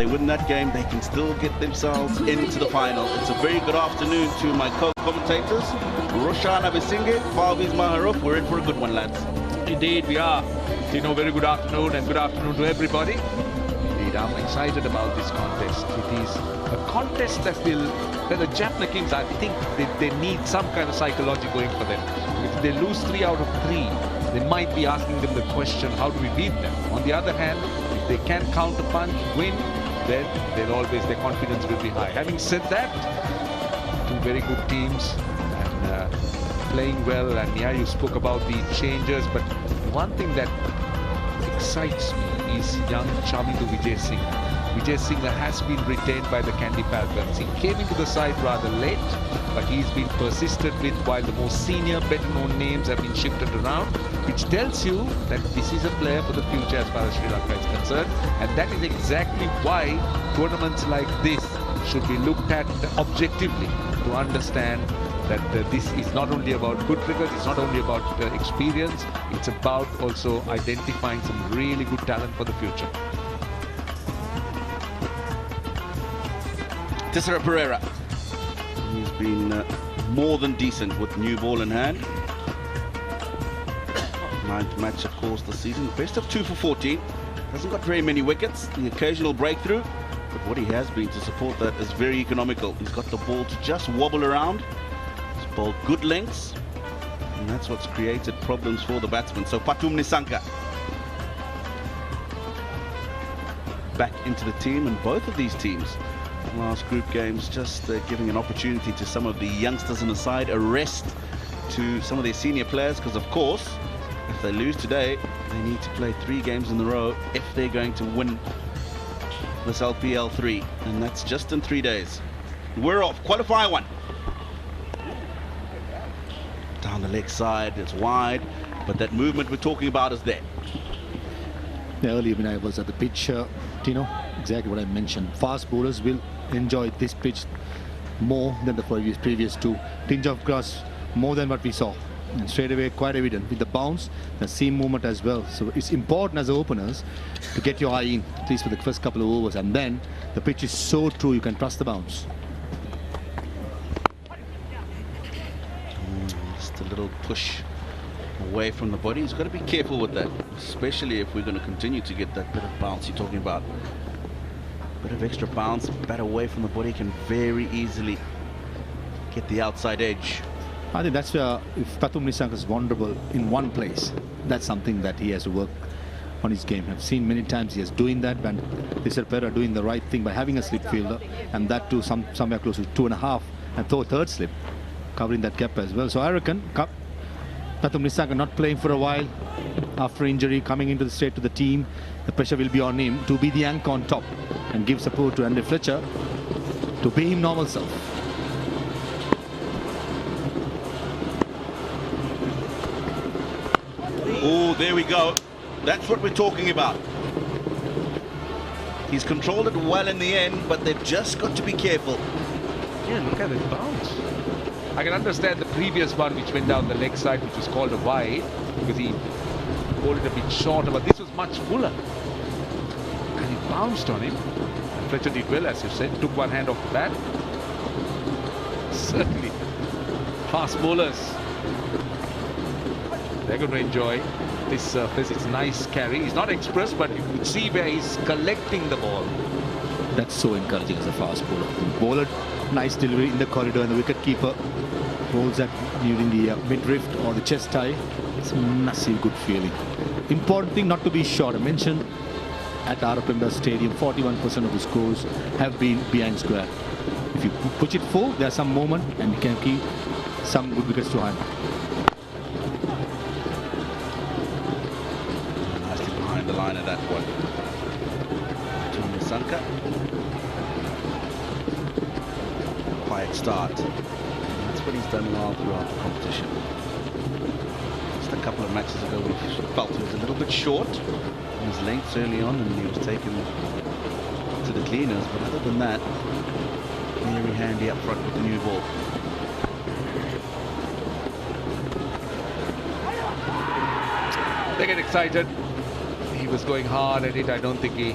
they win that game, they can still get themselves into the final. It's a very good afternoon to my co-commentators, Roshan Abisinge, Parviz Maharuf. We're in for a good one, lads. Indeed, we are. Very good afternoon, and good afternoon to everybody. Indeed, I'm excited about this contest. It is a contest that the Jaffna Kings, I think they need some kind of psychology going for them. If they lose 3 out of 3, they might be asking them the question, how do we beat them? On the other hand, if they can counterpunch, win, then their confidence will be high. Having said that, 2 very good teams and playing well. And yeah, you spoke about the changes, but one thing that excites me is young Chamindu Vijay Singh. Vijay Singh has been retained by the Kandy Falcons. He came into the side rather late, but he's been persisted with while the more senior, better-known names have been shifted around, which tells you that this is a player for the future as far as Sri Lanka is concerned. And that is exactly why tournaments like this should be looked at objectively to understand that this is not only about good cricket, it's not only about experience, it's about also identifying some really good talent for the future. Tissera Pereira. He's been more than decent with new ball in hand. 9th match, of course, this season. Best of 2 for 14. Hasn't got very many wickets. The occasional breakthrough. But what he has been to support that is very economical. He's got the ball to just wobble around. He's bowled good lengths. And that's what's created problems for the batsman. So Patum Nisanka back into the team. And both of these teams, last group games, just giving an opportunity to some of the youngsters on the side, a rest to some of their senior players, because of course if they lose today they need to play 3 games in a row if they're going to win this LPL 3, and that's just in 3 days. We're off. Qualifier 1. Down the leg side, it's wide, but that movement we're talking about is there. Yeah, earlier when I was at the pitch, Tino, exactly what I mentioned. Fast bowlers will enjoy this pitch more than the previous 2. Tinge of grass more than what we saw. And straight away, quite evident with the bounce, the seam movement as well. So it's important as openers to get your eye in, at least for the first couple of overs. And then the pitch is so true, you can trust the bounce. Just a little push away from the body. He's got to be careful with that, especially if we're going to continue to get that bit of bounce you're talking about. Bit of extra bounce, bat away from the body can very easily get the outside edge. I think that's where, if Patum Nisanka is vulnerable in one place, that's something that he has to work on his game. I've seen many times he is doing that, when Tissera Pereira doing the right thing by having a slip fielder, and that too somewhere close to 2.5, and throw a 3rd slip, covering that gap as well. So I reckon Patum Nisanka not playing for a while after injury, coming into straight to the team. The pressure will be on him to be the anchor on top and give support to Andy Fletcher to be him normal self. Oh, there we go. That's what we're talking about. He's controlled it well in the end, but they've just got to be careful. Yeah, look at it bounce. I can understand the previous one which went down the leg side, which was called a wide, because he bowled it a bit shorter, but this was much fuller. And it bounced on him. And Fletcher did well, as you said, took one hand off the bat. Certainly. Fast bowlers, they're going to enjoy this surface. It's nice carry. He's not express, but you could see where he's collecting the ball. That's so encouraging as a fast bowler. Bowler, nice delivery in the corridor, and the wicket keeper rolls that during the midriff or the chest tie. It's a massive good feeling. Important thing not to be short. I mentioned at Arapemda Stadium, 41% of the scores have been behind square. If you push it full, there's some moment and you can keep some good wickets to hand. Nicely behind the line of that one. To Nisanka. Quiet start. And that's what he's done well throughout the competition. Just a couple of matches ago, we felt he was a little bit short in his lengths early on, and he was taken to the cleaners. But other than that, very handy up front with the new ball. They get excited. He was going hard at it. I don't think he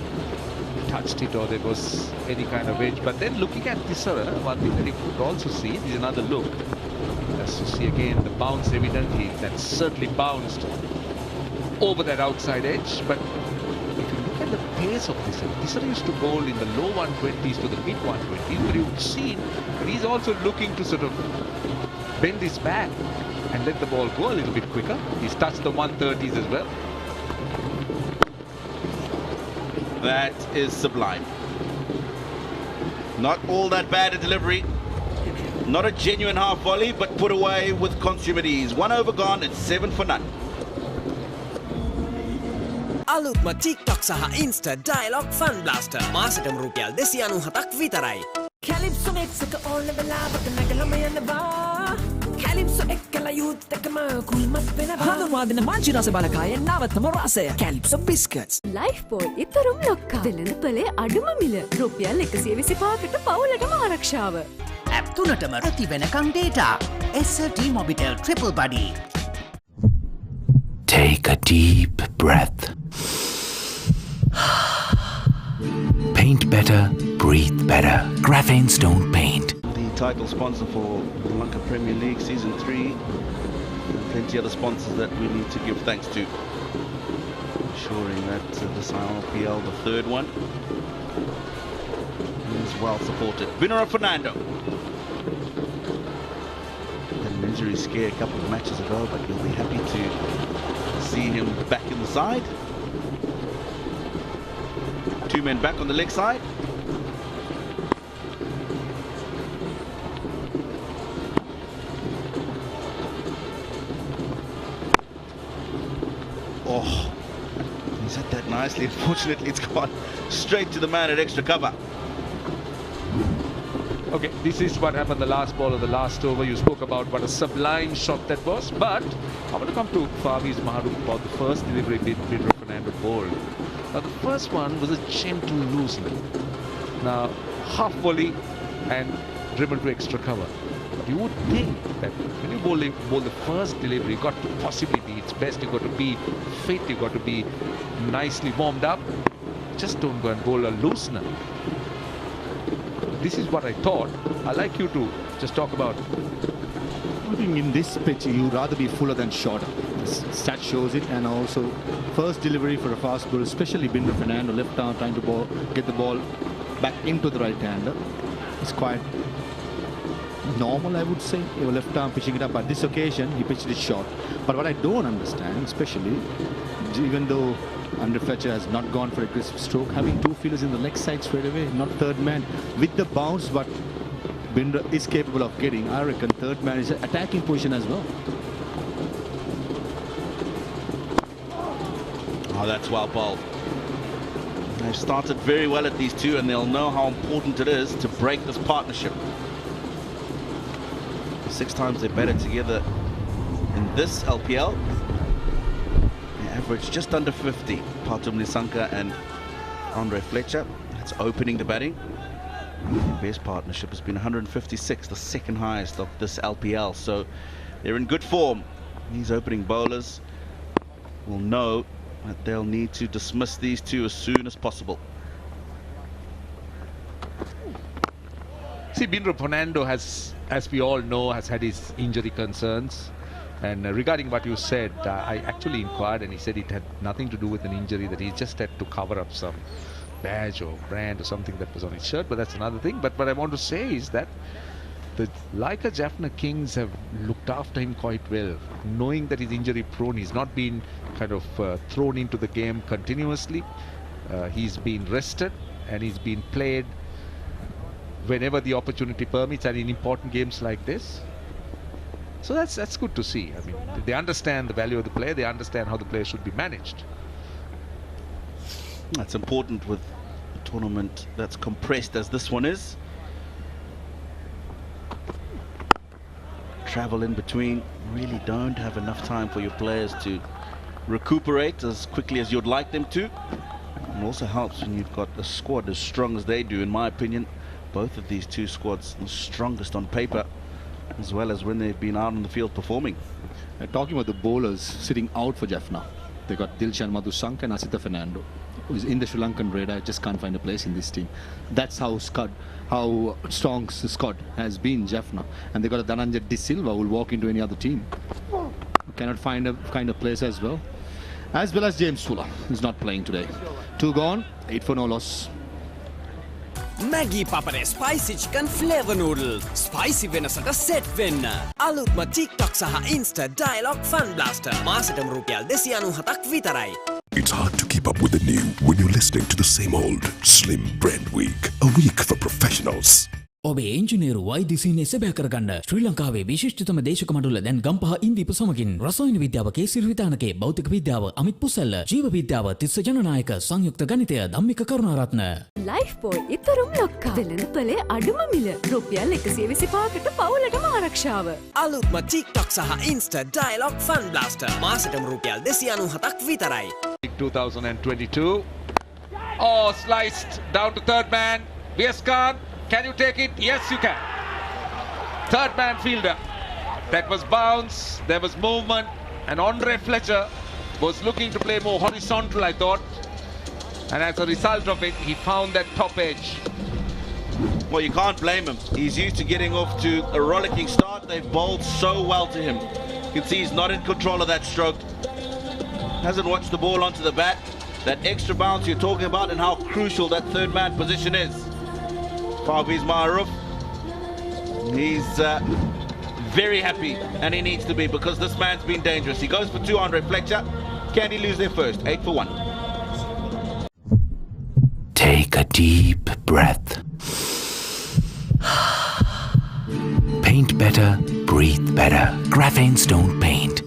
touched it or there was any kind of edge. But then looking at this, one thing that you could also see is another look. As you see again, the bounce evidently, that certainly bounced over that outside edge. But if you look at the pace of this used to bowl in the low 120s to the mid 120s, but you've seen he's also looking to sort of bend his back and let the ball go a little bit quicker. He's touched the 130s as well. That is sublime. Not all that bad a delivery. Not a genuine half volley, but put away with consummate ease. 1 over gone, it's 7 for none. අලුත්ම TikTok සහ Insta Dialogue Fun Blaster මාසෙටම රුපියල් 297ක් විතරයි. Calypso mix එක ඕන වෙලාවක නැගලම යනවා. Calypso එකලා යුත් එකම කුල්මත් වෙනවා. හඳුන්වා දෙන මාංචි රස බලකායෙන් නවතම රසය. Calypso biscuits. Life boy ඉතරුම් ලොක්කා. වෙළඳපොලේ අඩුම මිල. රුපියල් 125කට පවුලටම ආරක්ෂාව. ඇප් තුනටම ඇති වෙනකම් data. SRT Mobitel Triple Buddy. Take a deep breath. Paint better, breathe better. Graphene Stone Paint. The title sponsor for the Lanka Premier League Season 3. And plenty other sponsors that we need to give thanks to. Ensuring that this LPL, the third one, is well supported. Winner of Fernando. Had an injury scare a couple of matches ago, but you'll be happy to see him back in the side. 2 men back on the leg side. Oh, he's hit that nicely. Unfortunately, it's gone straight to the man at extra cover. Okay, this is what happened the last ball of the last over. You spoke about what a sublime shot that was. But I want to come to Favi's Maharu about the first delivery Bindra Fernando bowled. Now the first one was a gentle loosening. Now half volley and dribble to extra cover. But you would think that when you bowl the first delivery, you got to possibly be its best. You got to be fit. You got to be nicely warmed up. Just don't go and bowl a loosener. This is what I thought. I'd like you to just talk about. I think in this pitch, you'd rather be fuller than shorter. The stat shows it, and also first delivery for a fast bowler, especially Bindra Fernando, left arm trying to get the ball back into the right hander. It's quite normal, I would say. Your left arm pitching it up. But this occasion, he pitched it short. But what I don't understand, especially, even though Andre Fletcher has not gone for aggressive stroke, having 2 fielders in the leg side straight away, not third man, with the bounce what Bindra is capable of getting, I reckon third man is an attacking position as well. Oh, that's well bowled. They've started very well at these two, and they'll know how important it is to break this partnership. 6 times they batted together in this LPL. They averaged just under 50. Patum Nisanka and Andre Fletcher. That's opening the batting. Their best partnership has been 156, the second highest of this LPL. So they're in good form. These opening bowlers will know that they'll need to dismiss these two as soon as possible. See, Bindra Fernando has, as we all know, has had his injury concerns. And regarding what you said, I actually inquired, and he said it had nothing to do with an injury, that he just had to cover up some badge or brand or something that was on his shirt, but that's another thing. But what I want to say is that the Laika Jaffna Kings have looked after him quite well, knowing that he's injury prone. He's not been kind of thrown into the game continuously. He's been rested and he's been played whenever the opportunity permits, and in important games like this. So that's good to see. I mean, they understand the value of the player. They understand how the player should be managed. That's important with a tournament that's compressed as this one is. Travel in between. Really don't have enough time for your players to recuperate as quickly as you'd like them to. It also helps when you've got a squad as strong as they do, in my opinion. Both of these two squads the strongest on paper, as well as when they've been out on the field performing. Talking about the bowlers sitting out for Jaffna, They got Dilshan Madhusank and Asita Fernando, who is in the Sri Lankan radar, just can't find a place in this team. That's how strong Scott has been, Jaffna. And they got a Dhananjay De Silva who will walk into any other team. Cannot find a kind of place as well. As well as James Fuller, who's not playing today. 2 gone, 8 for no loss. Maggie Papare Spicy Chicken Flavor Noodle. Spicy වෙනසට set වෙන්න. අලුත්ම TikTok සහ Insta Dialogue Fun Blaster. මාසෙටම රුපියල් 297ක් විතරයි. It's hard to keep up with the new when you're listening to the same old Slim Brand Week. A week for professionals. ඔබේ ඉංජිනේරු වෛද්‍ය සීනේ සැබෑ කරගන්න ශ්‍රී ලංකාවේ විශිෂ්ටතම දේශක මණ්ඩල දැන් ගම්පහ ඉන්දීප සමගින් රසායන විද්‍යාව කේසිරි විතානකේ භෞතික විද්‍යාව අමිත් පුසල්ල ජීව විද්‍යාව තිස්ස ජනනායක සංයුක්ත ගණිතය ධම්මික කරුණාරත්න ලයිෆ් බෝයි ඉතරුම් ලොක්කා වෙළඳපොලේ අඩුම මිල රුපියල් 125කට පවුලටම ආරක්ෂාව. අලුත්ම TikTok සහ Insta Dialogue Fun Blaster. මාසෙටම රුපියල් 297ක් විතරයි. 2022. Oh, sliced down to third man. VS Khan, can you take it? Yes, you can. Third man fielder. That was bounce, there was movement, and Andre Fletcher was looking to play more horizontal, I thought. And as a result of it, he found that top edge. Well, you can't blame him. He's used to getting off to a rollicking start. They've bowled so well to him. You can see he's not in control of that stroke. Hasn't watched the ball onto the bat. That extra bounce you're talking about and how crucial that third man position is. Parviz Maharoof, he's very happy, and he needs to be, because this man's been dangerous. He goes for 2 Andre Fletcher. Can he lose there first? 8 for 1. Take a deep breath. Paint better, breathe better. Graphene Stone Paint.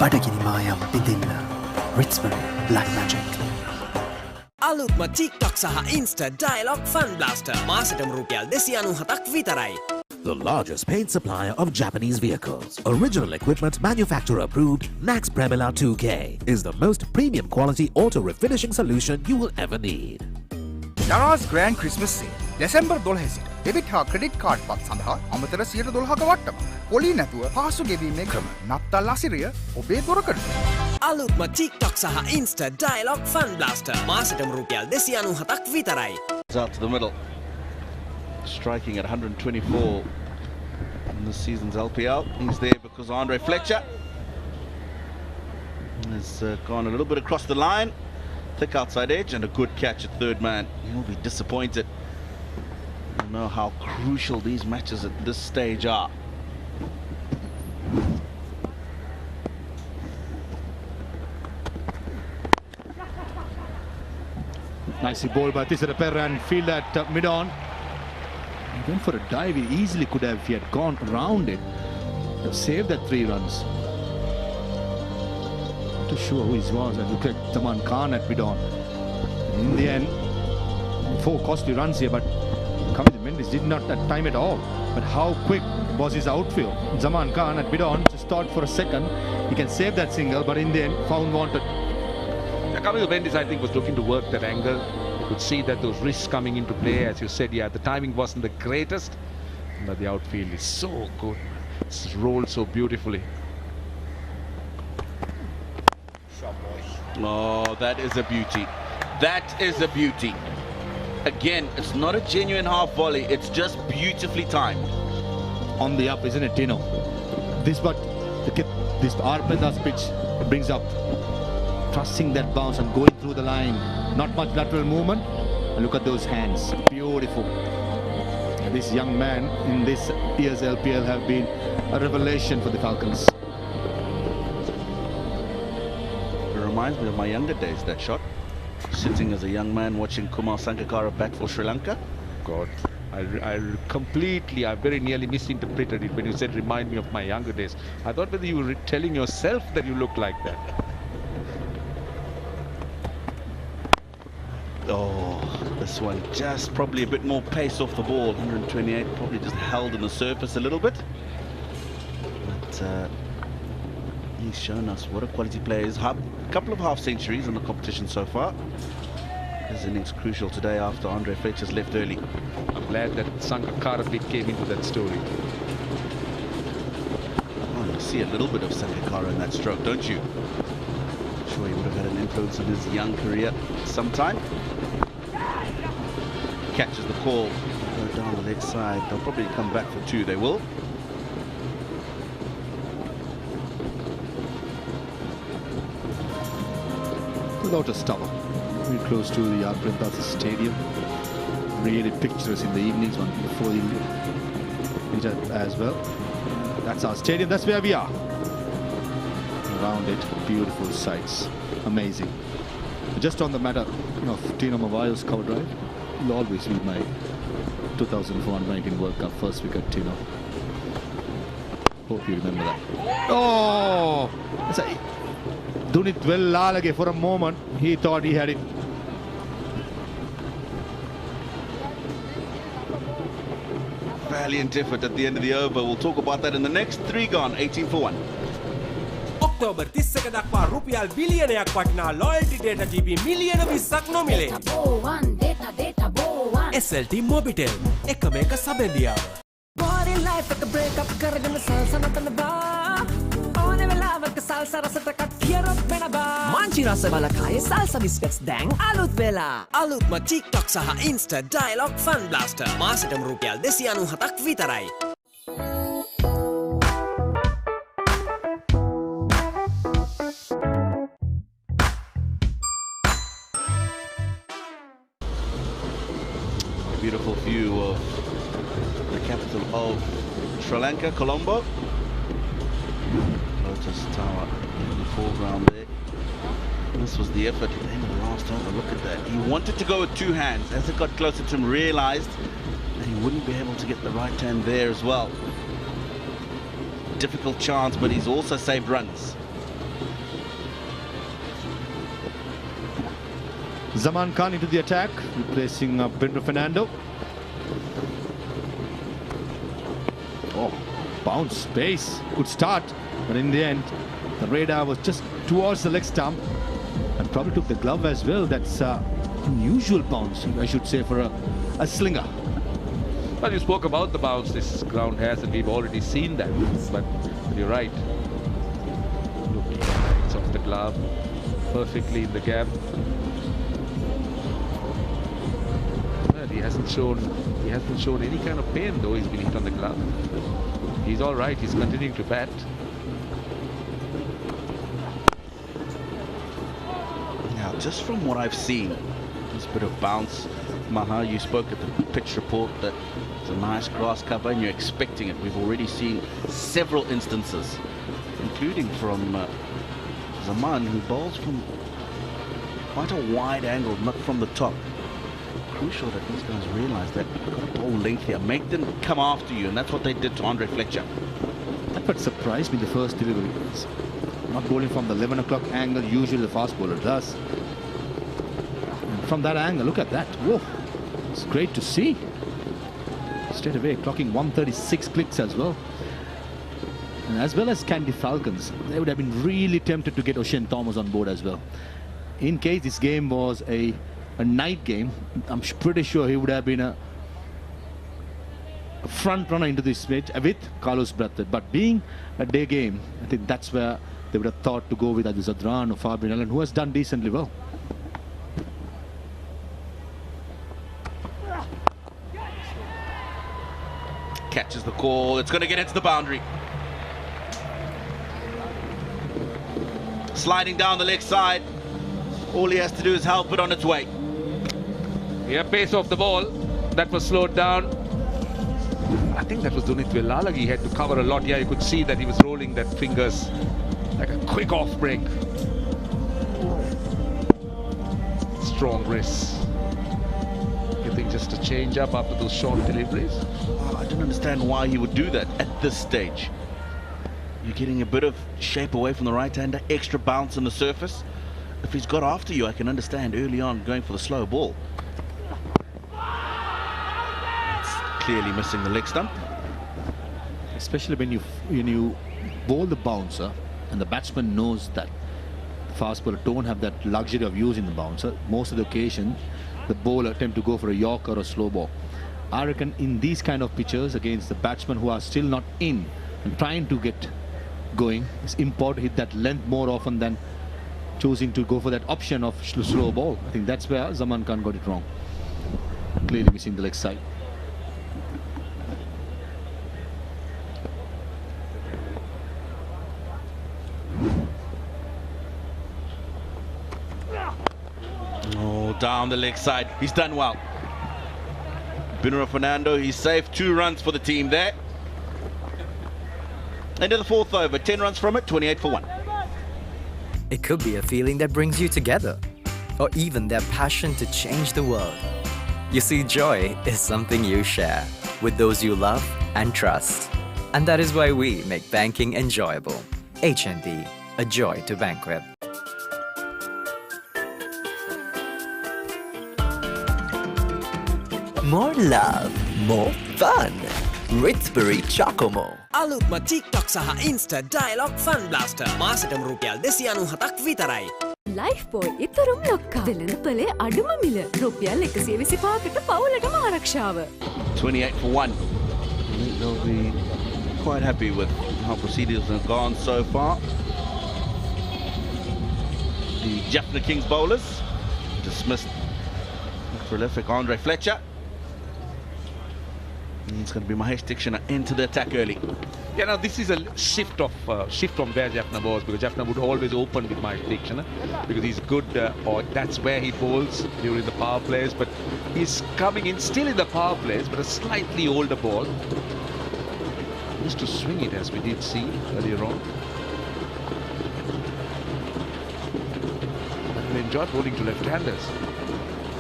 බඩගිනි මායම් පිඳින්න Ritzbury Black Magic. අලුත්ම TikTok සහ Insta Dialogue Fun Blaster. මාසෙටම රුපියල් 297ක් විතරයි. The largest paint supplier of Japanese vehicles. Original equipment manufacturer approved, Nax Premila 2K is the most premium quality auto refinishing solution you will ever need. Darana's Grand Christmas Sale. December 12 සිට debit හා credit card පත් සඳහා අමතර 12%ක වට්ටම. පොලි නැතුව පාසු ගෙවීමේ ක්‍රම. නත්තල් අසිරිය ඔබේ දොරකඩ. අලුත්ම TikTok සහ Insta Dialogue Fun Blaster. මාසෙටම රුපියල් 297ක් විතරයි. Out to the middle. Striking at 124 in this season's LPL. He's there because Andre Fletcher has gone a little bit across the line. Thick outside edge and a good catch at third man. He'll be disappointed. You know how crucial these matches at this stage are. Nicely bowled by Tisara Perra and field at mid-on. He went for a dive. He easily could have, if he had gone around it, saved that 3 runs. Not too sure who he was. I look at Zaman Khan at mid-on. In the end, 4 costly runs here, but Kamil Mendes did not that time at all. But how quick was his outfield? Zaman Khan at mid-on just thought for a second he can save that single, but in the end found wanted. Kamil Mendes, I think, was looking to work that angle. You could see that those risks coming into play. As you said, yeah, the timing wasn't the greatest, but the outfield is so good. It's rolled so beautifully. Oh, that is a beauty. That is a beauty. Again, it's not a genuine half volley. It's just beautifully timed. On the up, isn't it, Tino? This Arpendas pitch brings up. Trusting that bounce and going through the line. Not much lateral movement. And look at those hands. Beautiful. This young man in this year's LPL have been a revelation for the Falcons. It reminds me of my younger days, that shot. Sitting as a young man watching Kumar Sangakkara bat for Sri Lanka. God, I completely, I very nearly misinterpreted it when you said remind me of my younger days. I thought whether you were telling yourself that you look like that. Oh, this one just probably a bit more pace off the ball. 128, probably just held in the surface a little bit. But he's shown us what a quality player is. A couple of half centuries in the competition so far. His innings crucial today after Andre Fletcher's left early. I'm glad that Sangakkara bit came into that story. see a little bit of Sakakara in that stroke, don't you? I'm sure he would have had an influence on his young career sometime. Catches the call, go down the leg side. They'll probably come back for two, they will. Without a stopper. Very close to the Printasa Stadium. Really picturesque in the evenings, one before the meet as well. That's our stadium, that's where we are. Around it, beautiful sights, amazing. Just on the matter of Tino Mavayo's cover drive, will always be my 2004 Under-19 World Cup first wicket, Tino. Hope you remember that. Oh! Doing it well, Lalage, for a moment, he thought he had it. Valiant effort at the end of the over. We'll talk about that in the next three gone, 18 for 1. October 30ක දක්වා රුපියල් බිලියනයක් වටිනා loyalty data GB මිලියන 20ක් නොමිලේ. SLT Mobitel එකම එක සබැඳියාව. Body life එක break up කරගෙන සල්සනතන බා. ඕනේ වෙලාවක සල්ස රසට කට්ටියරොත් වෙනවා. මංචි රස බලකායේ සල්ස බිස්කට්ස් දැන් අලුත් වෙලා. අලුත්ම TikTok සහ Insta Dialog Fun Blaster. මාසෙටම රුපියල් 297ක් විතරයි. Beautiful view of the capital of Sri Lanka, Colombo. Lotus Tower in the foreground there. This was the effort at the end of the last over. Look at that. He wanted to go with two hands. As it got closer to him, realized that he wouldn't be able to get the right hand there as well. Difficult chance, but he's also saved runs. Zaman Khan into the attack, replacing Bindra Fernando. Oh, bounce, space, good start, but in the end, the radar was just towards the leg stump and probably took the glove as well. That's unusual bounce, I should say, for a slinger. Well, you spoke about the bounce this ground has, and we've already seen that, but you're right. Look, it's off the glove, perfectly in the gap. He hasn't shown any kind of pain, though he's been hit on the glove. He's all right. He's continuing to bat. Now, just from what I've seen, this bit of bounce. Maha, you spoke at the pitch report that it's a nice grass cover and you're expecting it. We've already seen several instances, including from Zaman, who bowls from quite a wide angle, not from the top. Crucial that these guys realize that you've got to bowl length here, make them come after you, and that's what they did to Andre Fletcher. That what surprised me the first delivery. Not bowling from the 11 o'clock angle, usually the fast bowler does. And from that angle, look at that. Whoa, it's great to see. Straight away, clocking 136 clicks as well. And as well as Kandy Falcons, they would have been really tempted to get O'Shane Thomas on board as well. In case this game was a night game, I'm pretty sure he would have been a front runner into this match with Carlos Brathwaite. But being a day game, I think that's where they would have thought to go with either Zadran or Fabian Allen, who has done decently well. Catches the call. It's going to get into the boundary. Sliding down the leg side. All he has to do is help it on its way. Yeah, pace of the ball. That was slowed down. I think that was Dunit Velalagi. He had to cover a lot. Yeah, you could see that he was rolling that fingers like a quick off break. Strong wrists. You think just a change up after those short deliveries? I don't understand why he would do that at this stage. You're getting a bit of shape away from the right-hander, extra bounce on the surface. If he's got after you, I can understand early on going for the slow ball. It's clearly missing the leg stump. Especially when you bowl the bouncer and the batsman knows that the fast bowler don't have that luxury of using the bouncer. Most of the occasion, the bowler attempt to go for a yorker or a slow ball. I reckon in these kind of pitches against the batsmen who are still not in and trying to get going. It's important to hit that length more often than choosing to go for that option of slow ball. I think that's where Zaman Khan got it wrong. Clearly missing the leg side. Oh, down the leg side. He's done well. Binura Fernando, he's safe. 2 runs for the team there. End of the 4th over. 10 runs from it, 28 for 1. It could be a feeling that brings you together, or even their passion to change the world. You see, joy is something you share with those you love and trust. And that is why we make banking enjoyable. HNB, a joy to bank with. More love, more fun. Ritsbury Chocomo. අලුත්ම TikTok සහ Insta Dialog Fun Blaster මාසෙටම රුපියල් 297ක් විතරයි. Lifebuoy ඊතරම් ලොක්කා. වෙළඳ පොලේ අඩුම මිල රුපියල් 125කට පවුලටම ආරක්ෂාව. 28 for 1. They'll be quite happy with how proceedings have gone so far. The Jaffna Kings bowlers dismissed prolific Andre Fletcher. It's going to be Mahesh Dikshana into the attack early. Yeah, now this is a shift from where Jaffna was, because Jaffna would always open with Mahesh Dikshana because he's good, or that's where he bowls during the power plays. But he's coming in still in the power plays, but a slightly older ball. He used to swing it, as we did see earlier on. But he enjoyed bowling to left-handers.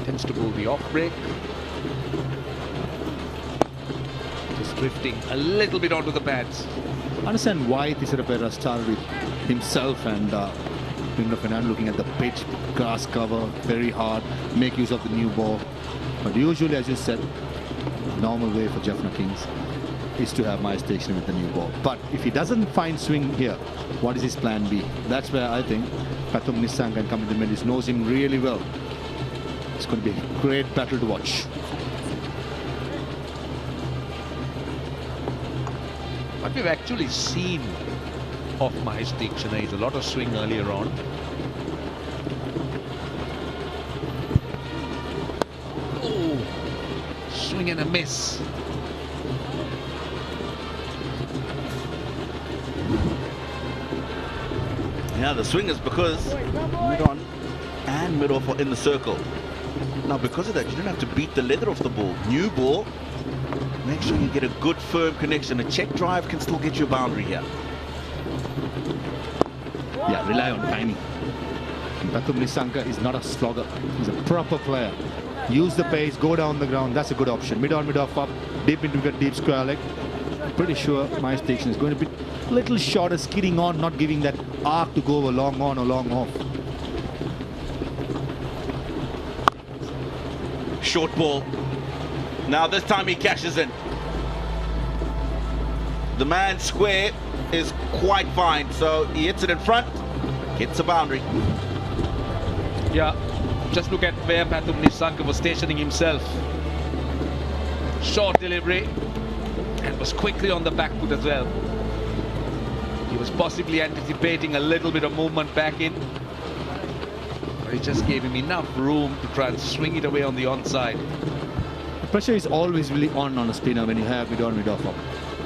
Tends to bowl the off break. Just drifting a little bit onto the pads. Understand why Thisara Perera started with himself and Binura Fernando looking at the pitch, grass cover, very hard, make use of the new ball. But usually, as you said, normal way for Jaffna Kings is to have Mahesh Dikshana with the new ball. But if he doesn't find swing here, what is his plan B? That's where I think Pathum Nissanka and Kamini Mendis knows him really well. It's going to be a great battle to watch. What we've actually seen of Mahesh Dikshana is a lot of swing earlier on. Oh, swing and a miss. Yeah, the swing is because mid-on and mid-off are in the circle. Now, because of that, you don't have to beat the leather off the ball. New ball, make sure you get a good firm connection. A check drive can still get you a boundary here. Yeah, rely on timing. Pathum Nissanka is not a slogger. He's a proper player. Use the pace, go down the ground. That's a good option. Mid-on, mid-off, up, deep into the deep square leg. Pretty sure Mahesh Dikshana is going to be a little shorter, skidding on, not giving that arc to go over long on or long off. Short ball. Now this time he cashes in. The man square is quite fine, so he hits it in front, hits a boundary. Yeah, just look at where Pathum Nissanka was stationing himself. Short delivery, and was quickly on the back foot as well. He was possibly anticipating a little bit of movement back in, but it just gave him enough room to try and swing it away on the onside. The pressure is always really on a spinner when you have mid-on, mid-off up.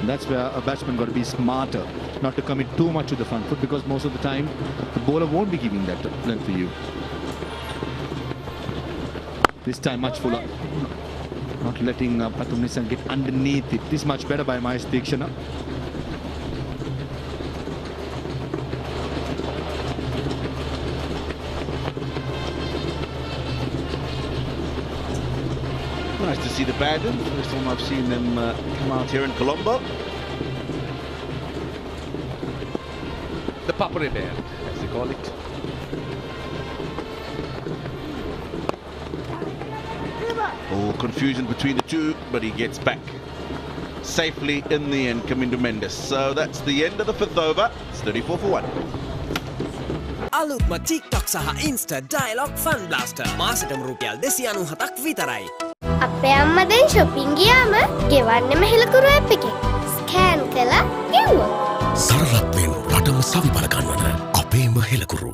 And that's where a batsman got to be smarter, not to commit too much to the front foot, because most of the time the bowler won't be giving that length to you. This time much fuller. Not letting Pathum Nissanka get underneath it. This much better by Mahesh Dikshana. Nice to see the Bandon. First time I've seen them come out here in Colombo. The Papare Bear, as they call it. Oh, confusion between the two, but he gets back safely in the end, Kamini Mendis. So that's the end of the 5th over. It's 34 for 1. අලුත්ම TikTok සහ Insta Dialog Fun Blaster මාසෙටම රුපියල් 297ක් විතරයි. අපේ අම්මා දැන් shopping ගියාම ගෙවන්නෙම හෙලකුරු app එකෙන්. ස්කෑන් කළා ගෙව්වා. සරලත්වෙන් රටම සවිපල ගන්වන අපේම හෙළකුරු.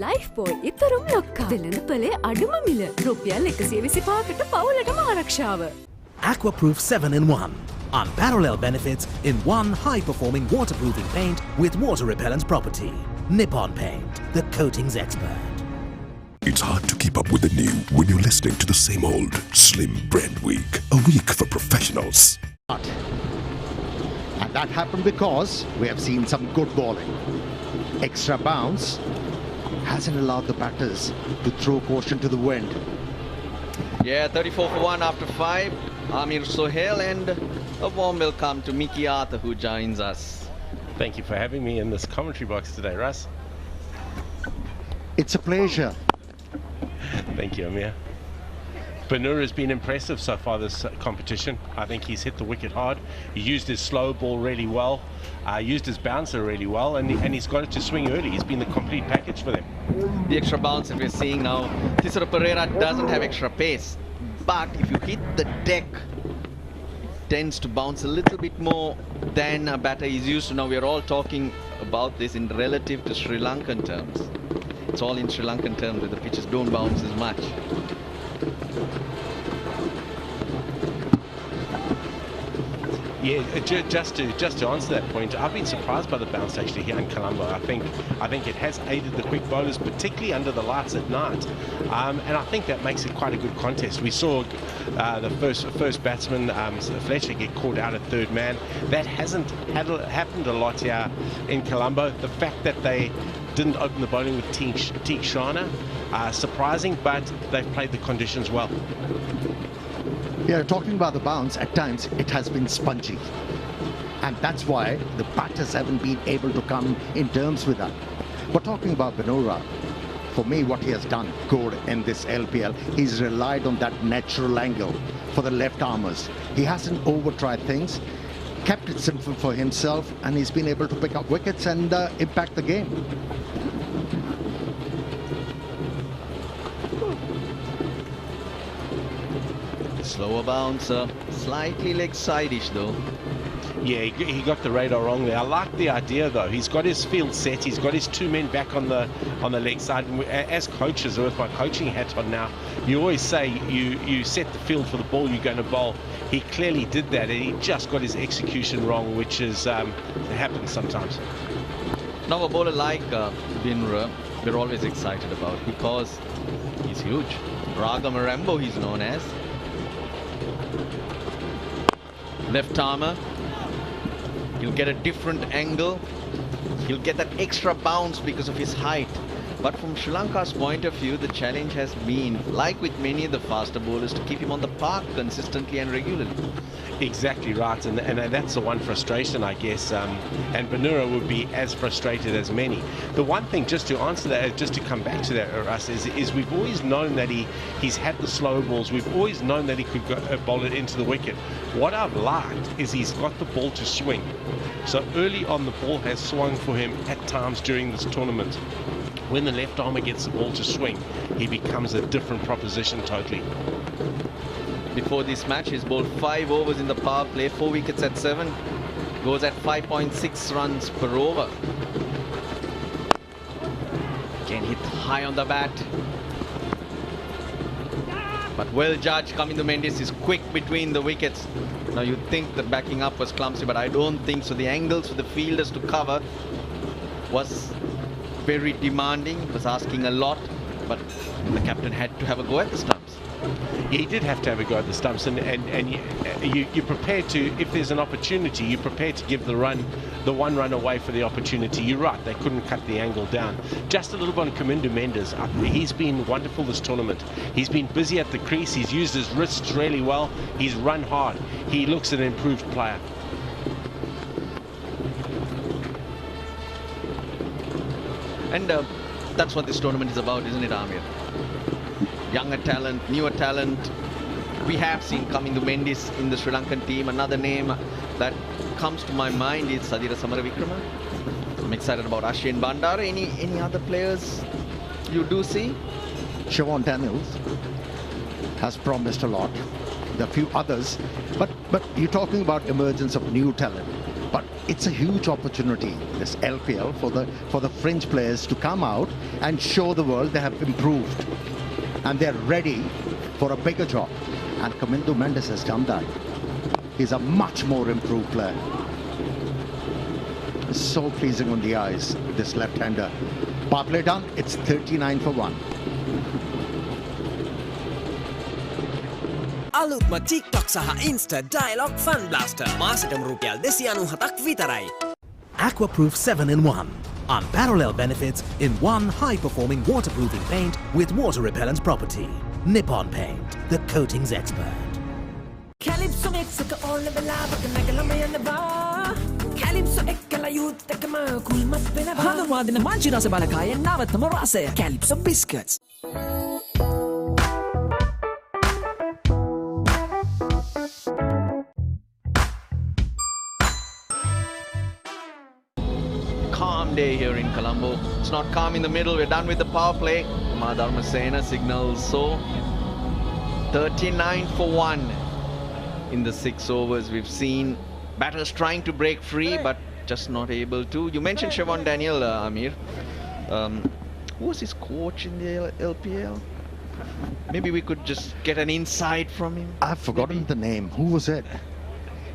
ලයිෆ් බෝයි ඉතරුම් ලොක්කා. වෙළඳපොලේ අඩුම මිල. රුපියල් 125කට පවුලටම ආරක්ෂාව. Aquaproof 7-in-1. Unparalleled benefits in one high-performing waterproofing paint with water repellent property. Nippon Paint, the coatings expert. It's hard to keep up with the new when you're listening to the same old Slim Brand Week. A week for professionals. And that happened because we have seen some good bowling. Extra bounce hasn't allowed the batters to throw caution to the wind. Yeah, 34 for 1 after 5. Amir Sohail, and a warm welcome to Mickey Arthur, who joins us. Thank you for having me in this commentary box today, Russ. It's a pleasure. Thank you, Amir. Banura has been impressive so far this competition. I think he's hit the wicket hard. He used his slow ball really well, used his bouncer really well, and he's got it to swing early. He's been the complete package for them. The extra bounce that we're seeing now, Thisara Pereira doesn't have extra pace, but if you hit the deck, it tends to bounce a little bit more than a batter is used to. Now we're all talking about this in relative to Sri Lankan terms. It's all in Sri Lankan terms that the pitches don't bounce as much. Yeah, just to answer that point, I've been surprised by the bounce actually here in Colombo. I think it has aided the quick bowlers, particularly under the lights at night, and I think that makes it quite a good contest. We saw the first batsman Fletcher get caught out at third man. That hasn't happened a lot here in Colombo. The fact that they didn't open the bowling with Teak Shana, surprising, but they've played the conditions well. Yeah, talking about the bounce, at times it has been spongy. And that's why the batters haven't been able to come in terms with that. But talking about Banura, for me, what he has done good in this LPL, he's relied on that natural angle for the left armers. He hasn't over-tried things, kept it simple for himself, and he's been able to pick up wickets and impact the game. Slower bouncer, slightly leg side-ish though. Yeah, he got the radar wrong there. I like the idea though. He's got his field set. He's got his two men back on the leg side. And as coaches, with my coaching hat on now, you always say you set the field for the ball you're going to bowl. He clearly did that, and he just got his execution wrong, which is happens sometimes. Now a bowler like Binra, we're always excited about because he's huge. Raga Marambo, he's known as. Left armer, he'll get a different angle, he'll get that extra bounce because of his height. But from Sri Lanka's point of view, the challenge has been, like with many of the faster bowlers, to keep him on the park consistently and regularly. Exactly right, and that's the one frustration, I guess, and Banura would be as frustrated as many. The one thing, just to answer that, just to come back to that, Russ, is we've always known that he's had the slow balls. We've always known that he could bowl it into the wicket. What I've liked is he's got the ball to swing. So early on, the ball has swung for him at times during this tournament. When the left armer gets the ball to swing, he becomes a different proposition totally. Before this match, he's bowled 5 overs in the power play, 4 wickets at 7, goes at 5.6 runs per over. Again hit high on the bat. But well judged. Kamindu Mendis is quick between the wickets. Now you'd think the backing up was clumsy, but I don't think so. The angles for the fielders to cover was very demanding, was asking a lot, but the captain had to have a go at the stumps. Yeah, he did have to have a go at the stumps, and you're prepared to, if there's an opportunity, you're prepared to give the one run away for the opportunity. You're right, they couldn't cut the angle down. Just a little bit on Kamindu Mendes. He's been wonderful this tournament. He's been busy at the crease, he's used his wrists really well, he's run hard. He looks an improved player. And that's what this tournament is about, isn't it, Amir? Younger talent, newer talent. We have seen Kamindu Mendis in the Sri Lankan team. Another name that comes to my mind is Sadira Samaravikrama. I'm excited about Ashwin Bandara. Any other players you do see? Siobhan Daniels has promised a lot. There are a few others, but you're talking about emergence of new talent. But it's a huge opportunity, this LPL, for the French players to come out and show the world they have improved. And they're ready for a bigger job. And Kandy Mendes has done that. He's a much more improved player. So pleasing on the eyes, this left-hander. Power play done, it's 39 for 1. අලුත්ම TikTok සහ Insta Dialogue Fun Blaster මාසෙටම රුපියල් 297ක් විතරයි. Aquaproof 7-in-1. Unparalleled benefits in one high-performing waterproofing paint with water-repellent property. Nippon Paint, the coatings expert. Calypso එක්ක ඕන වෙලාවක නැගලම යනවා. Calypso එක්කලා යූත් එකම කුල්මත් වෙනවා. හඳුන්වාදින මංචි රස බලකායෙන් නවතම රසය. Calypso biscuits. Calm day here in Colombo. It's not calm in the middle. We're done with the power play. Kumar Dharmasena signals so. 39 for 1 in the 6 overs. We've seen batters trying to break free, but just not able to. You mentioned Siobhan Daniel, Amir. Who was his coach in the LPL? Maybe we could just get an insight from him. I've forgotten the name. Who was it?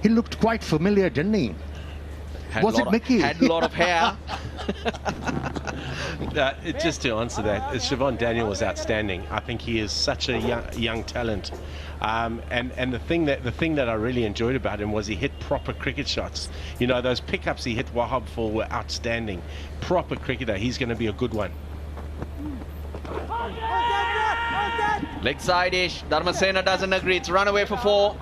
He looked quite familiar, didn't he? Was it Mickey? Had a lot of hair. Just to answer that, Siobhan Daniel was outstanding. I think he is such a young talent, and the thing that I really enjoyed about him was he hit proper cricket shots. You know, those pickups he hit Wahab for were outstanding. Proper cricketer. He's going to be a good one. Leg side-ish. Dharmasena doesn't agree. It's run away for 4.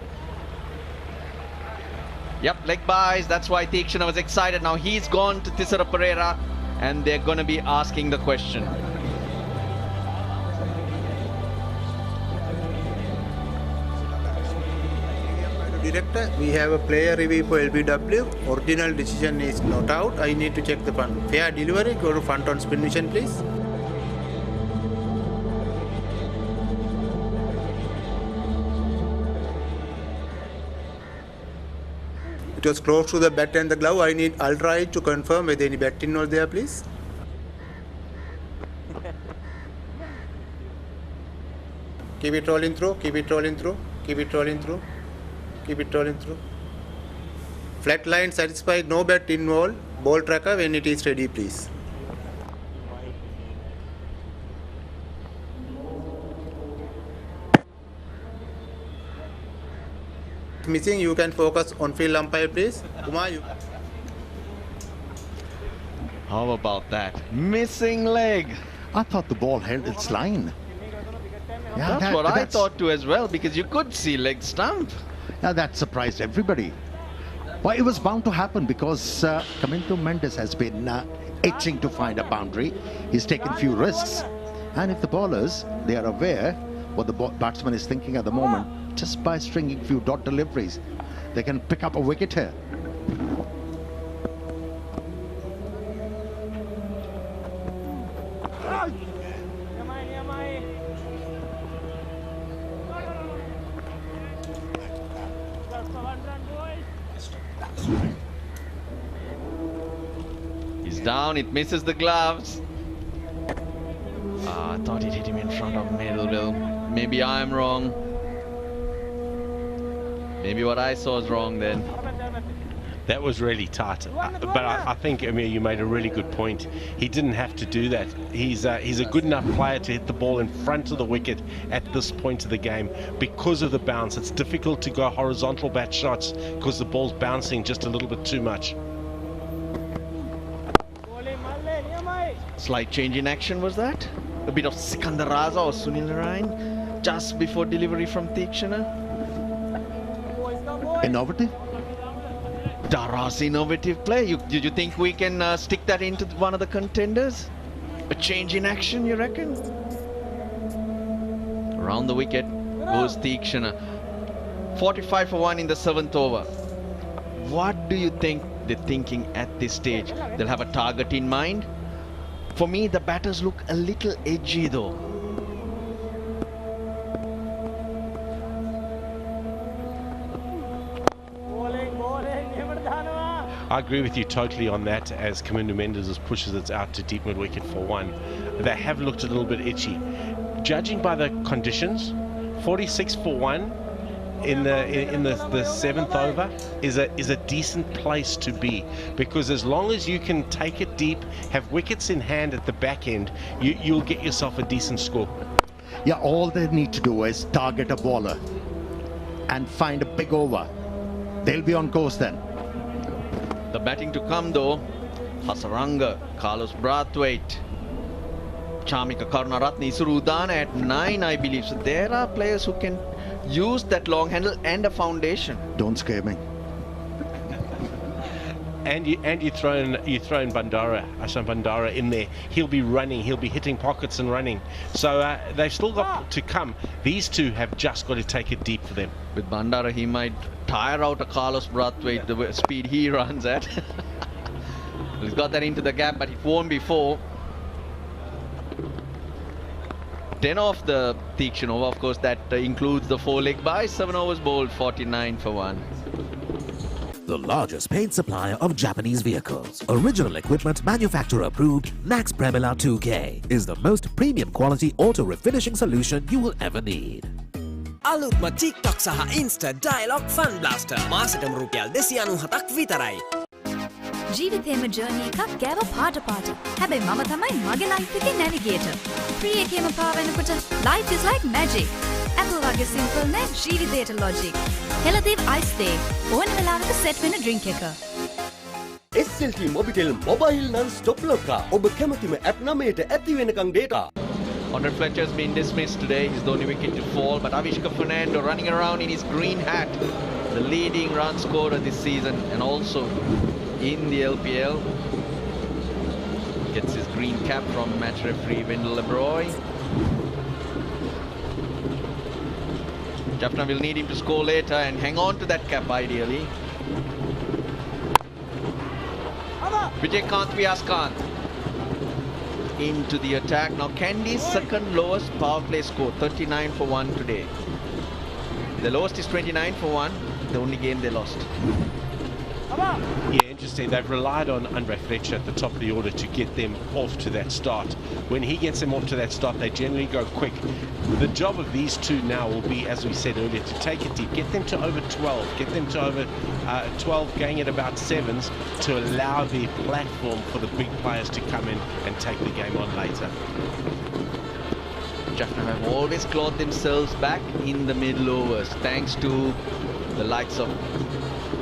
Yep, leg buys. That's why Tikshana was excited. Now he's gone to Thisara Pereira, and they're going to be asking the question. Director, we have a player review for LBW. Original decision is not out. I need to check the fund. Fair delivery. Go to front on spin mission, please. It was close to the bat and the glove. I need ultra to confirm whether any bat in or there, please. Keep it rolling through, keep it rolling through, keep it rolling through, keep it rolling through. Flat line satisfied, no bat involved. Ball tracker when it is ready, please. Missing, you can focus on field umpire, please. Kumar, you. How about that? Missing leg. I thought the ball held its line. Yeah, that's what I thought too as well, because you could see leg stump. Yeah, that surprised everybody. Well, it was bound to happen because Kandy Mendes has been itching to find a boundary. He's taken few risks. And if the bowlers, they are aware what the batsman is thinking at the moment, just by stringing few dot deliveries, they can pick up a wicket here. He's down, it misses the gloves. I thought it hit him in front of Middleville. Maybe I'm wrong. Maybe what I saw is wrong then. That was really tight. But I think, Amir, you made a really good point. He didn't have to do that. He's a good enough player to hit the ball in front of the wicket at this point of the game. Because of the bounce, it's difficult to go horizontal bat shots because the ball's bouncing just a little bit too much. Slight change in action, was that? A bit of Sikandar Raza or Sunil Narayan just before delivery from Tikshana. Innovative? Dara's innovative play. You think we can stick that into one of the contenders? A change in action, you reckon? Around the wicket goes Tikshana. 45 for 1 in the 7th over. What do you think they're thinking at this stage? They'll have a target in mind. For me, the batters look a little edgy though. I agree with you totally on that, as Kamindu Mendes pushes it out to deep mid-wicket for one. They have looked a little bit itchy. Judging by the conditions, 46 for one in the seventh over is a decent place to be, because as long as you can take it deep, have wickets in hand at the back end, you'll get yourself a decent score. Yeah, all they need to do is target a bowler and find a big over. They'll be on course then. The batting to come though, Hasaranga, Carlos Brathwaite, Chamika Karunaratne, Isuru Udana at 9, I believe. So there are players who can use that long handle and a foundation. Don't scare me. And you throw in Bandara, Ashan Bandara in there. He'll be running, he'll be hitting pockets and running. So they've still got to come. These two have just got to take it deep for them. With Bandara, he might tire out a Carlos Brathwaite, the speed he runs at. He's got that into the gap, but it won't be 4. 10 off the Tikshan over, of course, that includes the 4 leg by 7 overs bowled, 49 for 1. The largest paint supplier of Japanese vehicles, original equipment manufacturer approved, Max Premila 2K is the most premium quality auto refinishing solution you will ever need. අලුත්ම TikTok සහ Insta Dialogue Fun Blaster මාසෙටම රුපියල් 297ක් විතරයි. ජීවිතේම journey එකක් ගෑව පාට පාට. හැබැයි මම තමයි මගේ ලයිෆ් එකේ නැවිගේටර්. ෆ්‍රී එකේම පාවෙනකොට life is like magic. Apple වගේ simple නේ ජීවිතේට logic. හෙළදේව ice day. ඕන වෙලාවක set වෙන drink එක. SLT Mobitel mobile non-stop ලෝකා. ඔබ කැමතිම app 9ට ඇති වෙනකන් data. Conrad Fletcher's been dismissed today. He's the only wicket to fall, but Avishka Fernando running around in his green hat, the leading run scorer this season and also in the LPL. Gets his green cap from match referee Wendell Lebroy. Jaffna will need him to score later and hang on to that cap ideally. Vijaykanth Vyaskanth into the attack. Now Kandy's second lowest power play score, 39 for 1 today. The lowest is 29 for 1, the only game they lost. Yeah, interesting. They've relied on Andre Fletcher at the top of the order to get them off to that start. When he gets them off to that start, they generally go quick. The job of these two now will be, as we said earlier, to take it deep, get them to over 12, get them to over 12, going at about 7s to allow the platform for the big players to come in and take the game on later. Jaffna have always clawed themselves back in the middle overs, thanks to the likes of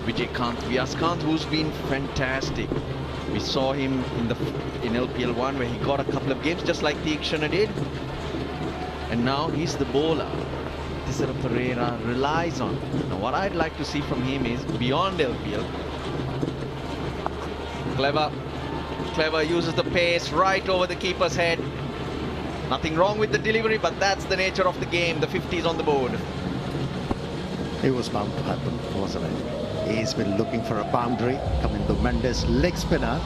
Vijaykanth Vyaskanth, who's been fantastic. We saw him in LPL 1 where he got a couple of games just like Tikshana did. And now he's the bowler Tisara Pereira relies on. Now what I'd like to see from him is beyond LPL. Clever uses the pace right over the keeper's head. Nothing wrong with the delivery, but that's the nature of the game. The 50's on the board. It was bound to happen, wasn't it? He's been looking for a boundary. Kamindu Mendes, leg spinner,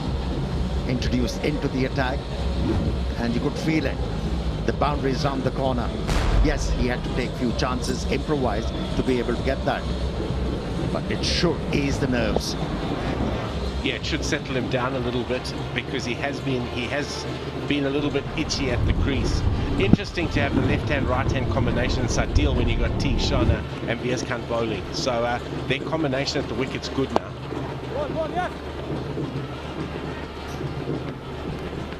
introduced into the attack, and you could feel it. The boundary is round the corner. Yes, he had to take few chances, improvise to be able to get that. But it should ease the nerves. Yeah, it should settle him down a little bit, because he has been a little bit itchy at the crease. Interesting to have the left-hand, right-hand combination in Sadil when you got Tikshana and Vyaskanth bowling. So their combination at the wicket's good now.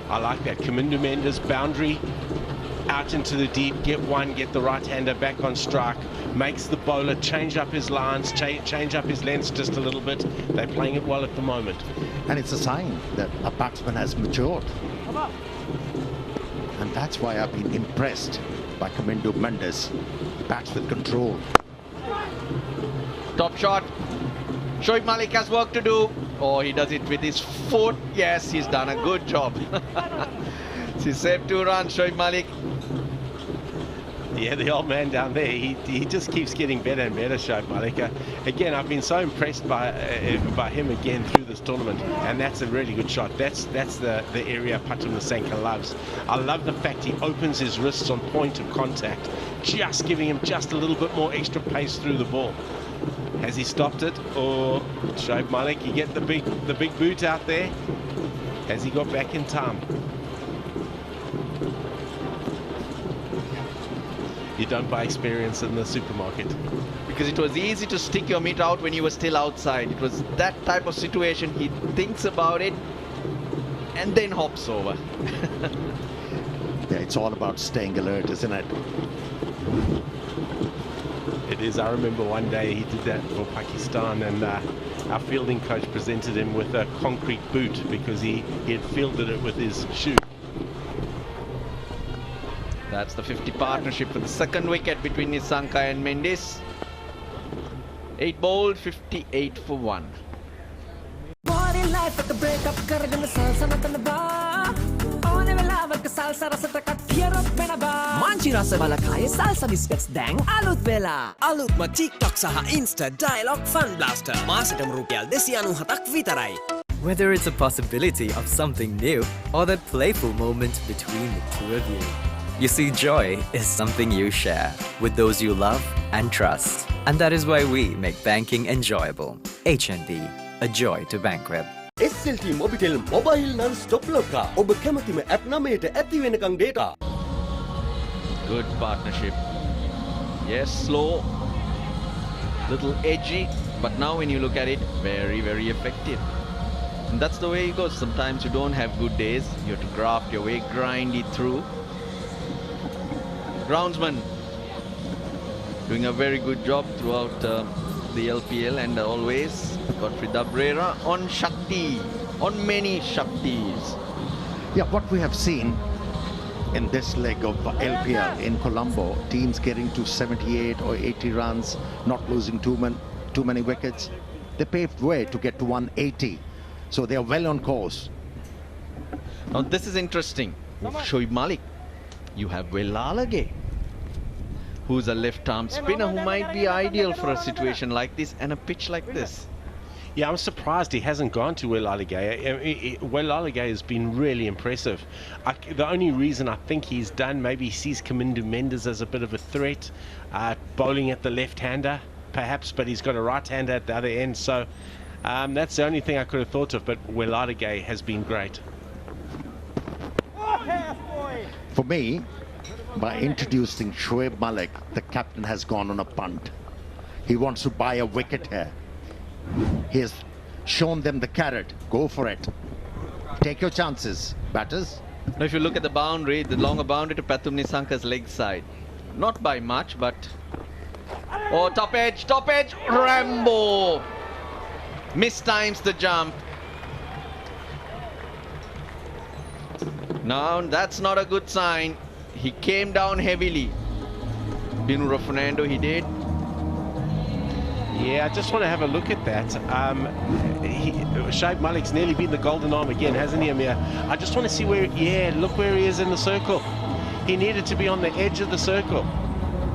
I like that. Kamindu Mendes, boundary, out into the deep, get one, get the right-hander back on strike, makes the bowler change up his lines, change up his lengths just a little bit. They're playing it well at the moment. And it's a sign that a batsman has matured. And that's why I've been impressed by Kamindu Mendes. Bats with control. Top shot. Shoaib Malik has work to do. Oh, he does it with his foot. Yes, he's done a good job. He saved 2 runs, Shoaib Malik. Yeah, the old man down there, he just keeps getting better and better, Shoaib Malik. Again, I've been so impressed by him again through this tournament, and that's a really good shot. That's the area Patum Nasenka loves. I love the fact he opens his wrists on point of contact, just giving him just a little bit more extra pace through the ball. Has he stopped it? Or Shoaib Malik, you get the big boot out there. Has he got back in time? You don't buy experience in the supermarket. Because it was easy to stick your meat out when you were still outside. It was that type of situation. He thinks about it and then hops over. Yeah, it's all about staying alert, isn't it? It is. I remember one day he did that for Pakistan, and our fielding coach presented him with a concrete boot because he had fielded it with his shoe. That's the 50 partnership for the second wicket between Nisanka and Mendes. 8 bowled, 58 for 1. Manchi rasa balakaya salsa biscuits dang alut vela. Alut ma TikTok saha Insta Dialogue Fun Blaster. Masatam rupial 297ක් විතරයි. Whether it's a possibility of something new or that playful moment between the two of you. You see, joy is something you share with those you love and trust. And that is why we make banking enjoyable. HNB, a joy to bank with. SLT Mobitel Mobile Non-Stop Loka. ඔබ කැමතිම app 9ට ඇති වෙනකන් data. Good partnership. Yes, slow, little edgy, but now when you look at it, very, very effective. And that's the way it goes. Sometimes you don't have good days. You have to graft your way, grind it through. Groundsman doing a very good job throughout the LPL, and always Godfrey Dabrera on Shakti, on many Shaktis. Yeah, what we have seen in this leg of LPL in Colombo, teams getting to 78 or 80 runs, not losing too many wickets. They paved way to get to 180. So they are well on course. Now this is interesting. Shoaib Malik, you have Welalage, who's a left-arm spinner who might be ideal for a situation like this and a pitch like this. Yeah, I'm surprised he hasn't gone to Welalage. Welalage has been really impressive. The only reason I think he's done, maybe he sees Kamindu Mendes as a bit of a threat, bowling at the left-hander, perhaps, but he's got a right-hander at the other end, so that's the only thing I could have thought of, but Welalage has been great. For me, by introducing Shoaib Malik, the captain has gone on a punt. He wants to buy a wicket here. He has shown them the carrot. Go for it. Take your chances, batters. Now if you look at the boundary, the longer boundary to Pathum Nisanka's leg side. Not by much, but... Oh, top edge, Rambo! Mistimes the jump. Now that's not a good sign. He came down heavily. Binura Fernando, he did. Yeah, I just want to have a look at that. Shoaib Malik's nearly been the golden arm again, hasn't he, Amir? I just want to see where, yeah, look where he is in the circle. He needed to be on the edge of the circle.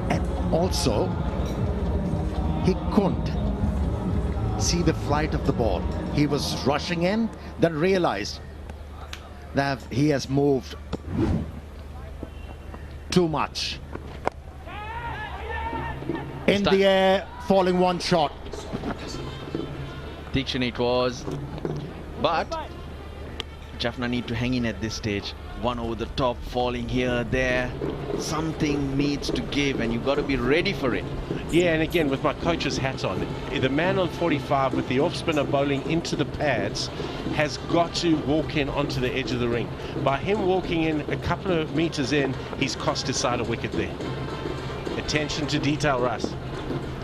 And also, he couldn't see the flight of the ball. He was rushing in, then realized that he has moved too much. In the air, falling one shot. Diction it was. But Jaffna need to hang in at this stage. One over the top, falling here, there. Something needs to give, and you've got to be ready for it. Yeah, and again, with my coach's hat on, the man on 45 with the off-spinner bowling into the pads has got to walk in onto the edge of the ring. By him walking in a couple of meters in, he's cost his side a wicket there. Attention to detail, Russ.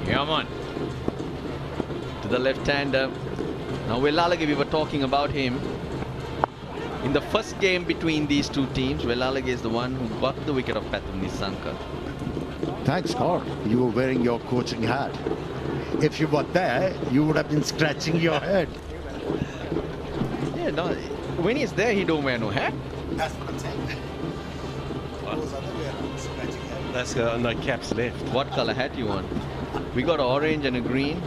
Yeah, man. To the left-hander. Now, Welalage, we were talking about him. In the first game between these two teams, Welalage is the one who got the wicket of Pathum Nisanka. Thanks God, you were wearing your coaching hat. If you were there, you would have been scratching your head. Yeah, no, when he's there, he don't wear no hat. That's what I'm saying. Those other way around, scratching head. That's no caps left. What color hat you want? We got an orange and a green.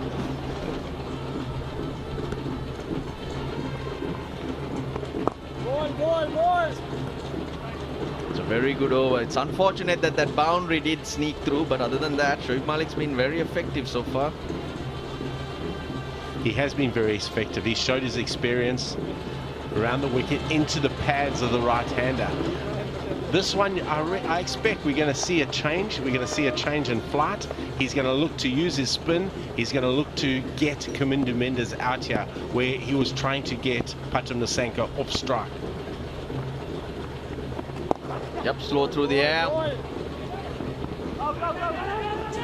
It's a very good over. It's unfortunate that that boundary did sneak through, but other than that, Shoaib Malik's been very effective so far. he has been very effective. He showed his experience around the wicket into the pads of the right-hander. This one, I expect we're going to see a change. We're going to see a change in flight. He's going to look to use his spin. He's going to look to get Kamindu Mendes out here where he was trying to get Patum Nasanka off strike. Yep, slow through the air.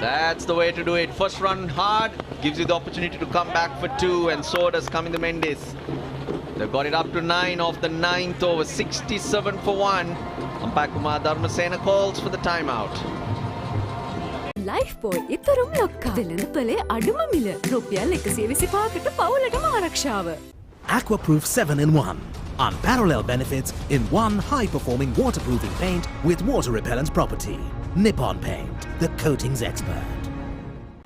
That's the way to do it. First run hard, gives you the opportunity to come back for 2, and so does Kamindu Mendes. They've got it up to 9 off the 9th over, 67 for 1. Umpire Kumar Dharmasena calls for the timeout. Life boy, itarum lokka. Velenda pale aduma mila. Rupial 125කට පවුලටම ආරක්ෂාව. Aquaproof 7-in-1. Unparalleled benefits in one high-performing waterproofing paint with water-repellent property. Nippon Paint, the coatings expert.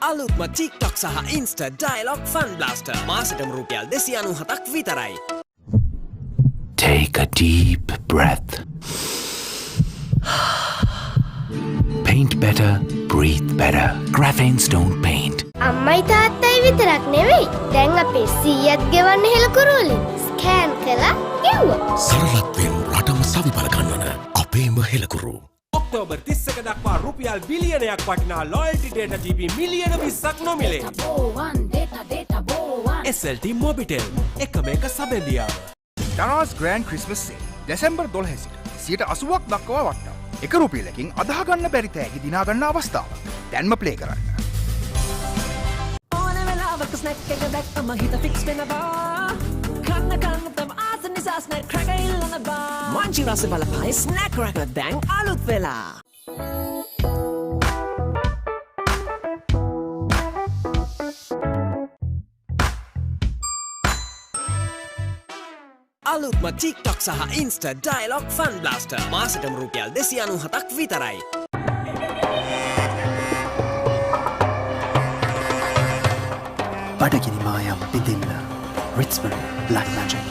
අලුත්ම TikTok සහ Insta Dialogue Fun Blaster. මාසෙටම රුපියල් 297ක් විතරයි. Take a deep breath. Paint better, breathe better. Graphene Stone Paint. අම්මයි තාත්තයි විතරක් නෙවෙයි. දැන් අපේ සීයත් ගෙවන්න හෙළකුරු වලින් ස්කෑන් කළා ගෙව්වා. සරලත්වයෙන් රටම සවිපල ගන්නවන අපේම හෙළකුරු. ඔක්තෝබර් 30ක දක්වා රුපියල් බිලියනයක් වටිනා loyalty data GB මිලියන 20ක් නොමිලේ. SLT Mobitel එකම එක සබැඳියාව. Darana's Grand Christmas Sale December 12 සිට 80ක් දක්වා වට්ටම්. එක රුපියලකින් අදහ ගන්න බැරි තෑගි දිනා ගන්න අවස්ථාව. දැන්ම ප්ලේ කරන්න. ඕන වෙලාවක ස්නැක් එක දැක්කම හිත ෆික්ස් වෙනවා. කන්න තම ආස නිසා ස්නැක් ක්‍රැකර් ඉල්ලනවා. මංචි රස බලපයි ස්නැක් ක්‍රැකර් දැන් අලුත් වෙලා. අලුත්ම TikTok සහ Insta Dialogue Fun Blaster. මාසෙටම රුපියල් 297ක් විතරයි. බඩගිනි මායම් පිදින්න. Ritzburg Black Magic.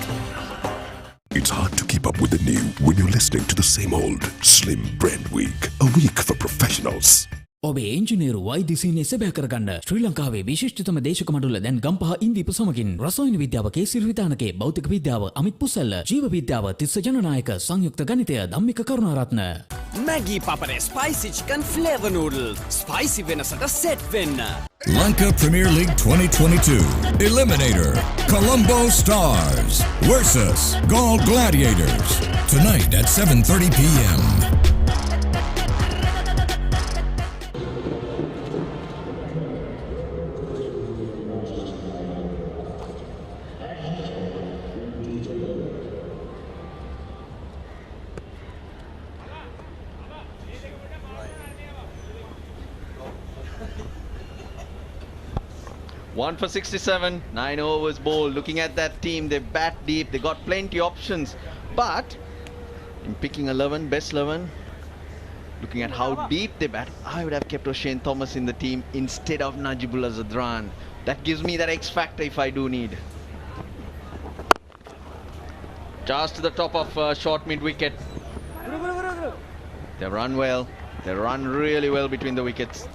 It's hard to keep up with the new when you're listening to the same old Slim Brand Week. A week for professionals. ඔබේ ඉංජිනේරු වෛද්‍යසීනය සැබෑ කරගන්න ශ්‍රී ලංකාවේ විශිෂ්ටතම දේශක මඩුල්ල දැන් ගම්පහ ඉන්දීප සමගින් රසායන විද්‍යාව කේසිරි විතානකේ භෞතික විද්‍යාව අමිත් පුසල්ල ජීව විද්‍යාව තිස්ස ජනනායක සංයුක්ත ගණිතය Dhammika Karunaratne Maggi Papare Spicy Chicken Flavor Noodle Spicy වෙනසට සෙට් වෙන්න. Lanka Premier League 2022 Eliminator Colombo Stars versus Gaul Gladiators tonight at 7:30 p.m. One for 67, 9 overs bowled. Looking at that team, they bat deep, they got plenty options. But in picking 11, best 11, looking at how deep they bat, I would have kept O'Shane Thomas in the team instead of Najibullah Zadran. That gives me that X factor if I do need. Just to the top of short mid wicket. They run well, they run really well between the wickets.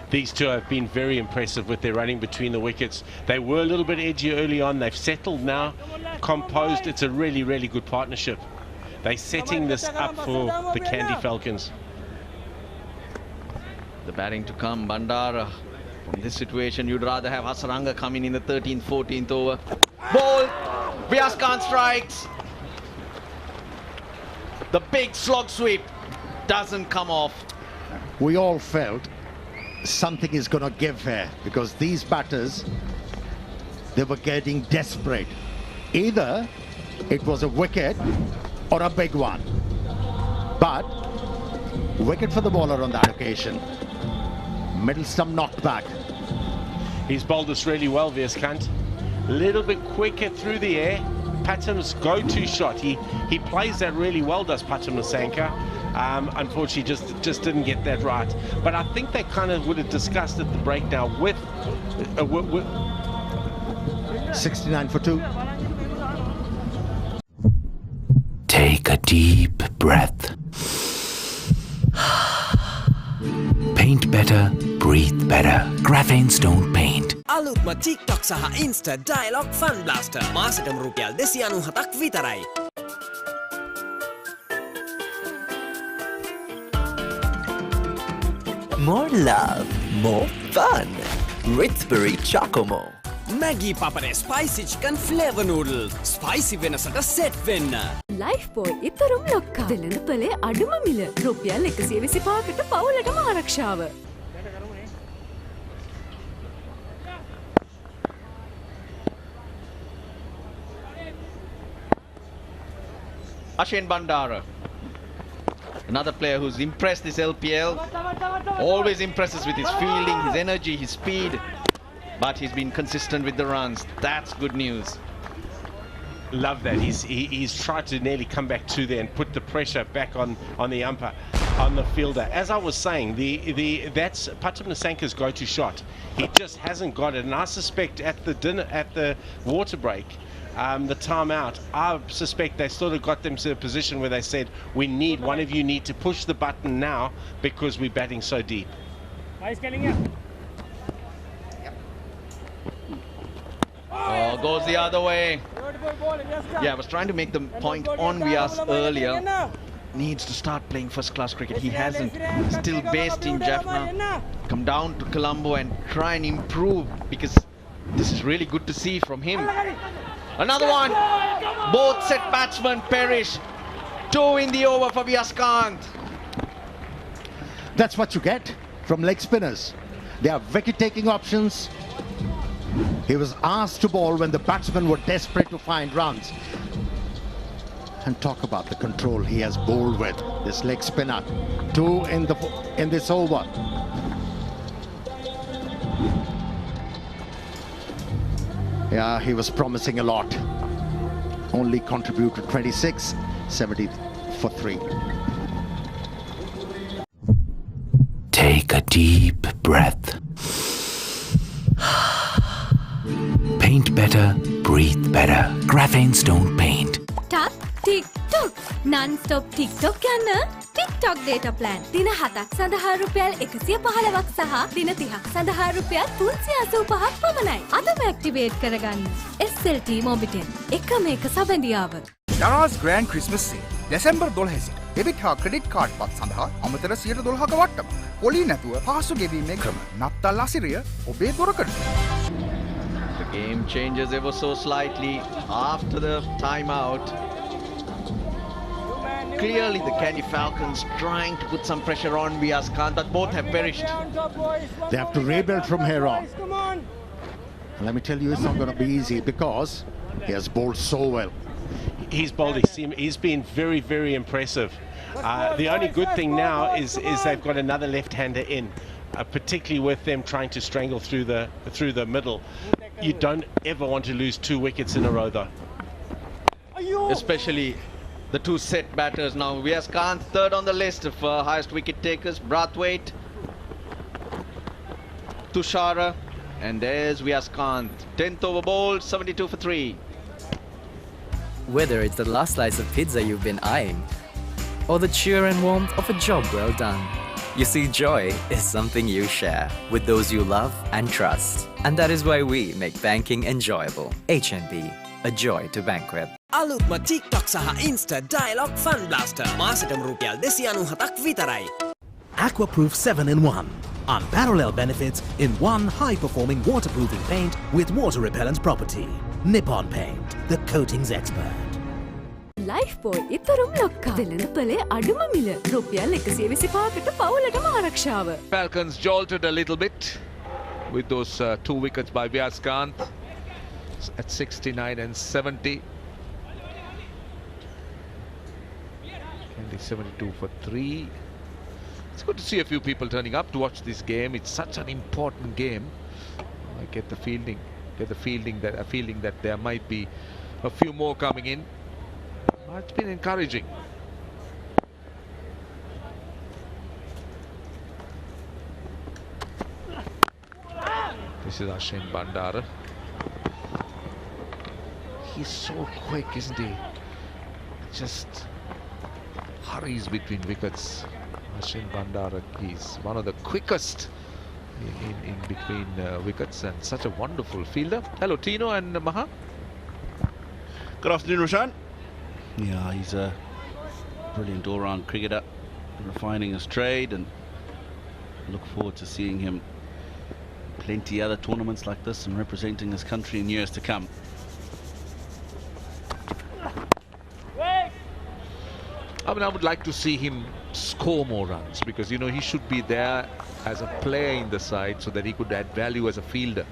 These two have been very impressive with their running between the wickets. They were a little bit edgy early on. They've settled now, composed. It's a really, really good partnership. They're setting this up for the Kandy Falcons. The batting to come, Bandara. From this situation, you'd rather have Hasaranga coming in the 13th, 14th over. Ball! Vyas Khan strikes. The big slog sweep doesn't come off. We all felt something is going to give here because these batters, they were getting desperate. Either it was a wicket or a big one, but wicket for the bowler on that occasion. Middle stump knocked back. He's bowled this really well, Vyas. A little bit quicker through the air. Patum's go-to shot. He plays that really well, does Patum Nasanka. Unfortunately, just didn't get that right. But I think they kind of would have discussed at the break now with 69 for 2. Take a deep breath. Paint better, breathe better. Graphene Stone Paint. අලුත්ම TikTok සහ Insta Dialogue Fun Blaster මාසෙටම රුපියල් 297ක් විතරයි. More love, more fun. Ritz-Berry Chocomo. Maggi Papare Spicy Chicken Flavor Noodle. Spicy වෙනසට set වෙන්න. Lifebuoy ඉතරුම් ලොක්කා. වෙළඳපොලේ අඩුම මිල රුපියල් 125කට පවුලටම ආරක්ෂාව. Ashen Bandara, another player who's impressed this LPL, always impresses with his fielding, his energy, his speed, but he's been consistent with the runs. That's good news. Love that. He's tried to nearly come back to there and put the pressure back on the umpire, on the fielder. As I was saying, that's Patum Nasanka's go-to shot. He just hasn't got it, and I suspect at the water break, the timeout, I suspect they sort of got them to a position where they said, one of you need to push the button now because we're batting so deep. Oh, goes the other way. Yeah, I was trying to make the point on Vyas earlier. Needs to start playing first-class cricket. He hasn't. Still based in Jaffna. Come down to Colombo and try and improve, because this is really good to see from him. Another one. Both set batsmen perish. 2 in the over for Vyaskanth. That's what you get from leg spinners. They are wicket-taking options. He was asked to bowl when the batsmen were desperate to find runs. And talk about the control he has bowled with. This leg spinner. 2 in this over. Yeah, he was promising a lot. Only contributed 26, 70 for 3. Take a deep breath. Paint better, breathe better. Graphene Stone Paint. ටක් TikTok non-stop TikTok යන්න TikTok data plan දින 7ක් සඳහා රුපියල් 115ක් සහ දින 30ක් සඳහා රුපියල් 385ක් පමණයි. අදම ඇක්ටිවේට් කරගන්න. SLT Mobitel එකම එක සබඳියාව. Darana's Grand Christmas Sale December 12 සිට debit හා credit card පත් සඳහා අමතර 112ක වට්ටම. පොලි නැතුව පහසු ගෙවීමේ ක්‍රම. නත්තල් අසිරිය ඔබේ දොරකඩ. The game changes ever so slightly after the timeout. Clearly the Kandy Falcons trying to put some pressure on Vyaskanth, but both have perished. They have to rebuild from here on. And let me tell you, it's not going to be easy because he has bowled so well. He's bowled. He's been very, very impressive. The only good thing now is they've got another left-hander in, particularly with them trying to strangle through the middle. You don't ever want to lose 2 wickets in a row, though. Especially the 2 set batters now. Vyaskanth third on the list of highest wicket takers. Brathwaite, Tushara, and there's Vyaskanth. 10th over bowled, 72 for 3. Whether it's the last slice of pizza you've been eyeing, or the cheer and warmth of a job well done, you see, joy is something you share with those you love and trust. And that is why we make banking enjoyable. HNB, a joy to bank with. අලුත්ම TikTok සහ Insta Dialogue Fun Blaster මාසෙටම රුපියල් 297ක් විතරයි. Aquaproof 7-in-1. Unparalleled benefits in one high-performing waterproofing paint with water-repellent property. Nippon Paint, the coatings expert. Lifebuoy ඉතරුම් ලොක්කා. වෙළඳපොලේ අඩුම මිල රුපියල් 125කට පවුලටම ආරක්ෂාව. Falcons jolted a little bit with those 2 wickets by Vyaskanth at 69 and 70. Kandy 72 for 3. It's good to see a few people turning up to watch this game. It's such an important game. I get the feeling that there might be a few more coming in. It's been encouraging. This is Ashen Bandara. He's so quick, isn't he? Just hurries between wickets. Ashen Bandara, he's one of the quickest in between wickets, and such a wonderful fielder. Hello, Tino and Maha. Good afternoon, Roshan. Yeah, he's a brilliant all-round cricketer, refining his trade, and look forward to seeing him plenty other tournaments like this and representing his country in years to come. I mean, I would like to see him score more runs, because, you know, he should be there as a player in the side so that he could add value as a fielder.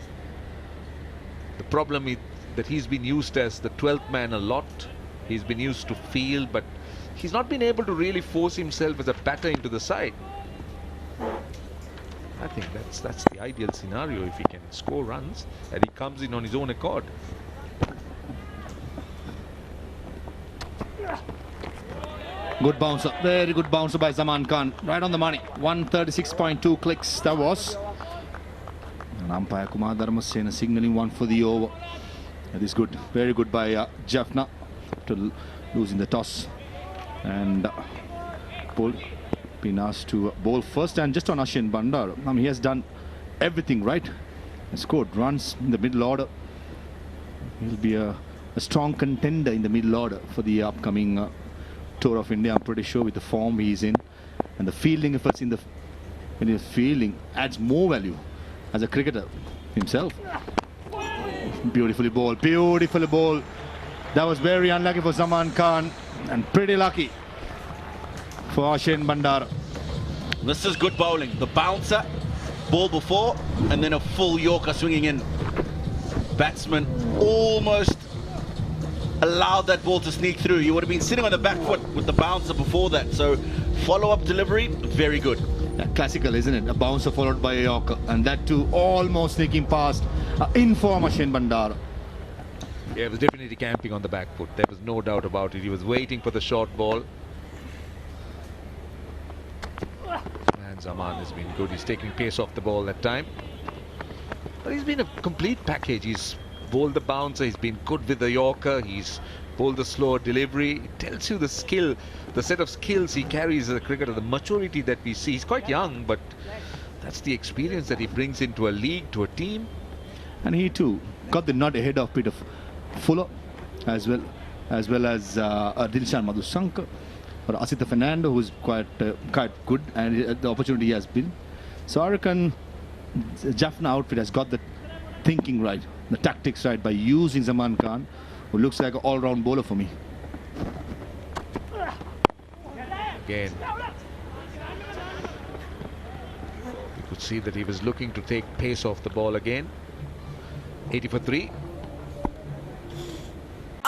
The problem is that he's been used as the 12th man a lot. He's been used to field, but he's not been able to really force himself as a batter into the side. I think that's the ideal scenario, if he can score runs and he comes in on his own accord. Good bouncer, very good bouncer by Zaman Khan, right on the money. 136.2 clicks that was. And umpire Kumar Dharmasena signaling one for the over. That is good, very good by Jaffna, to losing the toss. And Paul been asked to bowl first, and just on Ashin Bandar, I mean, he has done everything right. He scored runs in the middle order. He'll be a strong contender in the middle order for the upcoming Tour of India, I'm pretty sure, with the form he's in, and the fielding efforts in the when he's fielding adds more value as a cricketer himself. Beautifully bowled, beautifully bowled. That was very unlucky for Zaman Khan and pretty lucky for Ashin Bandar. This is good bowling. The bouncer, ball before, and then a full Yorker swinging in. Batsman almost allowed that ball to sneak through. He would have been sitting on the back foot with the bouncer before that. So follow-up delivery, very good. Yeah, classical, isn't it? A bouncer followed by a Yorker, and that too almost sneaking past in form Ashin Bandar. Yeah, he was definitely camping on the back foot. There was no doubt about it. He was waiting for the short ball. And Zaman has been good. He's taking pace off the ball that time. But he's been a complete package. He's bowled the bouncer, he's been good with the Yorker, he's bowled the slower delivery. It tells you the skill, the set of skills he carries as a cricketer, the maturity that we see. He's quite young, but that's the experience that he brings into a league, to a team. And he too got the nod ahead of Peter Fuller, as well as Dilshan Madhusankar or Asita Fernando, who's quite good, and the opportunity has been. So I reckon Jaffna outfit has got the thinking right, the tactics right, by using Zaman Khan, who looks like an all-round bowler for me. Again, you could see that he was looking to take pace off the ball again. 80 for 3.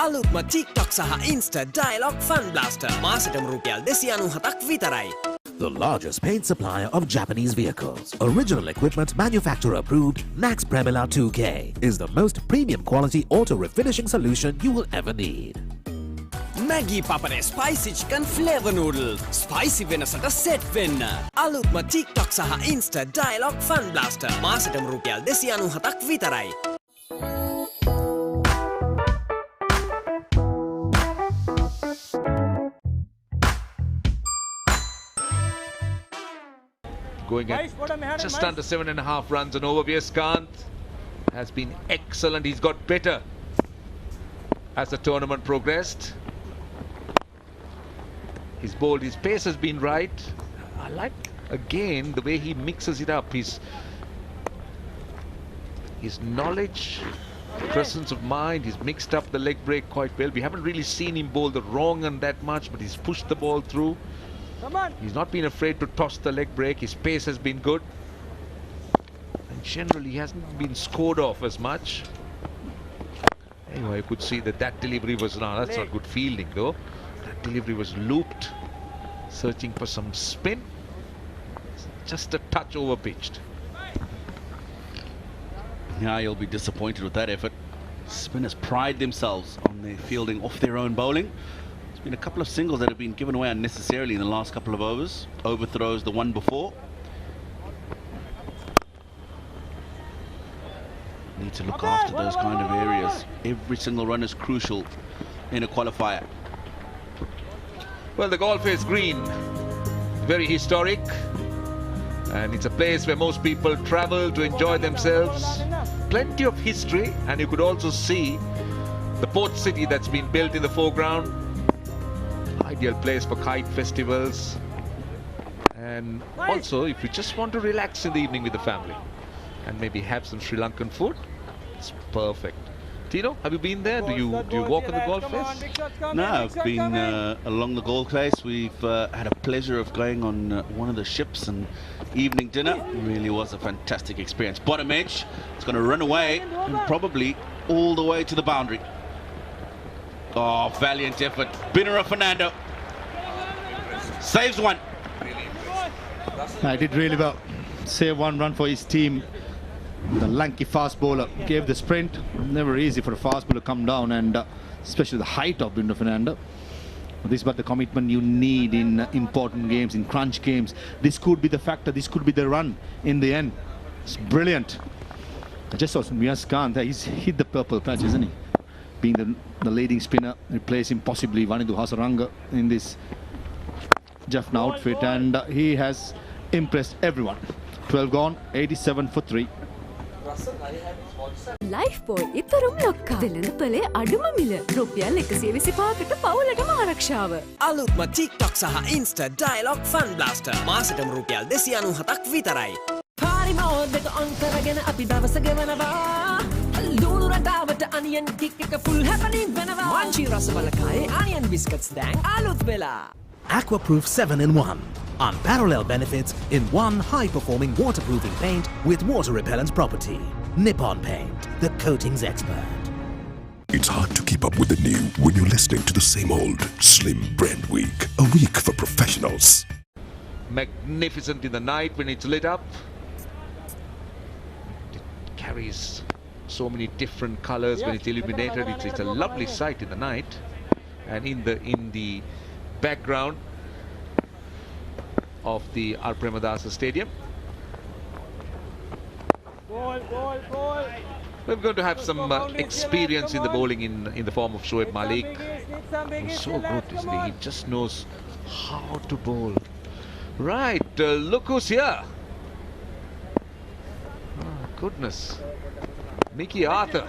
අලුත්ම TikTok සහ Insta Dialog Fun Blaster මාසෙටම රුපියල් 297ක් විතරයි. The largest paint supplier of Japanese vehicles, original equipment manufacturer approved, Max Premila 2K is the most premium quality auto refinishing solution you will ever need. Maggi Papare Spicy Chicken Flavor Noodle Spicy වෙනසට set වෙන්න. අලුත්ම TikTok සහ Insta Dialog Fun Blaster මාසෙටම රුපියල් 297ක් විතරයි. Going at just under 7.5 runs and over. Vyaskanth has been excellent. He's got better as the tournament progressed. His bowled, his pace has been right. I like again the way he mixes it up. His knowledge, presence of mind. He's mixed up the leg break quite well. We haven't really seen him bowl the wrong one that much, but he's pushed the ball through. He's not been afraid to toss the leg break. His pace has been good. And generally, he hasn't been scored off as much. Anyway, I could see that delivery was that's not good fielding though. That delivery was looped, searching for some spin. Just a touch over pitched. Yeah, you'll be disappointed with that effort. Spinners pride themselves on their fielding off their own bowling. Been a couple of singles that have been given away unnecessarily in the last couple of overs. Overthrows the one before. Need to look after those kind of areas. Every single run is crucial in a qualifier. Well, the golf is green, very historic, And it's a place where most people travel to enjoy themselves. Plenty of history, and you could also see the port city that's been built in the foreground. Ideal place for kite festivals. And also, if you just want to relax in the evening with the family and maybe have some Sri Lankan food, it's perfect. Tino, have you been there? Do you walk on the golf place? No, I've been along the golf place. We've had a pleasure of going on one of the ships and evening dinner. Really was a fantastic experience. Bottom edge, it's going to run away and probably all the way to the boundary. Oh, valiant effort. Binera Fernando saves one. I did really well. Save one run for his team. The lanky fast bowler gave the sprint. Never easy for a fast bowler to come down, and especially the height of Binera Fernando. This is but the commitment you need in important games, in crunch games. This could be the factor. This could be the run in the end. It's brilliant. I just saw Miyaz Khan there. He's hit the purple patch, isn't he? Being the leading spinner, replacing possibly Vanidu Hasaranga in this Jaffna outfit, and he has impressed everyone. 12 gone, 87 for 3. Life boy itarum lokka වෙළඳ පොලේ අඩුම මිල රුපියල් 125කට පවුලටම ආරක්ෂාව. අලුත්ම TikTok සහ Insta Dialogue Fun Blaster මාසෙටම රුපියල් 297ක් විතරයි. පාරිම ඕඩක ඔන් කරගෙන අපි දවස ගෙවනවා. ලුණු රටාවට අනියන් කික් එක full happening වෙනවා. මංචි රස බලකායේ onion biscuits දැන් අලුත් වෙලා. Aquaproof 7-in-1. Unparalleled benefits in one high-performing waterproofing paint with water-repellent property. Nippon Paint, the coatings expert. It's hard to keep up with the new when you're listening to the same old Slim Brand Week. A week for professionals. Magnificent in the night when it's lit up. It carries so many different colors when it's illuminated. It's a lovely sight in the night. And in the background of the R. Premadasa Stadium, we're going to have some experience in the bowling in the form of Shoaib Malik. He's so good, isn't he? He just knows how to bowl. Right, look who's here. Oh, goodness. Mickey Arthur.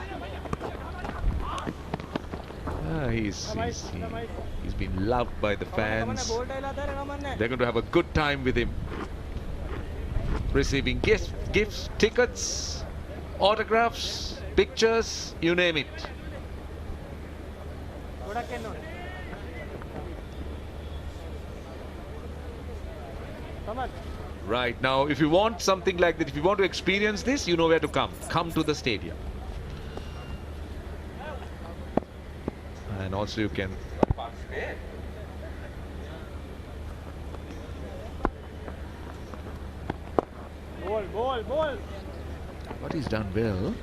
He's been loved by the fans. They're going to have a good time with him. Receiving gifts, tickets, autographs, pictures, you name it. Right, now if you want something like that, if you want to experience this, you know where to come. Come to the stadium. And also you can But he's done well.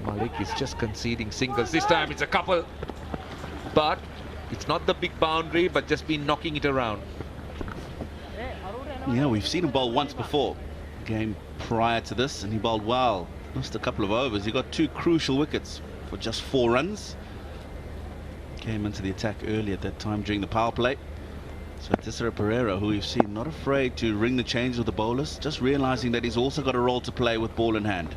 Malik is just conceding singles. This time it's a couple. But it's not the big boundary, but just been knocking it around. Yeah, we've seen him bowl once before. Game prior to this, and he bowled well. Lost a couple of overs. He got 2 crucial wickets for just 4 runs. Came into the attack early at that time during the power play. So Tisera Pereira, who we've seen not afraid to ring the change with the bowlers, just realizing that he's also got a role to play with ball in hand.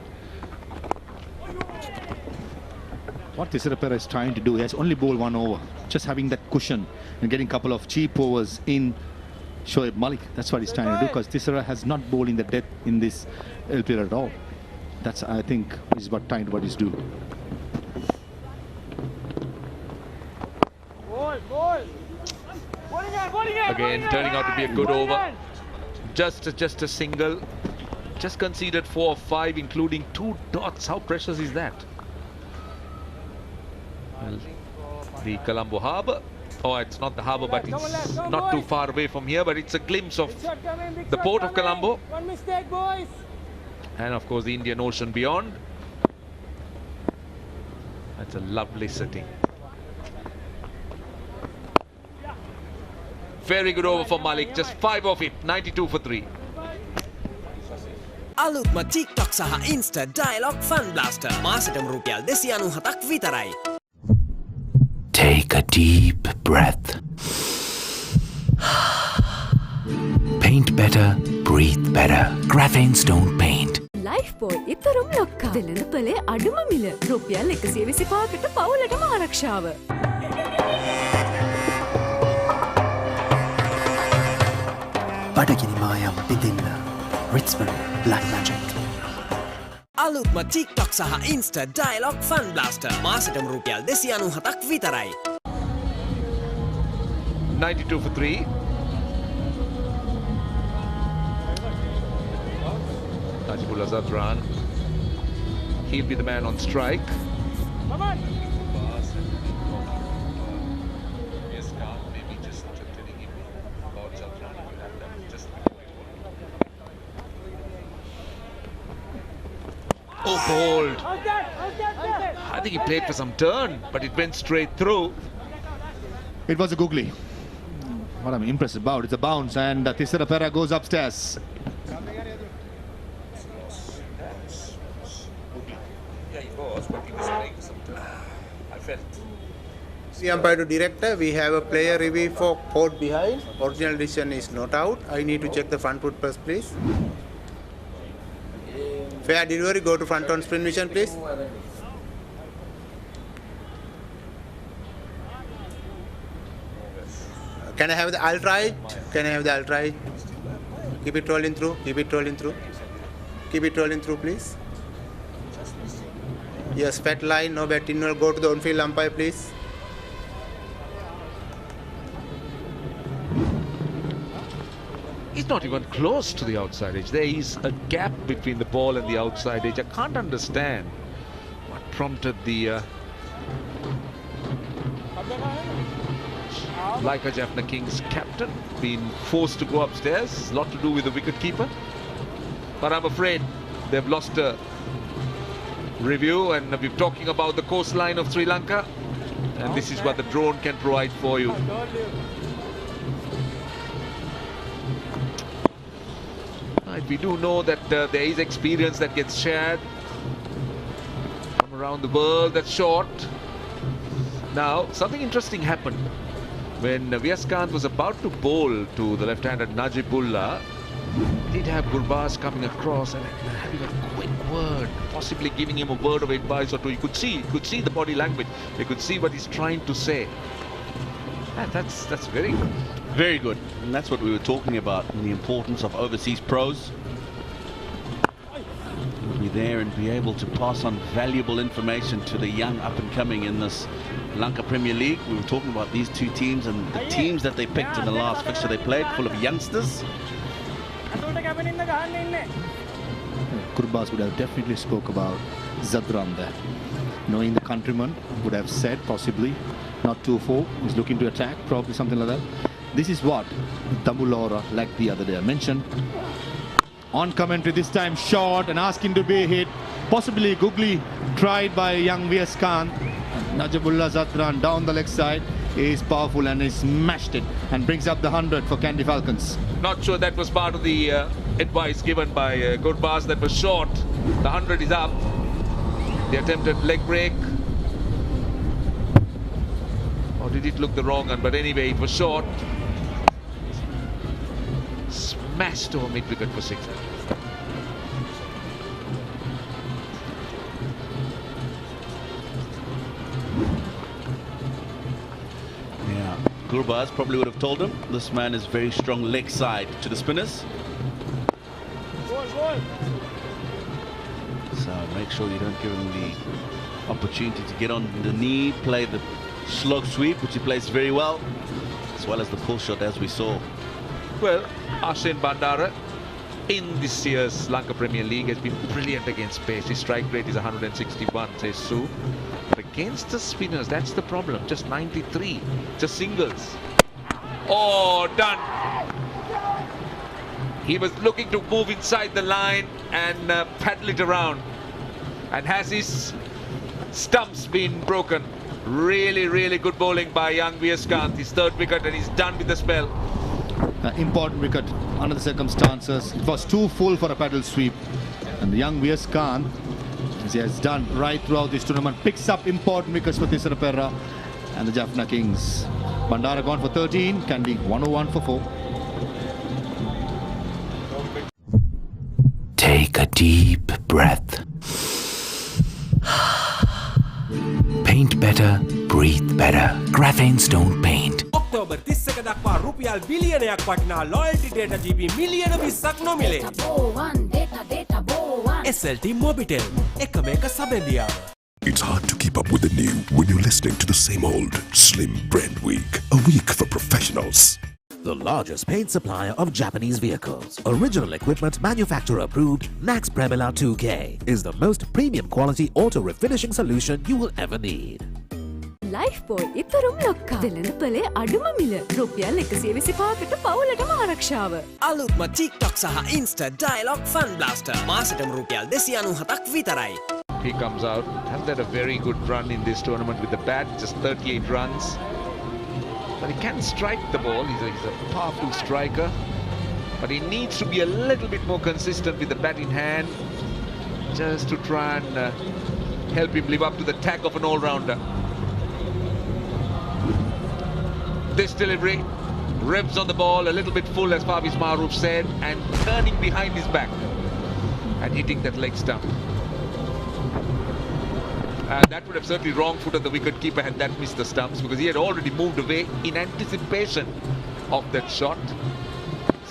What Tisera Pereira is trying to do, he has only bowled 1 over. Just having that cushion and getting a couple of cheap overs in Shoaib Malik. That's what he's trying to do, because Tisera has not bowled in the depth in this LPL at all. That's, I think, is what trying to what he's doing. Again, turning out to be a good over. Just a single. Just conceded 4 or 5, including 2 dots. How precious is that? Well, the Colombo Harbour. Oh, it's not the harbour, but it's not too far away from here. But it's a glimpse of the port of Colombo. One mistake, boys. And of course, the Indian Ocean beyond. That's a lovely setting. Very good over for Malik. Just 5 of it. 92 for 3. අලුත්ම TikTok සහ Insta Dialogue Fun Blaster මාසෙටම රුපියල් 297ක් විතරයි. Take a deep breath. Paint better, breathe better. Graphene Stone Paint. Lifebuoy ඉතරම් ලොක්කා වෙළඳ පොලේ අඩුම මිල රුපියල් 125කට පවුලටම ආරක්ෂාව. බඩගිනි මායම් විඳින්න රිච්මන්ඩ් බ්ලැක් මැජික්. අලුත්ම TikTok සහ Insta Dialogue Fun Blaster මාසෙටම රුපියල් 297ක් විතරයි. 92 for 3. Najibullah Zadran. He'll be the man on strike. Oh, bold. I think he played for some turn, but it went straight through. It was a googly. What I'm impressed about, it's a bounce, and Tissera Pera goes upstairs. Yeah, he was, but he was playing for some turn. I felt. The umpire to director, we have a player review for court behind. Original decision is not out. I need to check the front foot first, please. Fair delivery, go to front on spin vision, please. Can I have the alt-right? Can I have the alt-right? Keep it rolling through, keep it rolling through. Keep it rolling through, please. Yes, fat line, no bat in, go to the on-field umpire, please. He's not even close to the outside edge. There is a gap between the ball and the outside edge. I can't understand what prompted the like a Jaffna Kings captain being forced to go upstairs. It's a lot to do with the wicket keeper. But I'm afraid they've lost a review, and we're talking about the coastline of Sri Lanka, and this is what the drone can provide for you. We do know that there is experience that gets shared from around the world. That's short. Now, something interesting happened when Vyaskanth was about to bowl to the left-handed Najibullah. Did have Gurbaz coming across and having a quick word, possibly giving him a word of advice or two. You could see the body language. You could see what he's trying to say. And that's very good. Very good. And that's what we were talking about, and the importance of overseas pros. Be there and be able to pass on valuable information to the young up-and-coming in this Lanka Premier League. We were talking about these two teams and the teams that they picked in the last fixture they played, full of youngsters. Gurbaz would have definitely spoke about Zadran there. Knowing the countryman, would have said possibly not 2-4, he's looking to attack, probably something like that. This is what Damulora, like the other day I mentioned. On commentary this time, short and asking to be hit. Possibly googly tried by young Vyaskanth. Najibullah Zadran down the leg side is powerful and he smashed it and brings up the 100 for Kandy Falcons. Not sure that was part of the advice given by Gurbaz. That was short. The 100 is up. The attempted leg break. Or did it look the wrong one? But anyway, it was short. Smashed over mid-wicket for 6. Yeah, Gurbaz probably would have told him this man is very strong leg side to the spinners. So make sure you don't give him the opportunity to get on the knee, play the slog sweep, which he plays very well, as well as the pull shot as we saw. Well, Ashen Bandara in this year's Lanka Premier League has been brilliant against pace. His strike rate is 161, says Sue. But against the spinners, that's the problem. Just 93, just singles. Oh, done. He was looking to move inside the line and paddle it around. And has his stumps been broken? Really, really good bowling by young Vyaskanth. His third wicket and he's done with the spell. Important wicket under the circumstances. It was too full for a paddle sweep. And the young Vyaskanth, as he has done right throughout this tournament, picks up important wickets for Tissera Pera and the Jaffna Kings. Bandara gone for 13, Kandy 101 for 4. deep breath. Paint better, breathe better. Graphene Stone Paint. October 31 දක්වා රුපියල් බිලියනයක් වටිනා loyalty data GB මිලියන 20ක් නොමිලේ. SLT Mobitel එකම එක සබැඳියාව. It's hard to keep up with the new when you're listening to the same old Slim Brand Week, a week for professionals. The largest paint supplier of Japanese vehicles, original equipment manufacturer approved, Max Premila 2K is the most premium quality auto refinishing solution you will ever need. Lifeboy ඉතරුම් ලොක්කා දෙලඳ පලේ අඩුම මිල රුපියල් 125කට පවුලටම ආරක්ෂාව. අලුත්ම TikTok සහ Insta Dialog Fun Blaster මාසෙටම රුපියල් 297ක් විතරයි. He comes out, has had a very good run in this tournament with the bat, just 38 runs. But he can strike the ball, he's a powerful striker. But he needs to be a little bit more consistent with the bat in hand, just to try and help him live up to the tag of an all-rounder. This delivery, ribs on the ball, a little bit full as Favis Maruf said, and turning behind his back and hitting that leg stump. That would have certainly wrong-footed the wicket-keeper had that missed the stumps, because he had already moved away in anticipation of that shot.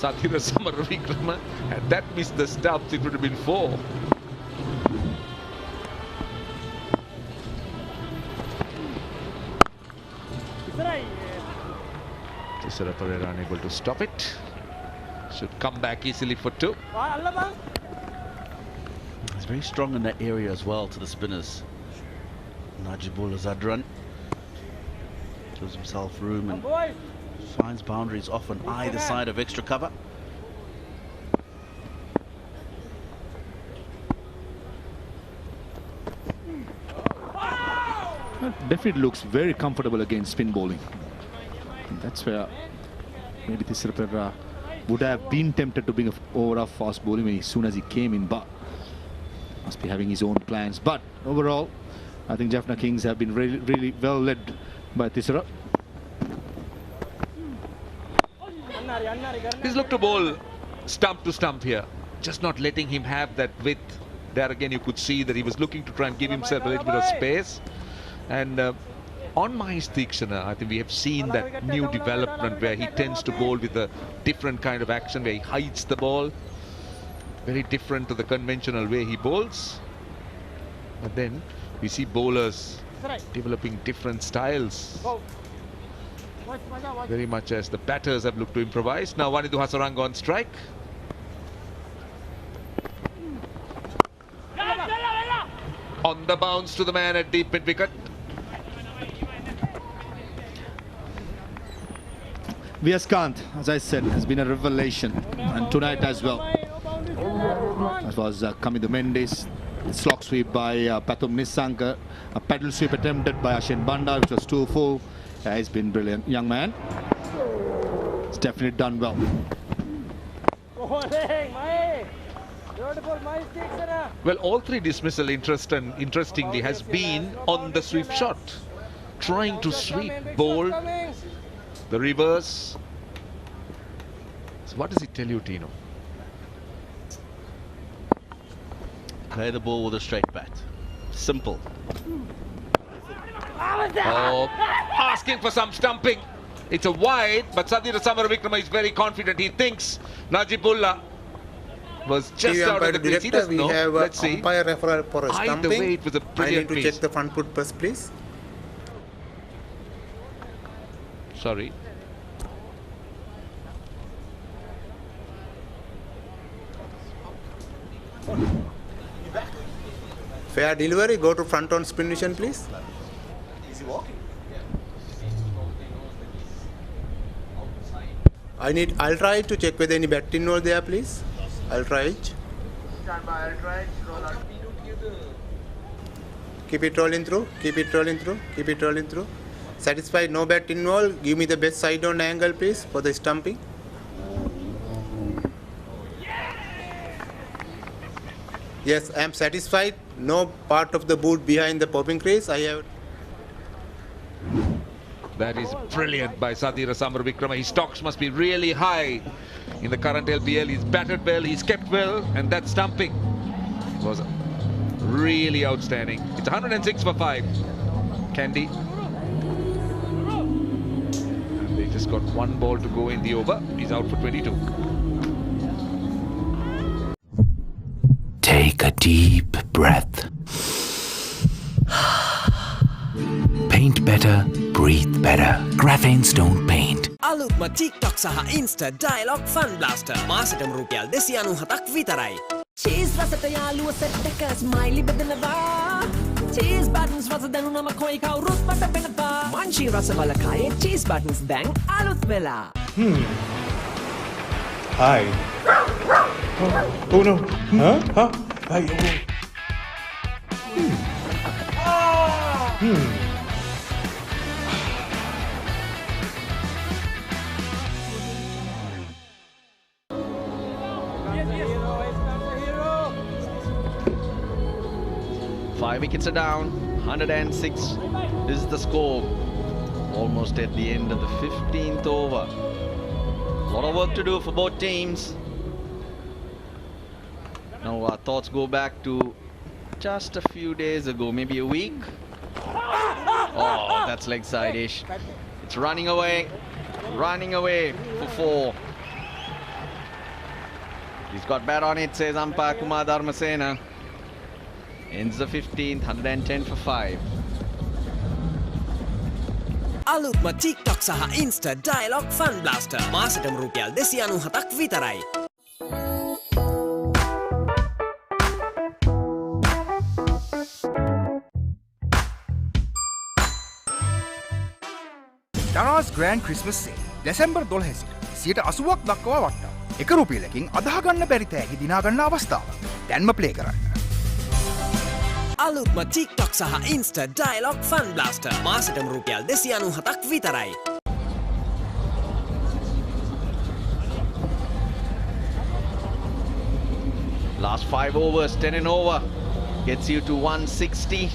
Sathira Samaravikrama, had that missed the stumps, it would have been 4. Pereira unable to stop it. Should come back easily for 2. He's very strong in that area as well to the spinners. Najibullah Zadran gives himself room and finds boundaries off on either side of extra cover. Definitely looks very comfortable against spin bowling. And that's where maybe Thisara Perera would have been tempted to bring over a fast bowling as soon as he came in, but must be having his own plans. But overall, I think Jaffna Kings have been really well led by Thisara. He's looked to bowl stump to stump here, just not letting him have that width. There again you could see that he was looking to try and give himself a little bit of space. And on Mahesh Deekshana, I think we have seen that new development where he tends to bowl with a different kind of action, where he hides the ball. Very different to the conventional way he bowls. But then we see bowlers developing different styles. Very much as the batters have looked to improvise. Now Wanidu Hasaranga on strike. On the bounce to the man at deep mid wicket. Vyaskant, as I said, has been a revelation, and tonight as well. That was Kamidu Mendes, slog sweep by Pathum Nissanka, a paddle sweep attempted by Ashin Bandar, which was 2 full. He's been brilliant, young man. He's definitely done well. Well, all 3 dismissal interestingly has been on the sweep shot, trying to sweep bowl. The reverse. So what does it tell you, Tino? Play the ball with a straight bat. Simple. Oh, asking for some stumping. It's a wide, but Sathira Samaravikrama is very confident. He thinks Najibullah was just out of the crease. He doesn't know. Let's see. Umpire referral for a Either stumping. way, it was a brilliant I need to piece. check the front foot first, please. Sorry. Fair delivery, go to front on spin vision, please. Easy walking. I'll try to check whether any bat involved there, please. I'll try it. Stand by, I'll try it. Roll out. Keep it rolling through, keep it rolling through, keep it rolling through. Satisfied, no bat involved. Give me the best side on angle, please, for the stumping. Yes, I am satisfied. No part of the boot behind the popping crease. I have. That is brilliant by Sathira Samaravikrama. His stocks must be really high in the current LPL. He's batted well, he's kept well, and that's stumping. was really outstanding. It's 106 for 5. Kandy. And they just got one ball to go in the over. He's out for 22. Take a deep breath. Paint better, breathe better. Graphene Stone Paint. අලුත්ම TikTok සහ Insta Dialogue Fun Blaster මාසෙටම රුපියල් 297ක් විතරයි. Cheese රසට යාළුව set එක ස්මයිලි බෙදනවා. Cheese buttons රස දැනුනම කොයි කවුරුත් මට පෙනවා. Munchie රස බලකායේ cheese buttons දැන් අලුත් වෙලා. Hi. Oh no. Huh? Huh? Hi. Five wickets are down, 106 is the score. Almost at the end of the 15th over. A lot of work to do for both teams. Now our thoughts go back to just a few days ago, maybe a week. Oh, that's leg side-ish. It's running away for 4. He's got bat on it, says umpire Kumar Dharmasena. Ends the 15th, 110 for 5. අලුත්ම TikTok සහ Insta Dialogue Fun Blaster මාසෙටම රුපියල් 297ක් විතරයි. Darana's Grand Christmas Sale December 12 සිට 80ක් දක්වා වට්ටා. එක රුපියලකින් අදහ ගන්න බැරි තෑගි දිනා ගන්න අවස්ථාව. දැන්ම ප්ලේ කරන්න. අලුත්ම TikTok සහ Insta Dialogue Fun Blaster මාසෙටම රුපියල් 297ක් විතරයි. Last 5 overs, 10 and over. Gets you to 160.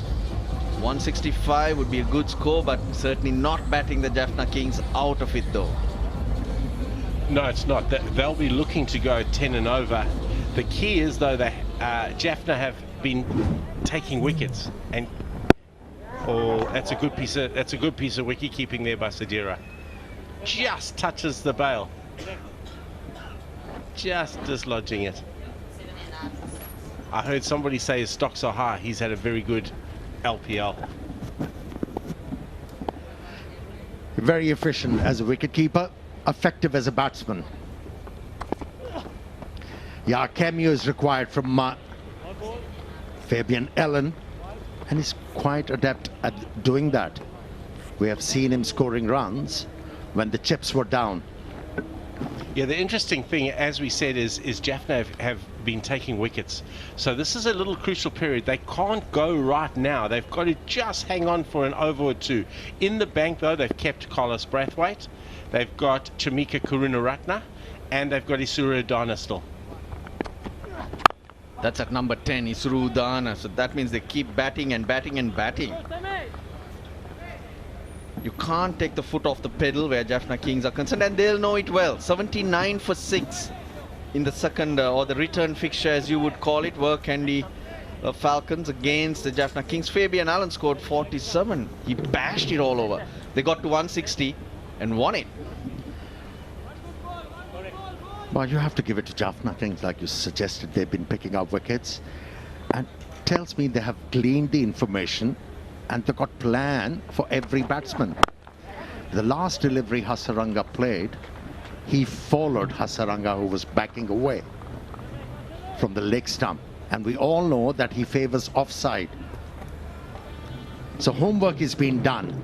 165 would be a good score, but certainly not batting the Jaffna Kings out of it though. No, it's not. They'll be looking to go 10 and over. The key is though that Jaffna have been taking wickets, and that's a good piece of wicket keeping there by Sadira. Just touches the bail, just dislodging it. I heard somebody say his stocks are high. He's had a very good LPL. Very efficient as a wicketkeeper, effective as a batsman. Yeah, cameo is required from Fabian Ellen, and he's quite adept at doing that. We have seen him scoring runs when the chips were down. Yeah, the interesting thing, as we said, is Jaffna have been taking wickets. So this is a little crucial period. They can't go right now. They've got to just hang on for an over or two. In the bank, though, they've kept Carlos Brathwaite. They've got Chamika Karunaratne, and they've got Isuru Udana still. That's at number 10, Isuru Udana. So that means they keep batting and batting and batting. You can't take the foot off the pedal where Jaffna Kings are concerned, and they'll know it well. 79 for 6 in the second, or the return fixture as you would call it, were Kandy Falcons against the Jaffna Kings. Fabian Allen scored 47. He bashed it all over. They got to 160 and won it. Well, you have to give it to Jaffna Kings, like you suggested. They've been picking up wickets, and tells me they have gleaned the information and they've got plan for every batsman. The last delivery Hasaranga played, he followed Hasaranga, who was backing away from the leg stump, and we all know that he favors offside. So homework is being done,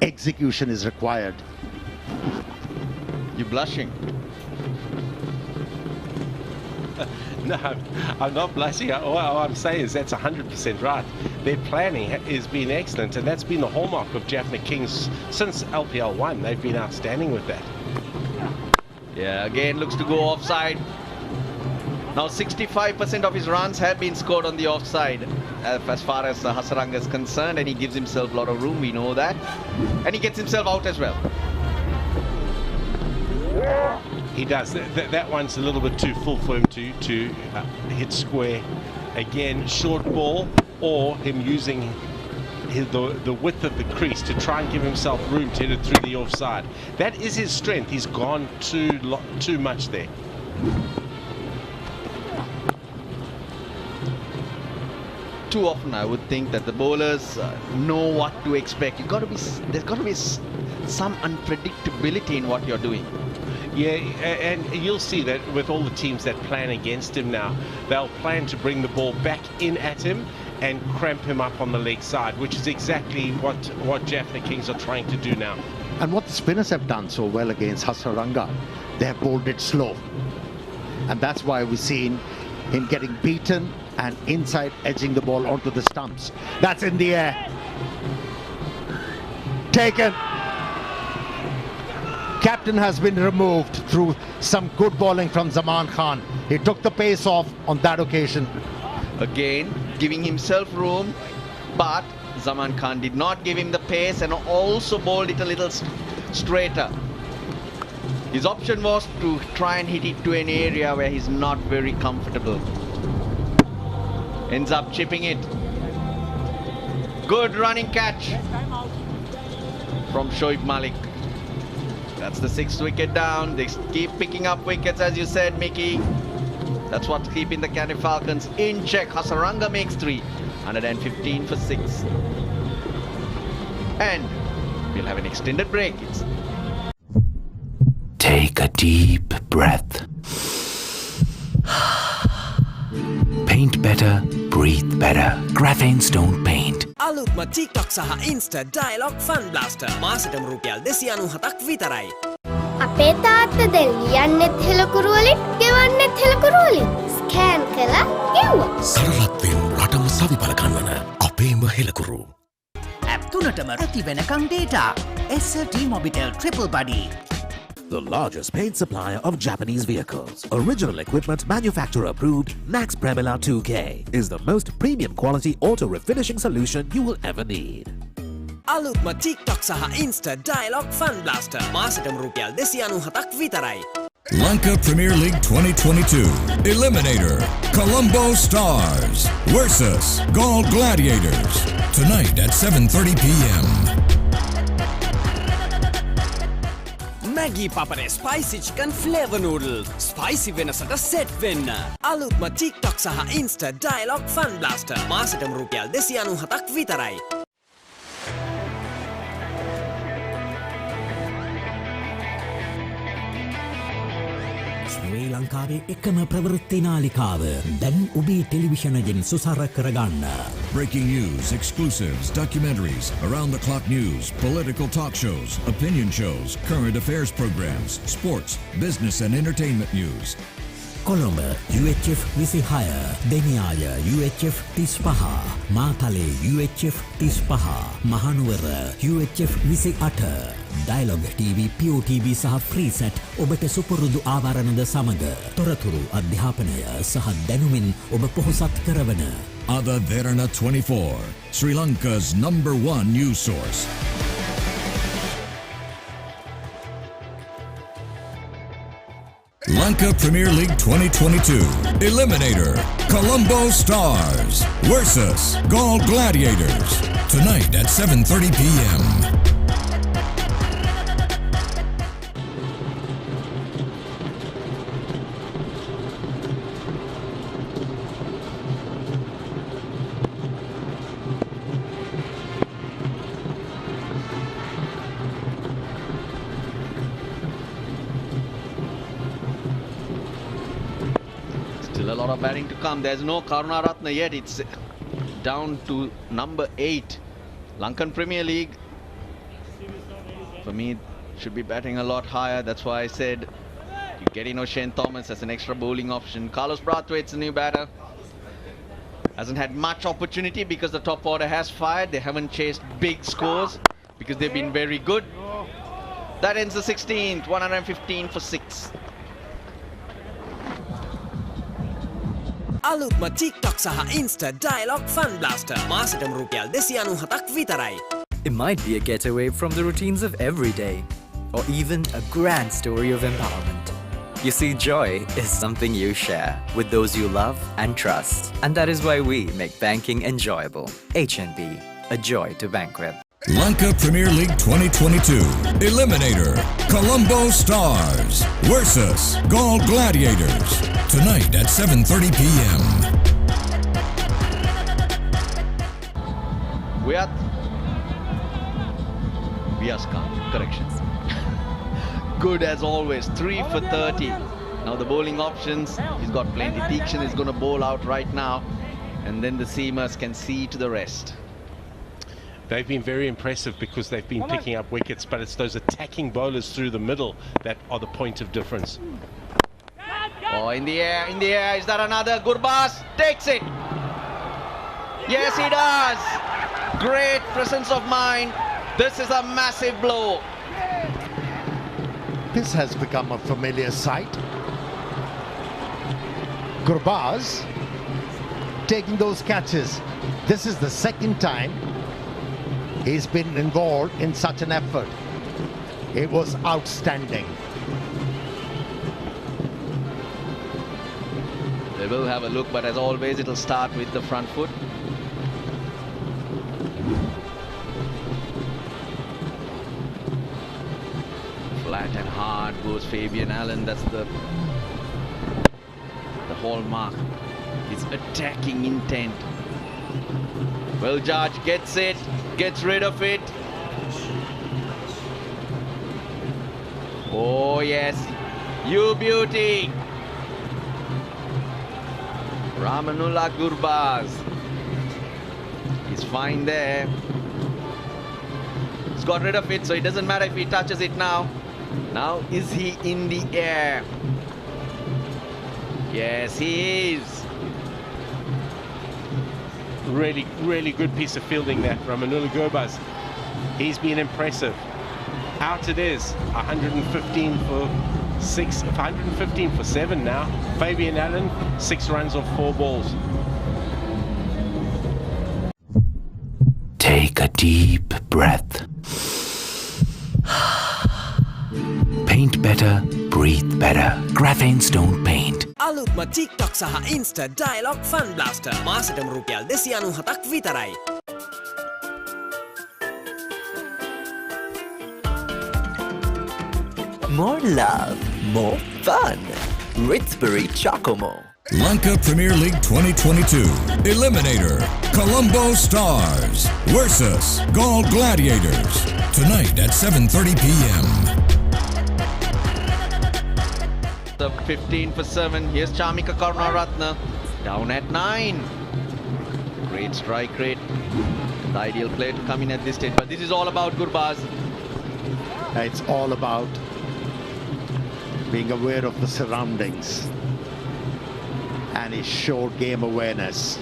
execution is required. You're blushing. No, I'm not blushing. All I'm saying is that's 100% right. Their planning has been excellent, and that's been the hallmark of Jaffna Kings since LPL 1. They've been outstanding with that. Yeah, again looks to go offside. Now 65% of his runs have been scored on the offside as far as Hasaranga is concerned, and he gives himself a lot of room, we know that. And he gets himself out as well. He does. That one's a little bit too full for him to hit square. again, short ball or him using the width of the crease to try and give himself room to hit it through the offside. That is his strength. He's gone too much there. Too often I would think that the bowlers know what to expect. There's got to be some unpredictability in what you're doing. Yeah, and you'll see that with all the teams that plan against him now, they'll plan to bring the ball back in at him and cramp him up on the leg side, which is exactly what Jaffna Kings are trying to do now. And what the spinners have done so well against Hasaranga, they have bowled it slow. And that's why we've seen him getting beaten and inside edging the ball onto the stumps. That's in the air. Taken. Captain has been removed through some good bowling from Zaman Khan. He took the pace off on that occasion. Again, giving himself room, but Zaman Khan did not give him the pace and also bowled it a little straighter. His option was to try and hit it to an area where he's not very comfortable. Ends up chipping it. Good running catch from Shoaib Malik. That's the 6th wicket down. They keep picking up wickets, as you said, Mickey. That's what's keeping the Kandy Falcons in check. Hasaranga makes 3. 115 for 6. And we'll have an extended break. Take a deep breath. Paint better, breathe better. Graphene Stone Paint. අලුත්ම TikTok සහ Insta Dialogue Fun Blaster මාසෙටම රුපියල් 297ක් විතරයි. අපේ තාත්තා දැන් ලියන්නෙත් හෙලකුරු වලින් ගෙවන්නෙත් හෙලකුරු වලින් ස්කෑන් කළා ගෙව්වා. සරලත්වයෙන් රටම සවිපල ගන්නන අපේම හෙලකුරු. ඇප් තුනටම රති වෙනකම් data. SLT Mobitel Triple Buddy. The largest paint supplier of Japanese vehicles, original equipment manufacturer approved, Max Premila 2K is the most premium quality auto refinishing solution you will ever need. අලුත්ම TikTok සහ Insta Dialogue Fun Blaster මාසෙටම රුපියල් 297ක් විතරයි. Lanka Premier League 2022 Eliminator Colombo Stars versus Gaul Gladiators tonight at 7:30 p.m. Maggi Papare Spicy Chicken Flavor Noodle Spicy වෙනසට set වෙන්න. අලුත්ම TikTok සහ Insta Dialogue Fun Blaster මාසෙටම රුපියල් 297ක් විතරයි. ශ්‍රී ලංකාවේ එකම ප්‍රවෘත්ති නාලිකාව දැන් ඔබේ ටෙලිවිෂනයෙන් සුසර කරගන්න. Breaking news, exclusives, documentaries, around-the-clock news, political talk shows, opinion shows, current affairs programs, sports, business and entertainment news. Colombo UHF 26, Deniyaya UHF 35, Matale UHF 35, Mahanuwara UHF 28, Dialogue TV, POTV සහ FreeSat ඔබට සුපුරුදු ආවරණද සමග තොරතුරු අධ්‍යාපනය සහ දැනුමින් ඔබ පොහොසත් කරවන Ada Derana 24, Sri Lanka's #1 news source. Lanka Premier League 2022 Eliminator Colombo Stars versus Gaul Gladiators tonight at 7:30 p.m. Still a lot of batting to come. There's no Karunaratne yet. It's down to number 8. Lankan Premier League, for me, should be batting a lot higher. That's why I said you get in O'Shane Thomas as an extra bowling option. Carlos Brathwaite's a new batter. Hasn't had much opportunity because the top order has fired. They haven't chased big scores because they've been very good. That ends the 16th, 115 for 6. අලුත්ම TikTok සහ Insta Dialogue Fun Blaster මාසෙටම රුපියල් 297ක් විතරයි. It might be a getaway from the routines of every day, or even a grand story of empowerment. You see, joy is something you share with those you love and trust. And that is why we make banking enjoyable. HNB, a joy to bank with. Lanka Premier League 2022 Eliminator Colombo Stars versus Gaul Gladiators tonight at 7:30 p.m. Viaskan, corrections. Good as always, 3 for 30. Now the bowling options, he's got plenty. Deekshan is going to bowl out right now, and then the seamers can see to the rest. They've been very impressive because they've been picking up wickets, but it's those attacking bowlers through the middle that are the point of difference. Oh, in the air, is that another? Gurbaz takes it. Yes, he does. Great presence of mind. This is a massive blow. This has become a familiar sight. Gurbaz taking those catches. This is the second time he's been involved in such an effort. It was outstanding. They will have a look, but as always, it'll start with the front foot. Flat and hard goes Fabian Allen. That's the hallmark. His attacking intent. Well, Judge gets it, gets rid of it. Oh yes, you beauty. Ramanullah Gurbaz. He's fine there. He's got rid of it, so it doesn't matter if he touches it now. Now, is he in the air? Yes, he is. Really good piece of fielding there from Ramanullah Gurbaz. He's been impressive. Out it is, 115 for 6, 115 for 7 now. Fabian Allen, 6 runs off 4 balls. Take a deep breath. Paint better, breathe better. Graphene Stone Paint. අලුත්ම TikTok සහ Insta Dialog Fun Blaster මාසෙටම රුපියල් 297ක් විතරයි. More love, more fun. Ritsbury Chocomo. Lanka Premier League 2022 Eliminator Colombo Stars versus Gaul Gladiators tonight at 7:30 p.m. The 15 for 7. Here's Chamika Karunaratne down at 9. Great strike rate. The ideal play to come in at this stage. But this is all about Gurbaz. It's all about being aware of the surroundings. And he showed game awareness.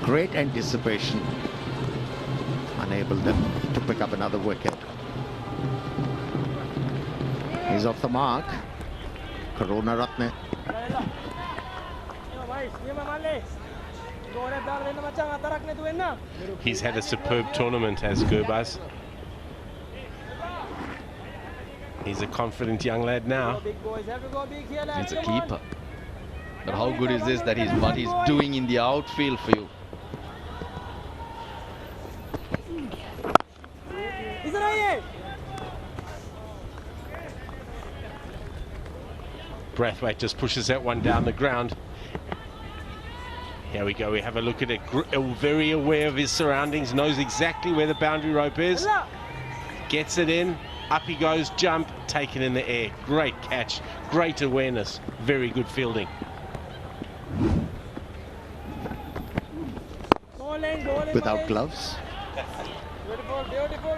Great anticipation. Enabled them to pick up another wicket. He's off the mark. Karunaratne. He's had a superb tournament as Gurbaz. He's a confident young lad now. He's a keeper. But how good is this that what he's doing in the outfield for you? Brathwaite just pushes that one down the ground. Here we go, we have a look at it. Very aware of his surroundings, knows exactly where the boundary rope is. Gets it in, up he goes, jump, taken in the air. Great catch, great awareness, very good fielding. Without gloves,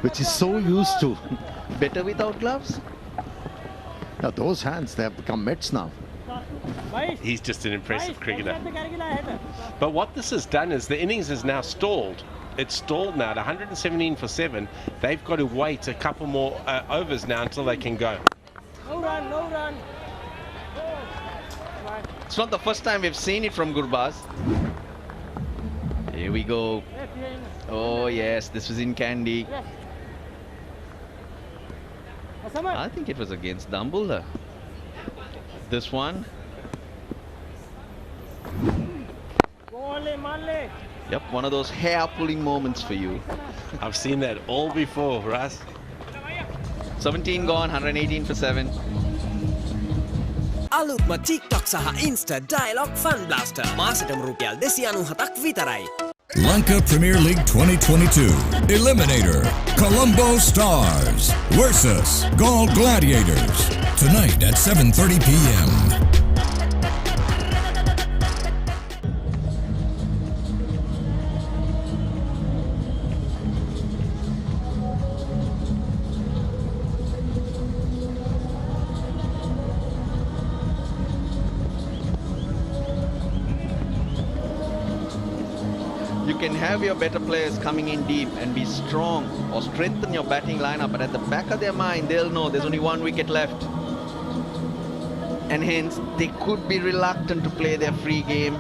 which he's so used to. Better without gloves? Now those hands, they have become mitts now. He's just an impressive cricketer. But what this has done is the innings is now stalled. It's stalled now at 117 for 7. They've got to wait a couple more overs now until they can go. No run, no run. It's not the first time we've seen it from Gurbaz. Here we go. Oh yes, this was in Kandy. I think it was against Dumbledore. this one. Yep, one of those hair-pulling moments for you. I've seen that all before, Russ. 17 gone, 118 for 7. අලුත්ම TikTok සහ Insta Dialogue Fun Blaster මාසෙටම රුපියල් 297ක් විතරයි. Lanka Premier League 2022 Eliminator Colombo Stars versus Gaul Gladiators tonight at 7:30 p.m. You can have your better players coming in deep and be strong or strengthen your batting lineup, but at the back of their mind, they'll know there's only one wicket left. And hence, they could be reluctant to play their free game.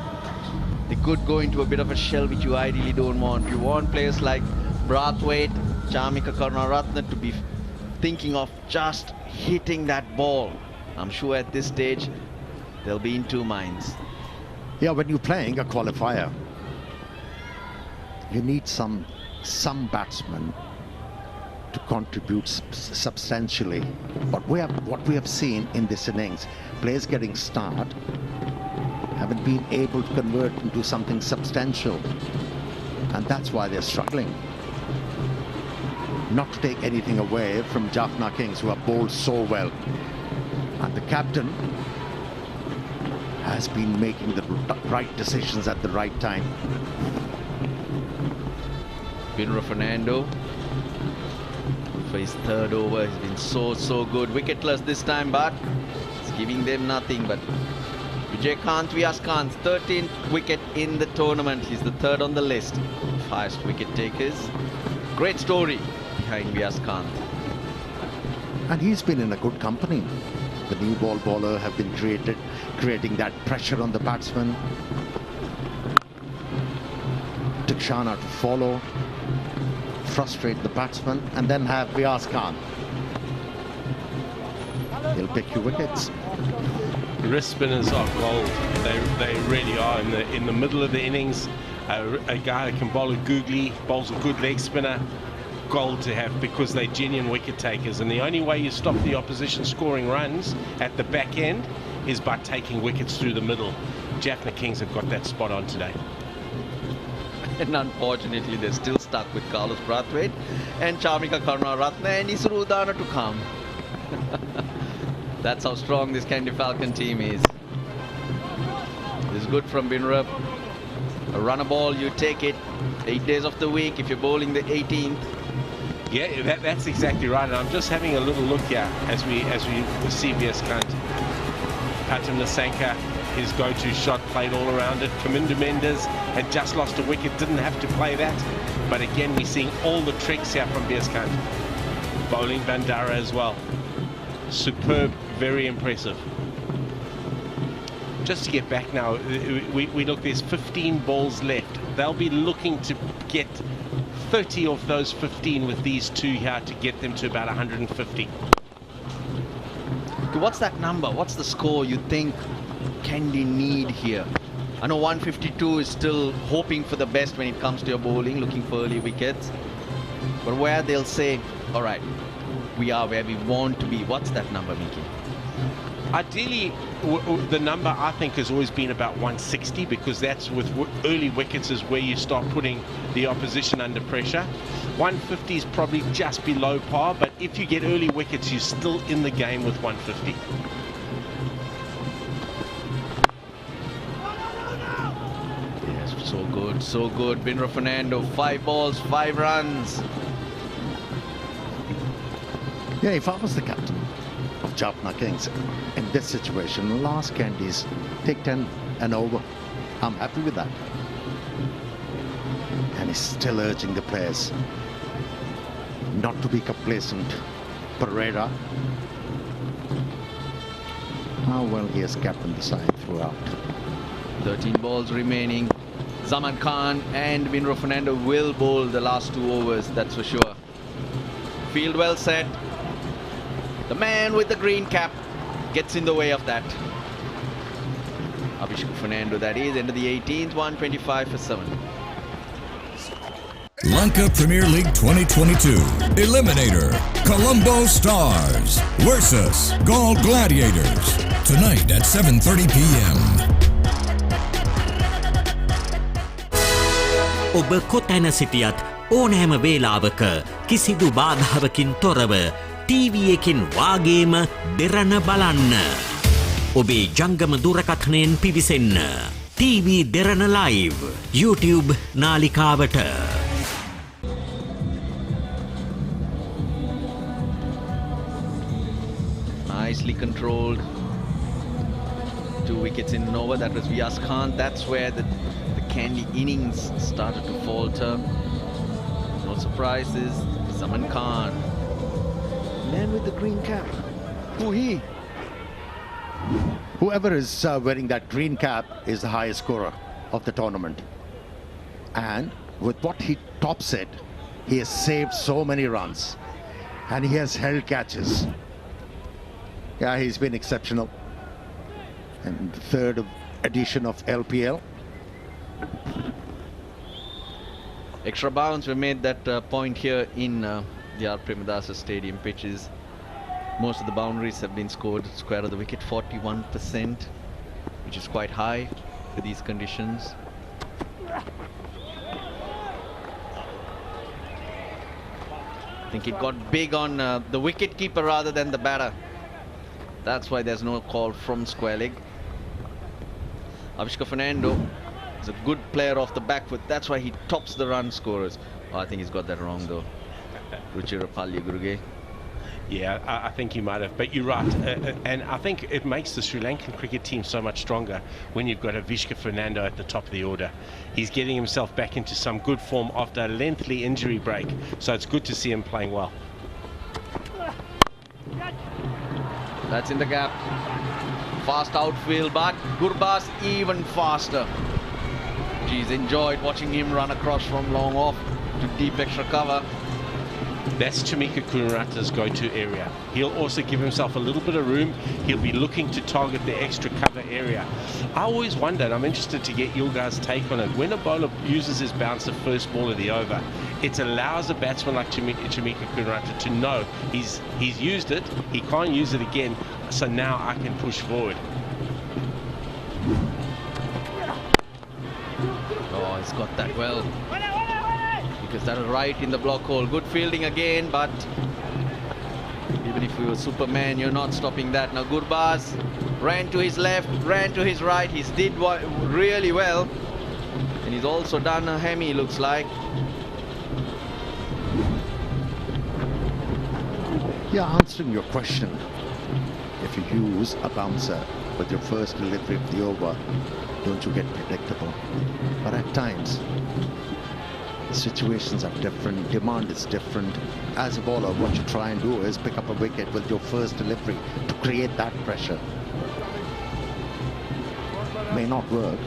They could go into a bit of a shell, which you ideally don't want. You want players like Brathwaite, Chamika Karunaratne to be thinking of just hitting that ball. I'm sure at this stage, they'll be in two minds. Yeah, when you're playing a qualifier, you need some batsmen to contribute substantially. But what we have seen in this innings, players getting start, haven't been able to convert into something substantial. And that's why they're struggling. Not to take anything away from Jaffna Kings, who have bowled so well. And the captain has been making the right decisions at the right time. Binra Fernando for his third over. He's been so good. Wicketless this time, but it's giving them nothing. But Vyaskanth's 13th wicket in the tournament. He's the third on the list of highest wicket takers. Great story behind Vyaskanth. And he's been in a good company. The new ball bowler have been creating that pressure on the batsman. Tikshana to follow, frustrate the batsman, and then have Vyaskanth. He'll pick you wickets. Wrist spinners are gold. They really are. In the middle of the innings, a guy who can bowl a googly, bowls a good leg spinner, gold to have, because they're genuine wicket takers. And the only way you stop the opposition scoring runs at the back end is by taking wickets through the middle. Jaffna Kings have got that spot on today. And unfortunately, they're still stuck with Carlos Brathwaite and Chamika Karunaratne and Isuru Udana to come. That's how strong this Kandy Falcon team is. This is good from Binra. A runner ball, you take it 8 days of the week if you're bowling the 18th. Yeah, that's exactly right. And I'm just having a little look here as we see Vyaskanth. Patam Nasanka, his go-to shot, played all around it. Kamindu Mendes had just lost a wicket, didn't have to play that. But again, we're seeing all the tricks here from Vyaskanth. Bowling Bandara as well. Superb, very impressive. Just to get back now, we look, there's 15 balls left. They'll be looking to get 30 of those 15 with these two here to get them to about 150. What's that number? What's the score you think Kandy need here? I know 152 is still hoping for the best when it comes to your bowling, looking for early wickets. But where they'll say, all right, we are where we want to be. What's that number, Miki? Ideally, the number I think has always been about 160, because that's with early wickets is where you start putting the opposition under pressure. 150 is probably just below par, but if you get early wickets, you're still in the game with 150. Yes, so good, so good. Binra Fernando, 5 balls, 5 runs. Yeah, if I was the captain of Jaffna Kings in this situation, last Kandy's take 10 and over. I'm happy with that. And he's still urging the players not to be complacent. Pereira, how well he has captained the side throughout. 13 balls remaining. Zaman Khan and Binra Fernando will bowl the last 2 overs, that's for sure. Field well set. The man with the green cap gets in the way of that. Abhishek Fernando, that is, end of the 18th, 125 for 7. Lanka Premier League 2022 Eliminator Colombo Stars versus Gaul Gladiators tonight at 7:30 p.m. ඔබ කොතැන සිටියත් ඕනෑම වේලාවක කිසිදු බාධාවකින් තොරව TV එකෙන් වාගේම දෙරණ බලන්න. ඔබේ ජංගම දුරකථනයෙන් පිවිසෙන්න. TV Derana live YouTube නාලිකාවට. Nicely controlled. 2 wickets in and over. That was Vyas Khan. That's where the Kandy innings started to falter. No surprises. Zaman Khan. Man with the green cap. Who he? Whoever is wearing that green cap is the highest scorer of the tournament. And with what he tops it, he has saved so many runs. And he has held catches. Yeah, he's been exceptional. And the third edition of LPL. Extra bounds were made that point here in the R. Premadasa Stadium pitches. Most of the boundaries have been scored square of the wicket, 41%, which is quite high for these conditions. I think it got big on the wicket keeper rather than the batter. That's why there's no call from square leg. Avishka Fernando is a good player off the back foot. That's why he tops the run scorers. Oh, I think he's got that wrong though. Ruchira Palya Guruge. Yeah, I think you might have, but you're right. And I think it makes the Sri Lankan cricket team so much stronger when you've got Avishka Fernando at the top of the order. He's getting himself back into some good form after a lengthy injury break, so it's good to see him playing well. That's in the gap. Fast outfield, but Gurbaz even faster. He's enjoyed watching him run across from long off to deep extra cover. That's Chamika Kunarata's go-to area. He'll also give himself a little bit of room. He'll be looking to target the extra cover area. I always wondered, I'm interested to get your guys' take on it. When a bowler uses his bouncer first ball of the over, it allows a batsman like Chamika Kunarata to know he's used it, he can't use it again, so now I can push forward. Oh, he's got that well. Because that was right in the block hole. Good fielding again, but even if you were Superman, you're not stopping that. Now Gurbaz ran to his left, ran to his right. He's did really well. And he's also done a hemi, looks like. Yeah, answering your question, if you use a bouncer with your first delivery of the over, don't you get predictable? But at times, situations are different, demand is different. As a bowler, what you try and do is pick up a wicket with your first delivery to create that pressure. May not work,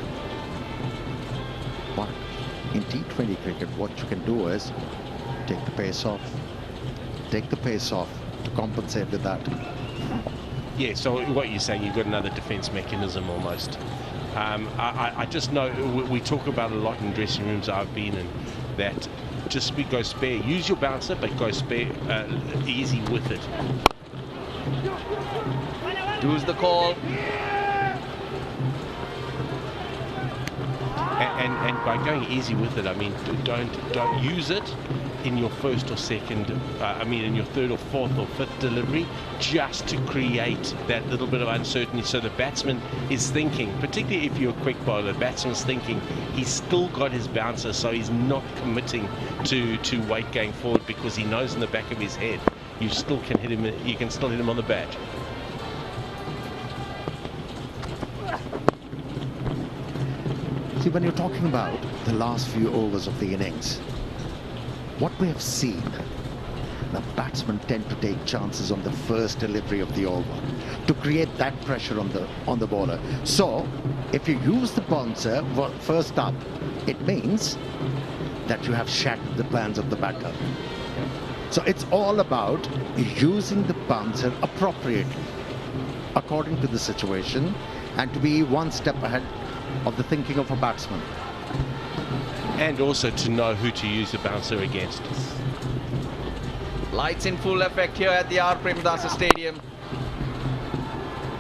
but in T20 cricket, what you can do is take the pace off. Take the pace off to compensate with that. Yeah, so what you're saying, you've got another defense mechanism almost. I just know we talk about a lot in dressing rooms I've been in, that just go spare. Use your bouncer, but go spare, easy with it. Who's the call? And by going easy with it, I mean don't use it in your first or second, in your third or fourth or fifth delivery, just to create that little bit of uncertainty. So the batsman is thinking, particularly if you're a quick bowler, the batsman's thinking he's still got his bouncer, so he's not committing to weight going forward, because he knows in the back of his head you still can hit him. You can still hit him on the bat. See, when you're talking about the last few overs of the innings, what we have seen, the batsmen tend to take chances on the first delivery of the over to create that pressure on the bowler. So, if you use the bouncer first up, it means that you have shattered the plans of the batter. So it's all about using the bouncer appropriately, according to the situation, and to be one step ahead of the thinking of a batsman. And also to know who to use the bouncer against. Lights in full effect here at the R. Premadasa Stadium.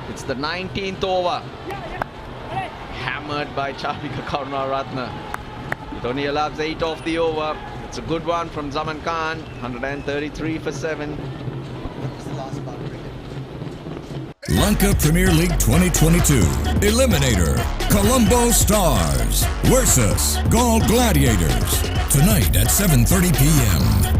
It's the 19th over. Hammered by Chavika Karunaratne. It only allows 8 off the over. It's a good one from Zaman Khan. 133 for 7. Lanka Premier League 2022 Eliminator Colombo Stars versus Gaul Gladiators tonight at 7:30 p.m.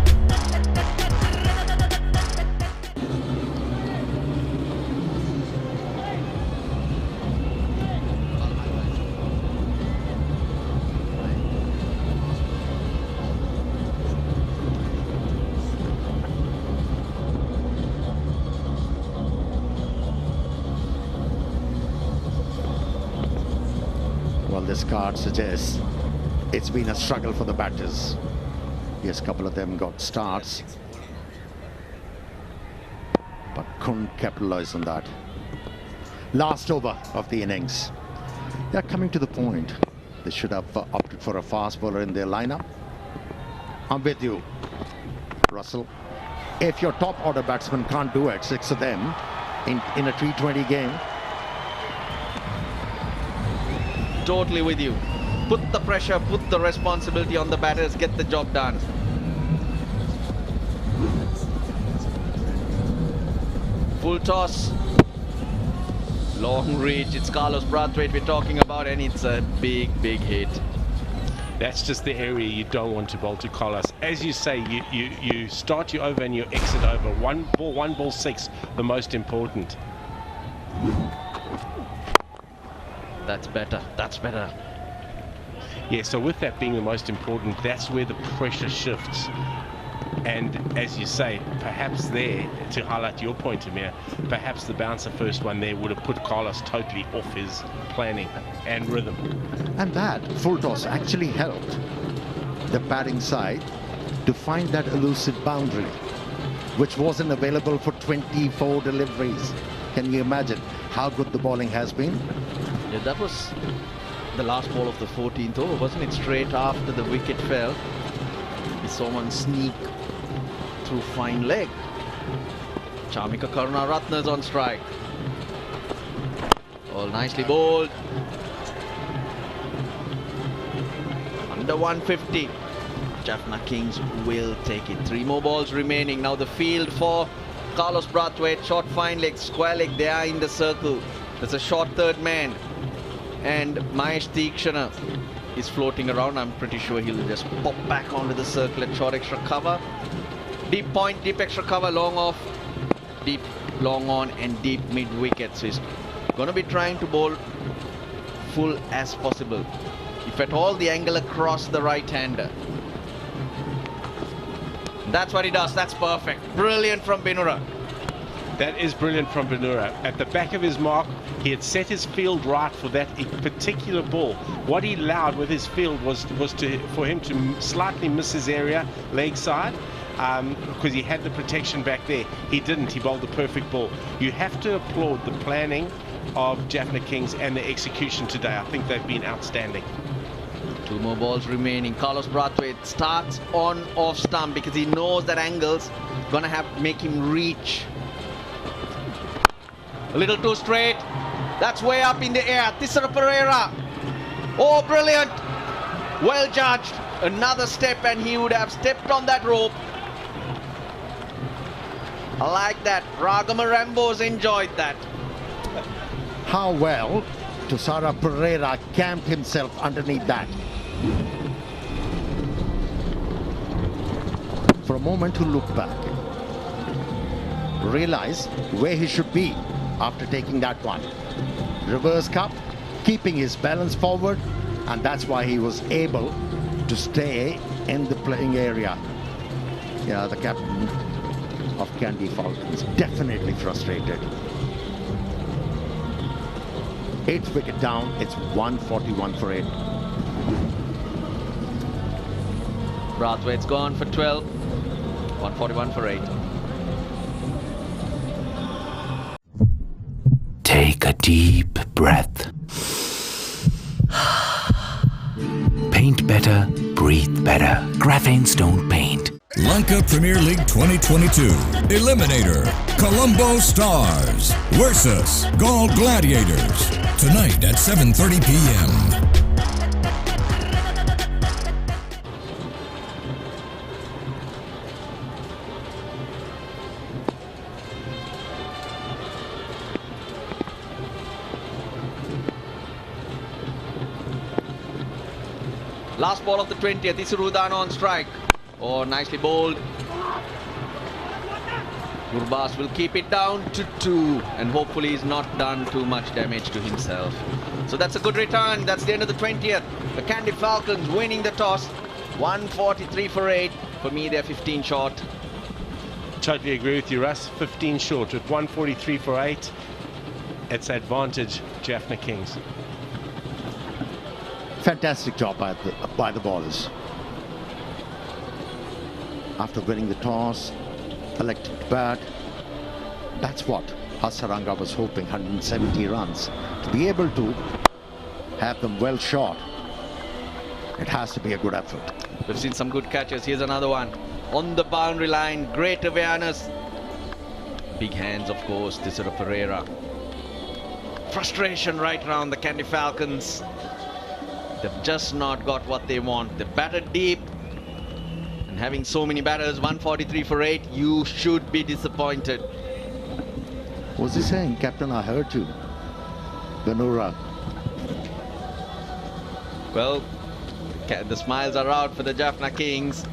This card suggests it's been a struggle for the batters. Yes, a couple of them got starts, but couldn't capitalize on that. Last over of the innings. They're coming to the point. They should have opted for a fast bowler in their lineup. I'm with you, Russell. If your top order batsman can't do it, 6 of them in a T20 game. Totally with you. Put the pressure, put the responsibility on the batters, get the job done. Full toss. Long reach. It's Carlos Brathwaite we're talking about, and it's a big, big hit. That's just the area you don't want to bowl to Carlos. As you say, you start your over and you exit over. One ball 6, the most important. That's better. That's better. Yeah, so with that being the most important, that's where the pressure shifts. And as you say, perhaps there, to highlight your point, Amir, perhaps the bouncer first one there would have put Carlos totally off his planning and rhythm. And that full toss actually helped the batting side to find that elusive boundary, which wasn't available for 24 deliveries. Can you imagine how good the bowling has been? Yeah, that was the last ball of the 14th over, wasn't it? Straight after the wicket fell, we saw one sneak through fine leg. Chavika Karunaratne's on strike. All nicely bowled. Under 150. Jaffna Kings will take it. 3 more balls remaining. Now the field for Carlos Brathwaite. Short fine leg, square leg, they are in the circle. There's a short third man. And Mahesh Deekshana is floating around. I'm pretty sure he'll just pop back onto the circle at short extra cover. Deep point, deep extra cover, long off, deep long on, and deep mid wicket. So he's going to be trying to bowl full as possible. If at all, the angle across the right-hander. That's what he does. That's perfect. Brilliant from Binura. That is brilliant from Binura. At the back of his mark, he had set his field right for that particular ball. What he allowed with his field was for him to slightly miss his area, leg side, because he had the protection back there. He didn't. He bowled the perfect ball. You have to applaud the planning of Jaffna Kings and the execution today. I think they've been outstanding. 2 more balls remaining. Carlos Brathwaite starts on off stump because he knows that angle's gonna make him reach. A little too straight. That's way up in the air. Thisara Pereira. Oh, brilliant. Well judged. Another step and he would have stepped on that rope. I like that. Ragama Rambo's enjoyed that. How well Thisara Pereira camped himself underneath that. For a moment to look back, realize where he should be after taking that one. Reverse cup, keeping his balance forward, and that's why he was able to stay in the playing area. Yeah, the captain of Kandy Falcons definitely frustrated. 8th wicket down, it's 141 for 8. Brathwaite's gone for 12. 141 for 8. Take a deep breath. breath. Paint better, breathe better. Graphene Stone Paint. Lanka Premier League 2022 Eliminator Colombo Stars versus Gaul Gladiators tonight at 7:30 p.m. Last ball of the 20th, Isirudano on strike. Oh, nicely bowled. Gurbas will keep it down to 2 and hopefully he's not done too much damage to himself. So that's a good return. That's the end of the 20th. The Kandy Falcons winning the toss. 143 for 8. For me, they're 15 short. Totally agree with you, Russ. 15 short with 143 for 8. It's advantage Jaffna Kings. Fantastic job by the bowlers. After winning the toss, elected to bat. That's what Hasaranga was hoping, 170 runs. To be able to have them well short, it has to be a good effort. We've seen some good catches. Here's another one. On the boundary line, great awareness. Big hands, of course, Tisera Pereira. Frustration right around the Kandy Falcons. They've just not got what they want. They batted deep. And having so many batters, 143 for 8, you should be disappointed. What was he saying? Captain, I heard you. Benura. Well, the smiles are out for the Jaffna Kings.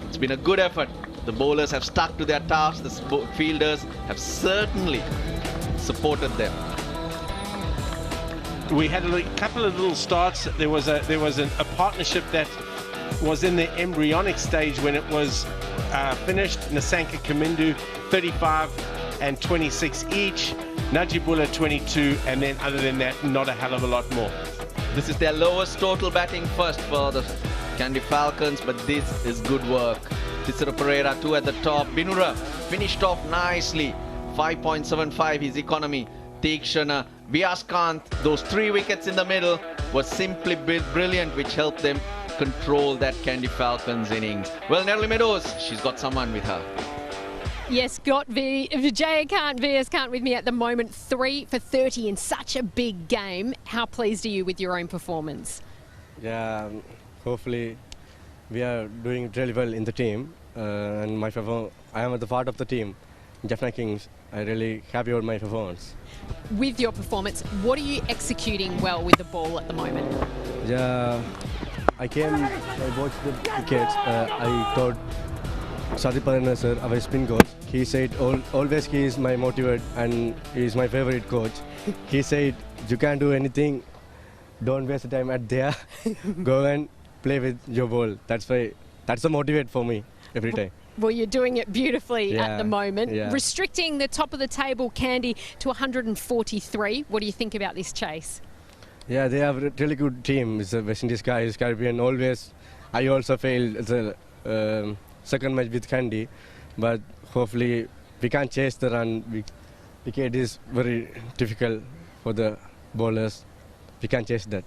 It's been a good effort. The bowlers have stuck to their task. The fielders have certainly supported them. We had a couple of little starts. There was a partnership that was in the embryonic stage when it was finished. Nasanka Kamindu 35 and 26 each. Najibullah 22, and then other than that, not a hell of a lot more. This is their lowest total batting first for the Kandy Falcons, but this is good work. Tisera Pereira 2 at the top. Binura finished off nicely. 5.75 his economy. Tikshana, Vyaskant, those 3 wickets in the middle were simply brilliant, which helped them control that Kandy Falcons innings. Well, Natalie Meadows, she's got someone with her. Yes, got VS with me at the moment. 3 for 30 in such a big game. How pleased are you with your own performance? Yeah, hopefully we are doing really well in the team. And I am at the part of the team, Jaffna Kings. I'm really happy with my performance. With your performance, what are you executing well with the ball at the moment? Yeah, I watched the wickets. I thought Sadiparana sir, our spin coach, he said always he is my motivator and he is my favorite coach. He said you can't do anything, don't waste the time at there, go and play with your ball. That's a motivate for me every time. Well, you're doing it beautifully at the moment. Yeah. Restricting the top of the table, Kandy, to 143. What do you think about this chase? Yeah, they have a really good team. It's a West Indies guys, Caribbean. Always, I also failed the second match with Kandy, but hopefully we can't chase the run. Wicket is very difficult for the bowlers. We can't chase that.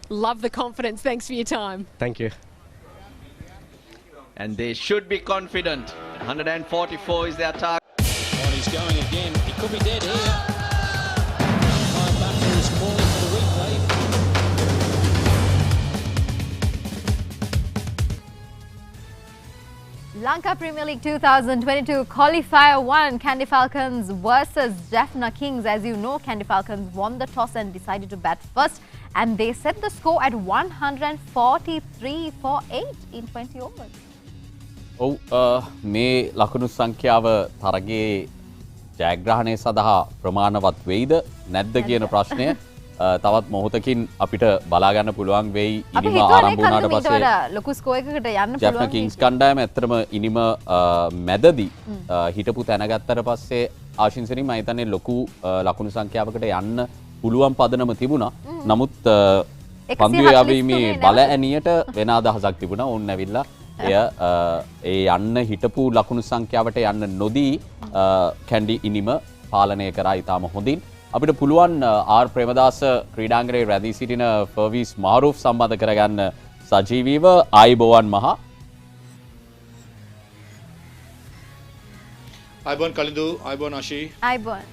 Love the confidence. Thanks for your time. Thank you. And they should be confident. 144 is their target. Oh, he's going again. He could be dead here. My batter is calling for the replay. Lanka Premier League 2022 Qualifier 1, Kandy Falcons versus Jaffna Kings. As you know, Kandy Falcons won the toss and decided to bat first, and they set the score at 143 for 8 in 20 overs. මේ ලකුණු සංඛ්‍යාව තරගයේ ජයග්‍රහණය සඳහා ප්‍රමාණවත් වෙයිද නැද්ද කියන ප්‍රශ්නය තවත් මොහොතකින් අපිට බලා ගන්න පුළුවන් වෙයි. ඉනිම ආරම්භ වුණාට පස්සේ ලොකු ස්කෝර් එකකට යන්න පුළුවන්. ජැෆ්නා කිංස් කණ්ඩායම ඇත්තටම ඉනිම මැදදී හිටපු තැන ගත්තට පස්සේ ආශින්සනි මම හිතන්නේ ලොකු ලකුණු සංඛ්‍යාවකට යන්න පුළුවන් පදනම තිබුණා. නමුත් පන්දුවේ යවීමේ බල ඇනියට වෙන අදහසක් තිබුණා. ඕන් නැවිලා ඒ යන්න හිටපු ලකුණු සංඛ්‍යාවට යන්න නොදී කැන්ඩි ඉනිම පාලනය කරා ඉතාම හොඳින්. අපිට පුළුවන් ආර් ප්‍රේමදාස ක්‍රීඩාංගණයේ රැඳී සිටින ෆර්විස් මාරුෆ් සම්බන්ධ කරගන්න සජීවීව ආයිබෝවන් මහා. ආයිබෝන් කලිදු ආයිබෝන් අශී. ආයිබෝන්.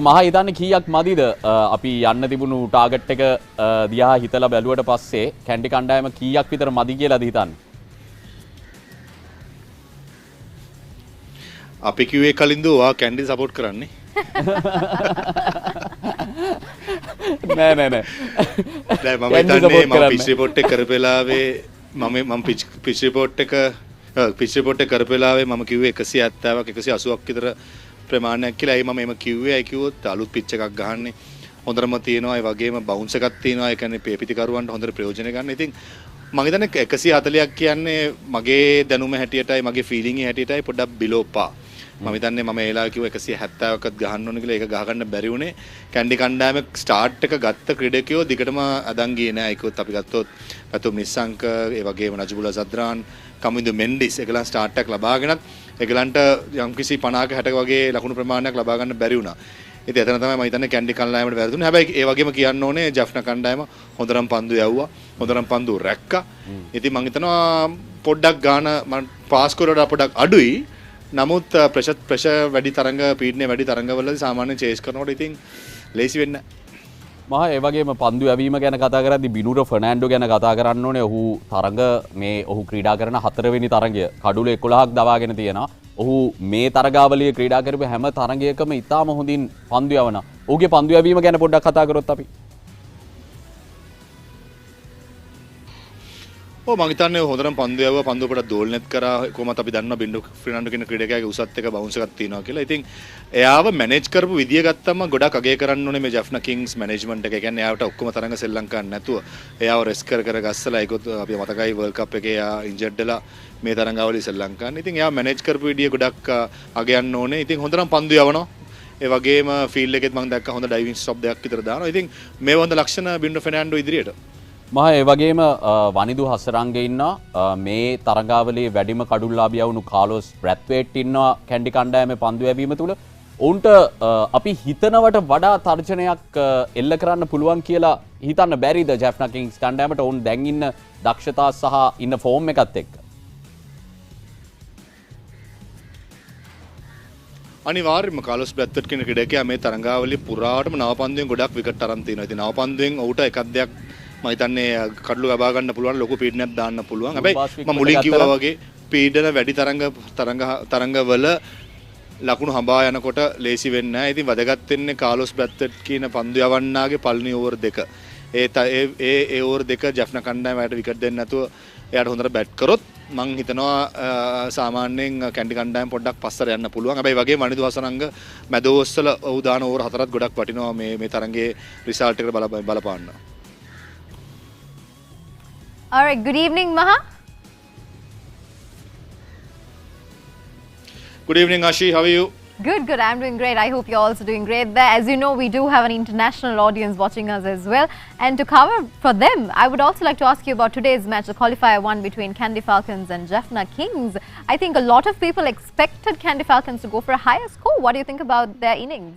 මහා හිතන්නේ කීයක් මදිද අපි යන්න තිබුණු ටාගට් එක දිහා හිතලා බැලුවට පස්සේ කැන්ඩි කණ්ඩායම කීයක් විතර මදි කියලාද හිතන්නේ? අපි කිව්වේ කලින්ද ඔයා කැන්ඩි සපෝට් කරන්නේ? නෑ නෑ නෑ. දැන් මම හිතන්නේ මම පිච් රිපෝට් එක කරපෙලාවේ මම පිච් රිපෝට් එක කරපෙලාවේ මම කිව්වේ 170ක් 180ක් විතර ප්‍රමාණයක් කියලා. ඒ මම එම කිව්වේ. ඒ කිව්වොත් අලුත් පිච් එකක් ගහන්නේ හොඳටම තියෙනවා. ඒ වගේම බවුන්ස් එකක් තියෙනවා. ඒ කියන්නේ පිටිකරුවන්ට හොඳට ප්‍රයෝජන ගන්න. ඉතින් මම හිතන්නේ 140ක් කියන්නේ මගේ දැනුම හැටියටයි මගේ ෆීලිං එක හැටියටයි පොඩ්ඩක් බිලෝ පා. මම හිතන්නේ මම ඒලා කිව්ව 170කත් ගහන්න ඕන කියලා. ඒක ගහගන්න බැරි වුණේ කැන්ඩි කණ්ඩායම ස්ටාර්ට් එක ගත්ත ක්‍රීඩකයෝ දිගටම අදන් ගියේ නෑ. ඒකත් අපි ගත්තොත් නිස්සංක ඒ වගේම නජිබුලා සද්රාන් කමින්දු මෙන්ඩිස් ඒගොල්ලන් ස්ටාර්ට් එකක් ලබාගෙනත් ඒගොල්ලන්ට යම්කිසි 50ක 60ක වගේ ලකුණු ප්‍රමාණයක් ලබා ගන්න බැරි වුණා. ඉතින් එතන තමයි මම හිතන්නේ කැන්ඩි කණ්ඩායමට වැරදුනේ. හැබැයි ඒ වගේම කියන්න ඕනේ ජැෆ්නා කණ්ඩායම හොඳටම පන්දු යවුවා. හොඳටම පන්දු රැක්කා. ඉතින් මම හිතනවා පොඩ්ඩක් ගාන මම පාස් කරලා පොඩ්ඩක් අඩුයි. නමුත් ප්‍රෙෂර් වැඩි තරංග පීඩනය වැඩි තරංගවලදී සාමාන්‍යයෙන් චේස් කරනකොට ඉතින් ලේසි වෙන්නේ නැහැ. මහා ඒ වගේම පන්දු යැවීම ගැන කතා කරද්දී බිනුර ෆර්නෑන්ඩෝ ගැන කතා කරන්න ඕනේ. ඔහු තරඟ ඔහු ක්‍රීඩා කරන 4 වෙනි තරඟය කඩුල 11ක් දවාගෙන තියෙනවා. ඔහු මේ තරගාවලියේ ක්‍රීඩා කරපු හැම තරඟයකම ඉතාම හොඳින් පන්දු යවනවා. ඔහුගේ පන්දු යැවීම ගැන පොඩ්ඩක් කතා කරොත් අපි. මම හිතන්නේ හොඳටම පන්දු යවුවා. පන්දු අපට දෝලනත් කරා. කොහොමද අපි දන්නවා බින්ඩු ෆර්නෑන්ඩෝ කියන ක්‍රීඩකයාගේ උසත් එක බවුන්ස් එකක් තියෙනවා කියලා. ඉතින් එයාව මැනේජ් කරපු විදිය ගත්තම ගොඩක් අගය කරන්න ඕනේ මේ ජැෆ්නා කිංස් මැනේජ්මන්ට් එක. ඒ කියන්නේ එයාට ඔක්කොම තරඟ ශ්‍රී ලංකාවට නැතුව එයාව රෙස් කර ගස්සලා ඒකත් අපි මතකයි වර්ල්ඩ් කප් එකේ එයා ඉන්ජර්ඩ් වෙලා මේ තරඟාවලිය ශ්‍රී ලංකාවේ. ඉතින් එයා මැනේජ් කරපු විදිය ගොඩක් අගයන්න ඕනේ. ඉතින් හොඳටම පන්දු යවනවා. ඒ වගේම ෆීල්ඩ් එකෙත් මම දැක්කා හොඳ ඩයිවිං ස්ටොප් දෙකක් විතර දානවා. ඉතින් මේ වොන්ද ලක්ෂණ බින්ඩු ෆර්නෑන්ඩෝ ඉදිරියට. මහා ඒ වගේම වනිදු හසරංගේ ඉන්නවා මේ තරගාවලියේ වැඩිම කඩුල්ලාභියා වුණු කාලොස් බ්‍රැත්වේට් ඉන්නවා කැන්ඩි කණ්ඩායමේ පන්දු යැවීම තුල. ඔවුන්ට අපි හිතනවට වඩා තර්ජනයක් එල්ල කරන්න පුළුවන් කියලා හිතන්න බැරිද ජැෆ්නා කිංස් කණ්ඩායමට ඔවුන් දැන් ඉන්න දක්ෂතා සහ ඉන්න ෆෝම් එකත් එක්ක? අනිවාර්යයෙන්ම කාලොස් බ්‍රැත්වේට් කියන ක්‍රීඩකයා මේ තරඟාවලිය පුරාටම නව පන්දුවෙන් ගොඩක් විකට් අරන් තියෙනවා. ඉතින් නව පන්දුවෙන් ඔහුට එකක් දෙයක් මම හිතන්නේ කඩලු ලබා ගන්න පුළුවන් ලොකු පීඩනයක් දාන්න පුළුවන්. හැබැයි මම මුලින් කිව්වා වගේ පීඩන වැඩි තරංගවල ලකුණු හඹා යනකොට ලේසි වෙන්නේ නැහැ. ඉතින් වැදගත් වෙන්නේ කාලොස් බ්‍රැත්වේට් කියන පන්දු යවන්නාගේ පළවෙනි ඕවර් දෙක. ඒ ඕවර් දෙක ජැෆ්නා කණ්ඩායමට විකට් දෙන්න නැතුව එයාට හොඳට බැට් කරොත් මම හිතනවා සාමාන්‍යයෙන් කැන්ඩි කණ්ඩායම පොඩ්ඩක් පස්සට යන්න පුළුවන්. හැබැයි වගේ වනිදු හසරංග මැදෝස්සල ඔහු දාන ඕවර් 4ත් ගොඩක් වටිනවා මේ තරඟයේ රිසල්ට් එකට බලපාන්න. All right, good evening, Maha. Good evening, Ashi. How are you? Good. I'm doing great. I hope you're also doing great there. As you know, we do have an international audience watching us as well. And to cover for them, I would also like to ask you about today's match, the Qualifier 1 between Kandy Falcons and Jaffna Kings. I think a lot of people expected Kandy Falcons to go for a higher score. What do you think about their innings?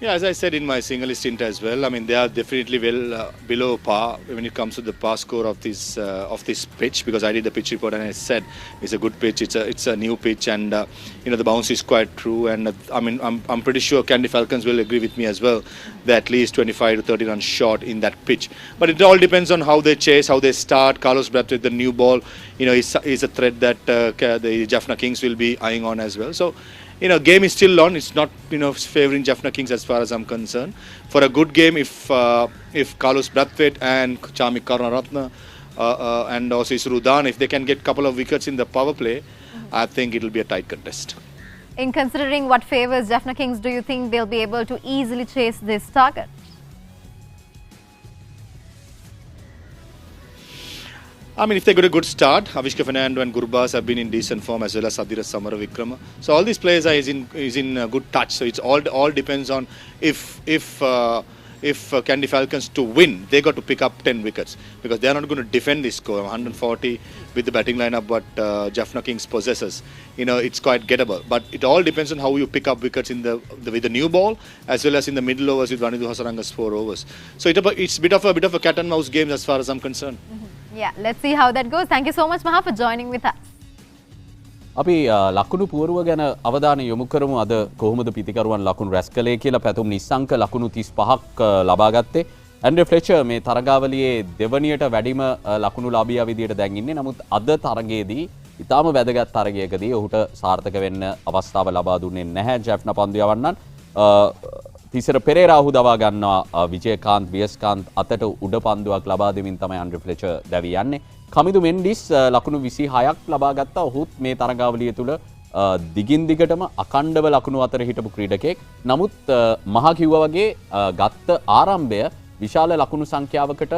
Yeah, as I said in my single stint as well, I mean they are definitely well below par when it comes to the pass score of this pitch, because I did the pitch report and I said it's a good pitch, it's a new pitch, and the bounce is quite true, and I mean I'm pretty sure Kandy Falcons will agree with me as well. They're at least 25 to 30 runs short in that pitch, but it all depends on how they chase, how they start. Carlos Bradford, the new ball, is a threat that the Jaffna Kings will be eyeing on as well. So. Game is still on. It's not, favouring Jaffna Kings as far as I'm concerned. For a good game, if Carlos Brathwaite and Chamik Karunaratne and also Isrudan, if they can get a couple of wickets in the power play, I think it'll be a tight contest. In considering what favours Jaffna Kings, do you think they'll be able to easily chase this target? I mean, if they got a good start, Avishka Fernando and Gurbaz have been in decent form, as well as Sadira Samara Vikrama. So all these players is in good touch. So it's all depends on if if Kandy Falcons to win, they got to pick up 10 wickets because they are not going to defend this score. 140 with the batting lineup what Jaffna Kings possesses. It's quite gettable. But it all depends on how you pick up wickets with the new ball as well as in the middle overs with Ranidhu Hasaranga's 4 overs. So it's a bit of a cat and mouse game as far as I'm concerned. Yeah, let's see how that goes. Thank you so much, Maha, for joining with us. අපි ලකුණු පුවරුව ගැන අවධානය යොමු කරමු. අද කොහොමද පිතිකරුවන් ලකුණු රැස් කළේ කියලා පැතුම් නිස්සංක ලකුණු 35ක් ලබා ගත්තේ. ඇන්ඩ්‍රිය ෆ්ලෙචර් මේ තරගාවලියේ දෙවනියට වැඩිම ලකුණු ලාභියා විදියට දැන් ඉන්නේ. නමුත් අද තරගයේදී ඉතාම වැදගත් තරගයකදී ඔහුට සාර්ථක වෙන්න අවස්ථාව ලබා දුන්නේ නැහැ. ජැෆ්නා පන්දු යවන්නන් තිසර පෙරේරා ඔහු දවා ගන්නවා. විජයකාන්ත් වියස්කාන්ත් අතට උඩ පන්දුවක් ලබා දෙමින් තමයි ඇන්ඩ්‍රිය ෆ්ලෙචර් දැවී යන්නේ. කමිදු මෙන්ඩිස් ලකුණු 26ක් ලබා ගත්තා. ඔහුත් මේ තරගාවලිය තුල දිගින් දිගටම අකණ්ඩව ලකුණු අතර හිටපු ක්‍රීඩකෙක්. නමුත් මහා කිව්වා වගේ ගත්ත ආරම්භය විශාල ලකුණු සංඛ්‍යාවකට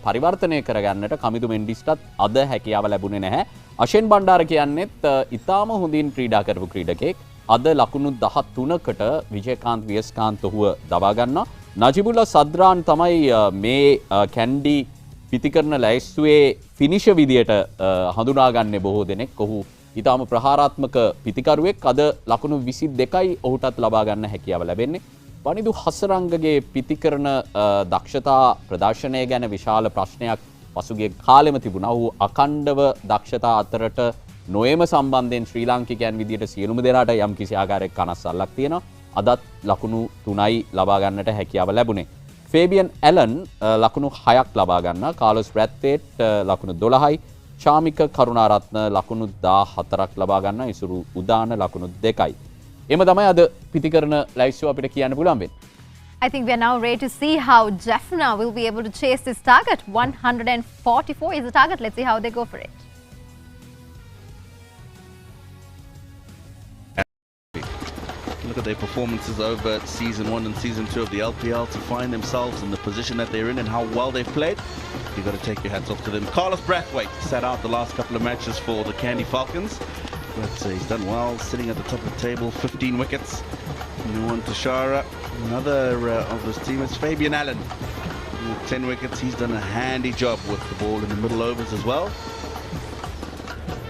පරිවර්තනය කරගන්නට කමිදු මෙන්ඩිස්ටත් අද හැකියාව ලැබුණේ නැහැ. අෂෙන් බණ්ඩාර කියන්නේත් ඉතාම හොඳින් ක්‍රීඩා කරපු ක්‍රීඩකෙක්. අද ලකුණු 13කට විජයකාන්ත් වියස්කාන්ත් ඔහුව දවා ගන්නවා. නජිබුල්ලා සද්රාන් තමයි මේ කැන්ඩි පිතිකරන ලැයිස්තුවේ ෆිනිෂ විදියට හඳුනාගන්නේ බොහෝ දෙනෙක්. ඔහු ඉතාම ප්‍රහාරාත්මක පිතිකරුවෙක්. අද ලකුණු 22යි ඔහුටත් ලබා ගන්න හැකියාව ලැබෙන්නේ. වනිදු හසරංගගේ පිතිකරන දක්ෂතා ප්‍රදර්ශනය ගැන විශාල ප්‍රශ්නයක් පසුගිය කාලෙම තිබුණා. ඔහු අකණ්ඩව දක්ෂතා අතරට නොයම සම්බන්ධයෙන් ශ්‍රී ලාංකිකයන් විදියට සියලුම දෙනාට යම් කිසි ආකාරයක කනස්සල්ලක් තියෙනවා. අදත් ලකුණු 3යි ලබා ගන්නට හැකියාව ලැබුණේ. ෆේබියන් ඇලන් ලකුණු 6ක් ලබා ගන්නා. කාලොස් බ්‍රැත්වේට් ලකුණු 12යි. ශාමික කරුණාරත්න ලකුණු 14ක් ලබා ගන්නා. ඉසුරු උදාන ලකුණු 2යි. එම තමයි අද පිතිකරන ලැයිස්තුව අපිට කියන්න පුළුවන් වෙන්නේ. I think we are now ready to see how Jaffna will be able to chase this target. 144 is the target. Let's see how they go for it. Look at their performances over Season 1 and Season 2 of the LPL to find themselves in the position that they're in and how well they've played. You've got to take your hats off to them. Carlos Brathwaite sat out the last couple of matches for the Kandy Falcons. But he's done well, sitting at the top of the table, 15 wickets. Nuwan Tashara, another of his teammates, Fabian Allen, 10 wickets. He's done a handy job with the ball in the middle overs as well.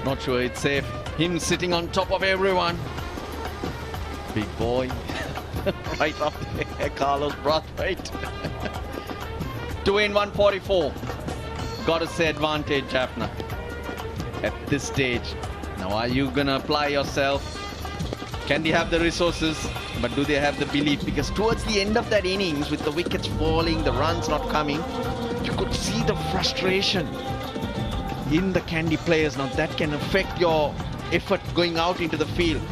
Not sure it's safe. Him sitting on top of everyone. Big boy. Right up there, Carlos Brathwaite. To win 144. Got to say advantage, Jaffna. At this stage. Now, are you going to apply yourself? Can they have the resources? But do they have the belief? Because towards the end of that innings, with the wickets falling, the runs not coming, you could see the frustration in the Kandy players. Now, that can affect your effort going out into the field.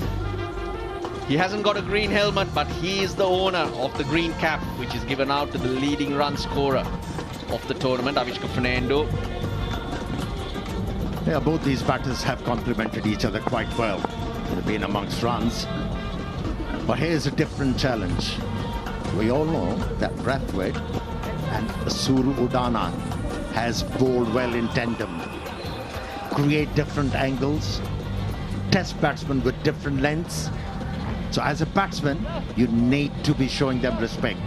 He hasn't got a green helmet, but he is the owner of the green cap, which is given out to the leading run scorer of the tournament, Avishka Fernando. Yeah, both these batters have complemented each other quite well. They've been amongst runs. But here's a different challenge. We all know that Brathwaite and Suru Udana has bowled well in tandem. Create different angles. Test batsmen with different lengths. So as a batsman, you need to be showing them respect.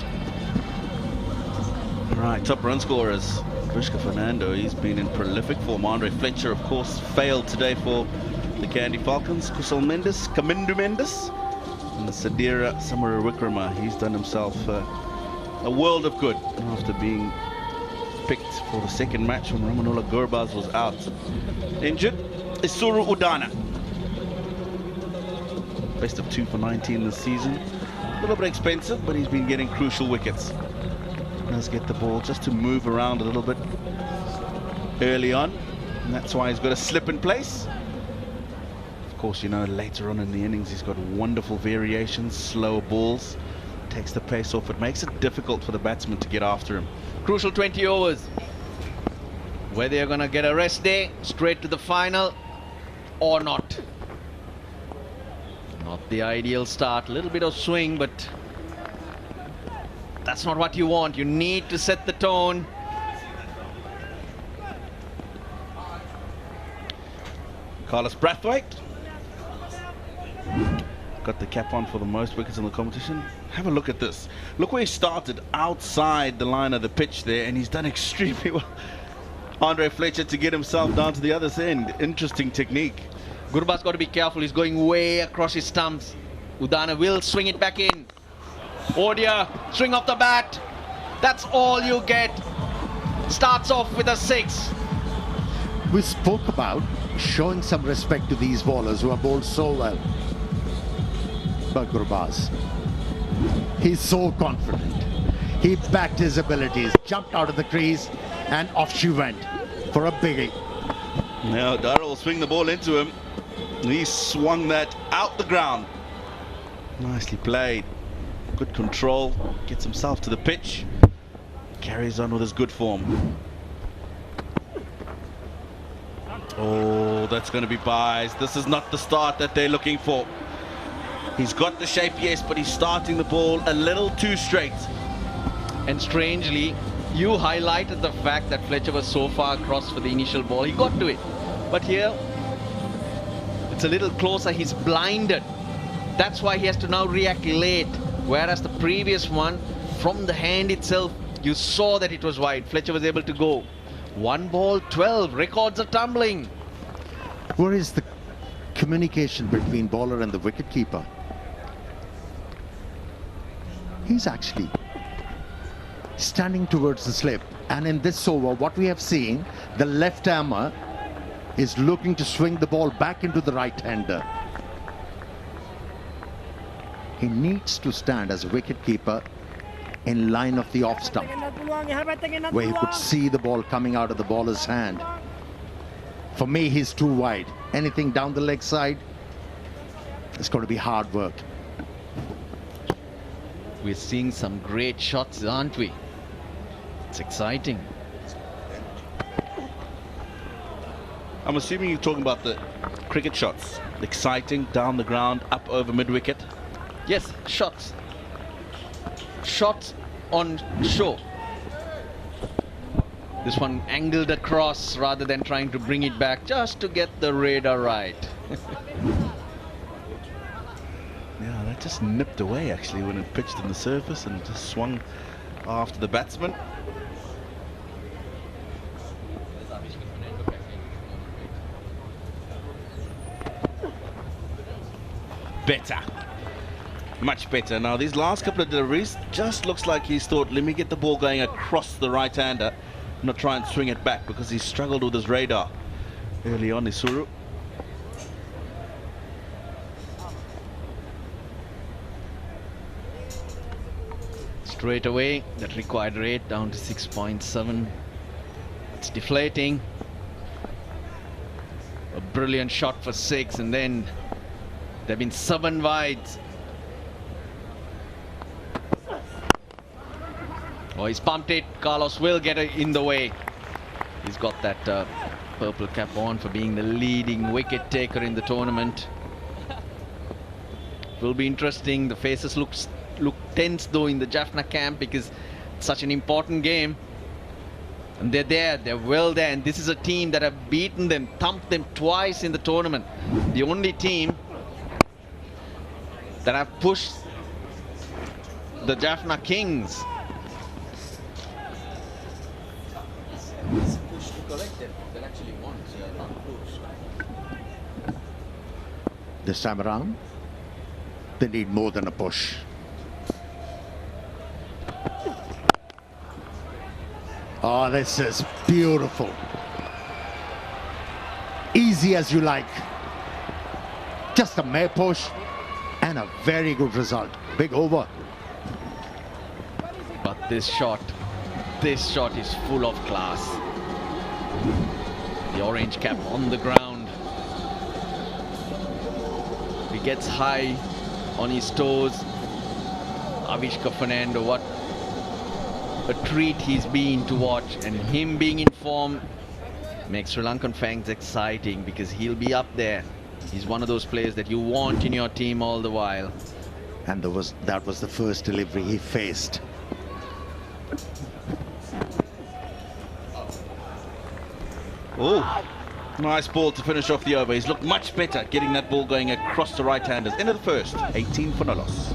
Right, top run scorers. Avishka Fernando, he's been in prolific form. Andre Fletcher, of course, failed today for the Kandy Falcons. Kusal Mendes, Kamindu Mendes, and Sadira Samara Wikrama. He's done himself a world of good after being picked for the second match when Ramanullah Gurbaz was out. Injured is Suru Udana. Best of 2 for 19 this season. A little bit expensive, but he's been getting crucial wickets. Does get the ball just to move around a little bit early on, and that's why he's got a slip in place. Of course, you know, later on in the innings he's got wonderful variations, slower balls, takes the pace off. It makes it difficult for the batsman to get after him. Crucial 20 overs. Whether you're going to get a rest day, straight to the final, or not. Not the ideal start, a little bit of swing, but that's not what you want. You need to set the tone. Carlos Brathwaite got the cap on for the most wickets in the competition. Have a look at this. Look where he started, outside the line of the pitch there, and he's done extremely well. Andre Fletcher to get himself down to the other end. Interesting technique. Gurba's got to be careful. He's going way across his stumps. Udana will swing it back in. Oh dear, swing off the bat. That's all you get. Starts off with a 6. We spoke about showing some respect to these bowlers who have bowled so well. But Gurbaz, he's so confident. He backed his abilities, jumped out of the crease, and off she went for a biggie. Now Dara will swing the ball into him. He swung that out the ground. Nicely played. Good control. Gets himself to the pitch. Carries on with his good form. Oh, that's going to be buys. This is not the start that they're looking for. He's got the shape, yes, but he's starting the ball a little too straight. And strangely, you highlighted the fact that Fletcher was so far across for the initial ball. He got to it. But here, it's a little closer. He's blinded. That's why he has to now react late. Whereas the previous one, from the hand itself, you saw that it was wide. Fletcher was able to go. 1 ball, 12. Records are tumbling. Where is the communication between bowler and the wicketkeeper? He's actually standing towards the slip. And in this over, what we have seen, the left-armer is looking to swing the ball back into the right-hander. He needs to stand as a wicketkeeper in line of the off stump, where he could see the ball coming out of the bowler's hand. For me, he's too wide. Anything down the leg side, it's going to be hard work. We're seeing some great shots, aren't we? It's exciting. I'm assuming you're talking about the cricket shots. Exciting, down the ground, up over mid-wicket. Yes, shots. Shots on show. This one angled across rather than trying to bring it back just to get the radar right. Yeah, that just nipped away actually when it pitched in the surface and just swung after the batsman. Better. Much better. Now these last couple of deliveries just looks like he's thought, let me get the ball going across the right-hander, not try and swing it back, because he struggled with his radar early on, Isuru. Straight away, that required rate down to 6.7. It's deflating. A brilliant shot for 6, and then there have been 7 wides. Oh, he's pumped it. Carlos will get it in the way. He's got that purple cap on for being the leading wicket taker in the tournament. Will be interesting. The faces look tense though in the Jaffna camp because it's such an important game. And they're there, they're well there, and this is a team that have beaten them, thumped them twice in the tournament. The only team that have pushed the Jaffna Kings. This time around, they need more than a push. Oh, this is beautiful. Easy as you like. Just a mere push and a very good result. Big over. But this shot is full of class. The orange cap on the ground. He gets high on his toes. Avishka Fernando, what a treat he's been to watch, and him being in form makes Sri Lankan fans exciting because he'll be up there. He's one of those players that you want in your team all the while. And that was the first delivery he faced. Oh, nice ball to finish off the over. He's looked much better getting that ball going across the right-handers. End of the first, 18 for no loss.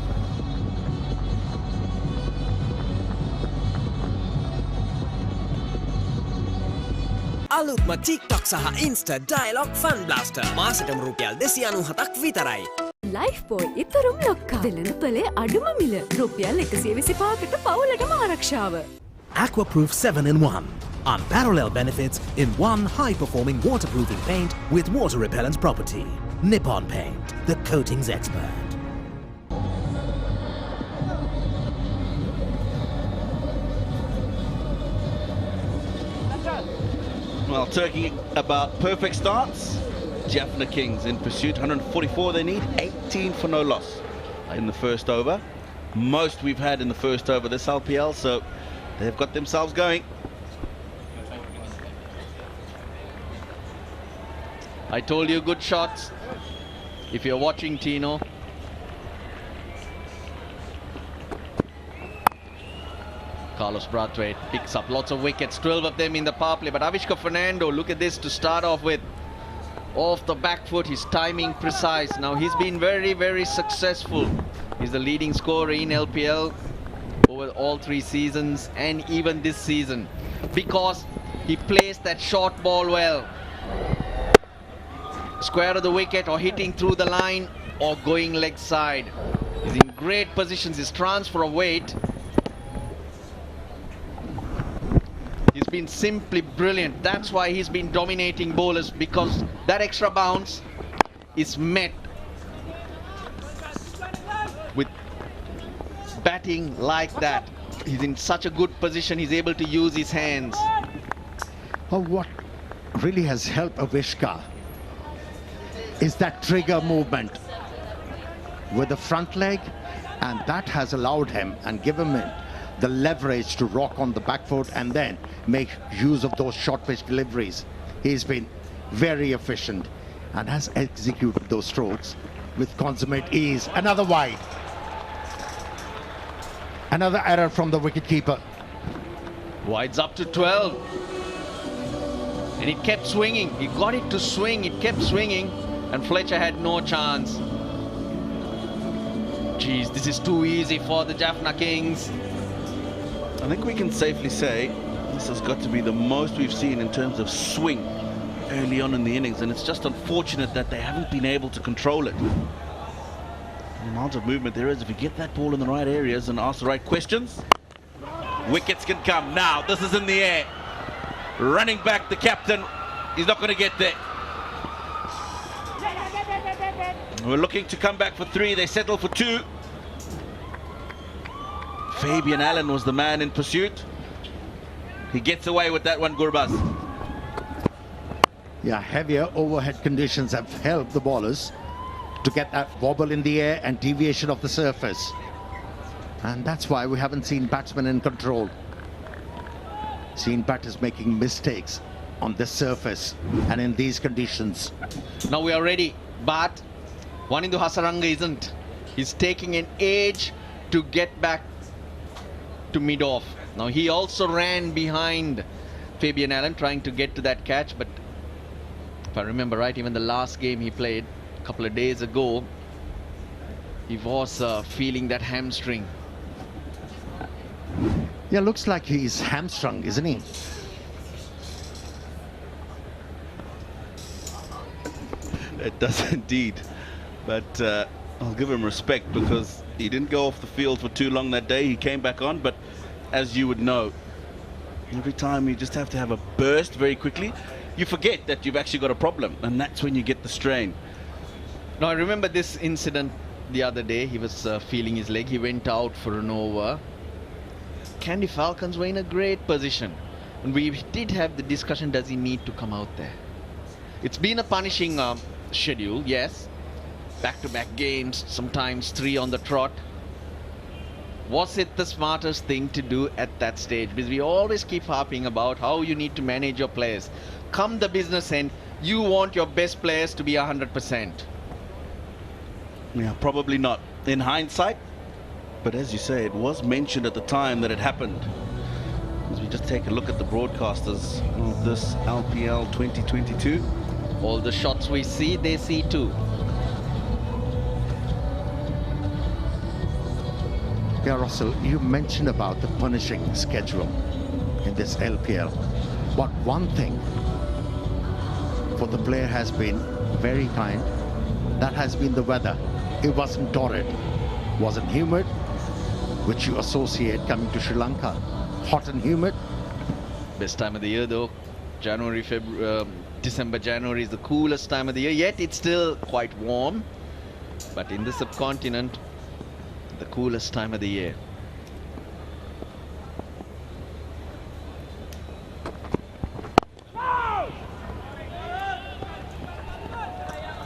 අලුත්ම TikTok සහ Insta Dialogue Fun Blaster මාසෙටම රුපියල් 297ක් විතරයි. Lifeboy ඉතරුම් ලොක්කා වෙළඳ පොලේ අඩුම මිල රුපියල් 125කට පවුලටම ආරක්ෂාව. Aquaproof 7-in-1. Unparalleled benefits in one high-performing waterproofing paint with water repellent property. Nippon Paint, the coatings expert. Well, talking about perfect starts, Jaffna Kings in pursuit, 144 they need, 18 for no loss in the first over. Most we've had in the first over this LPL, so they've got themselves going. I told you good shots. If you're watching, Tino. Carlos Brathwaite picks up lots of wickets, 12 of them in the power play. But Avishka Fernando, look at this to start off with. Off the back foot, his timing precise. Now he's been very, very successful. He's the leading scorer in LPL over all 3 seasons and even this season because he plays that short ball well. Square of the wicket or hitting through the line or going leg side. He's in great positions. His transfer of weight, he's been simply brilliant. That's why he's been dominating bowlers, because that extra bounce is met with batting like that. He's in such a good position. He's able to use his hands. Oh, what really has helped Avishka is that trigger movement with the front leg, and that has allowed him and given him the leverage to rock on the back foot and then make use of those short pitch deliveries. He's been very efficient and has executed those strokes with consummate ease. Another wide. Another error from the wicketkeeper. Wides up to 12. And it kept swinging. He got it to swing. It kept swinging. And Fletcher had no chance. Geez, this is too easy for the Jaffna Kings. I think we can safely say this has got to be the most we've seen in terms of swing early on in the innings, and it's just unfortunate that they haven't been able to control it. The amount of movement there is, if you get that ball in the right areas and ask the right questions, wickets can come. Now, this is in the air. Running back, the captain, he's not going to get there. We're looking to come back for 3, they settle for 2. Fabian Allen was the man in pursuit. He gets away with that one, Gurbaz. Yeah, heavier overhead conditions have helped the bowlers to get that wobble in the air and deviation of the surface. And that's why we haven't seen batsmen in control. Seen batters making mistakes on this surface and in these conditions. Now we are ready, but Wanindu Hasaranga isn't. He's taking an age to get back to mid-off. Now he also ran behind Fabian Allen trying to get to that catch, but if I remember right, even the last game he played a couple of days ago, he was feeling that hamstring. Yeah, looks like he's hamstrung, isn't he? It does indeed, but I'll give him respect because he didn't go off the field for too long that day. He came back on, but as you would know, every time you just have to have a burst very quickly, you forget that you've actually got a problem, and that's when you get the strain. Now I remember this incident the other day. He was feeling his leg. He went out for an over. Kandy Falcons were in a great position, and we did have the discussion, does he need to come out there? It's been a punishing schedule, yes. Back-to-back games, sometimes 3 on the trot. Was it the smartest thing to do at that stage? Because we always keep harping about how you need to manage your players. Come the business end, you want your best players to be 100%. Yeah, probably not in hindsight. But as you say, it was mentioned at the time that it happened. As we just take a look at the broadcasters of this LPL 2022. All the shots we see, they see too. Yeah, Russell, you mentioned about the punishing schedule in this LPL. But one thing for the player has been very kind. That has been the weather. It wasn't torrid, wasn't humid, which you associate coming to Sri Lanka. Hot and humid. Best time of the year though. January, February, December, January is the coolest time of the year. Yet it's still quite warm. But in the subcontinent, the coolest time of the year.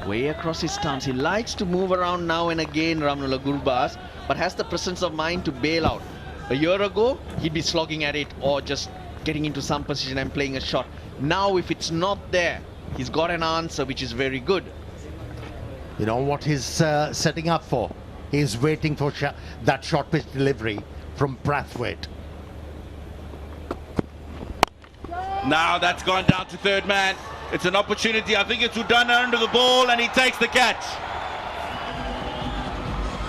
Way across his stance. He likes to move around now and again, Ramnula Gurbaz, but has the presence of mind to bail out. A year ago, he'd be slogging at it or just getting into some position and playing a shot. Now, if it's not there, he's got an answer which is very good. You know what he's setting up for? He's waiting for that short pitch delivery from Brathwaite. Now that's gone down to third man. It's an opportunity. I think it's Udana under the ball and he takes the catch.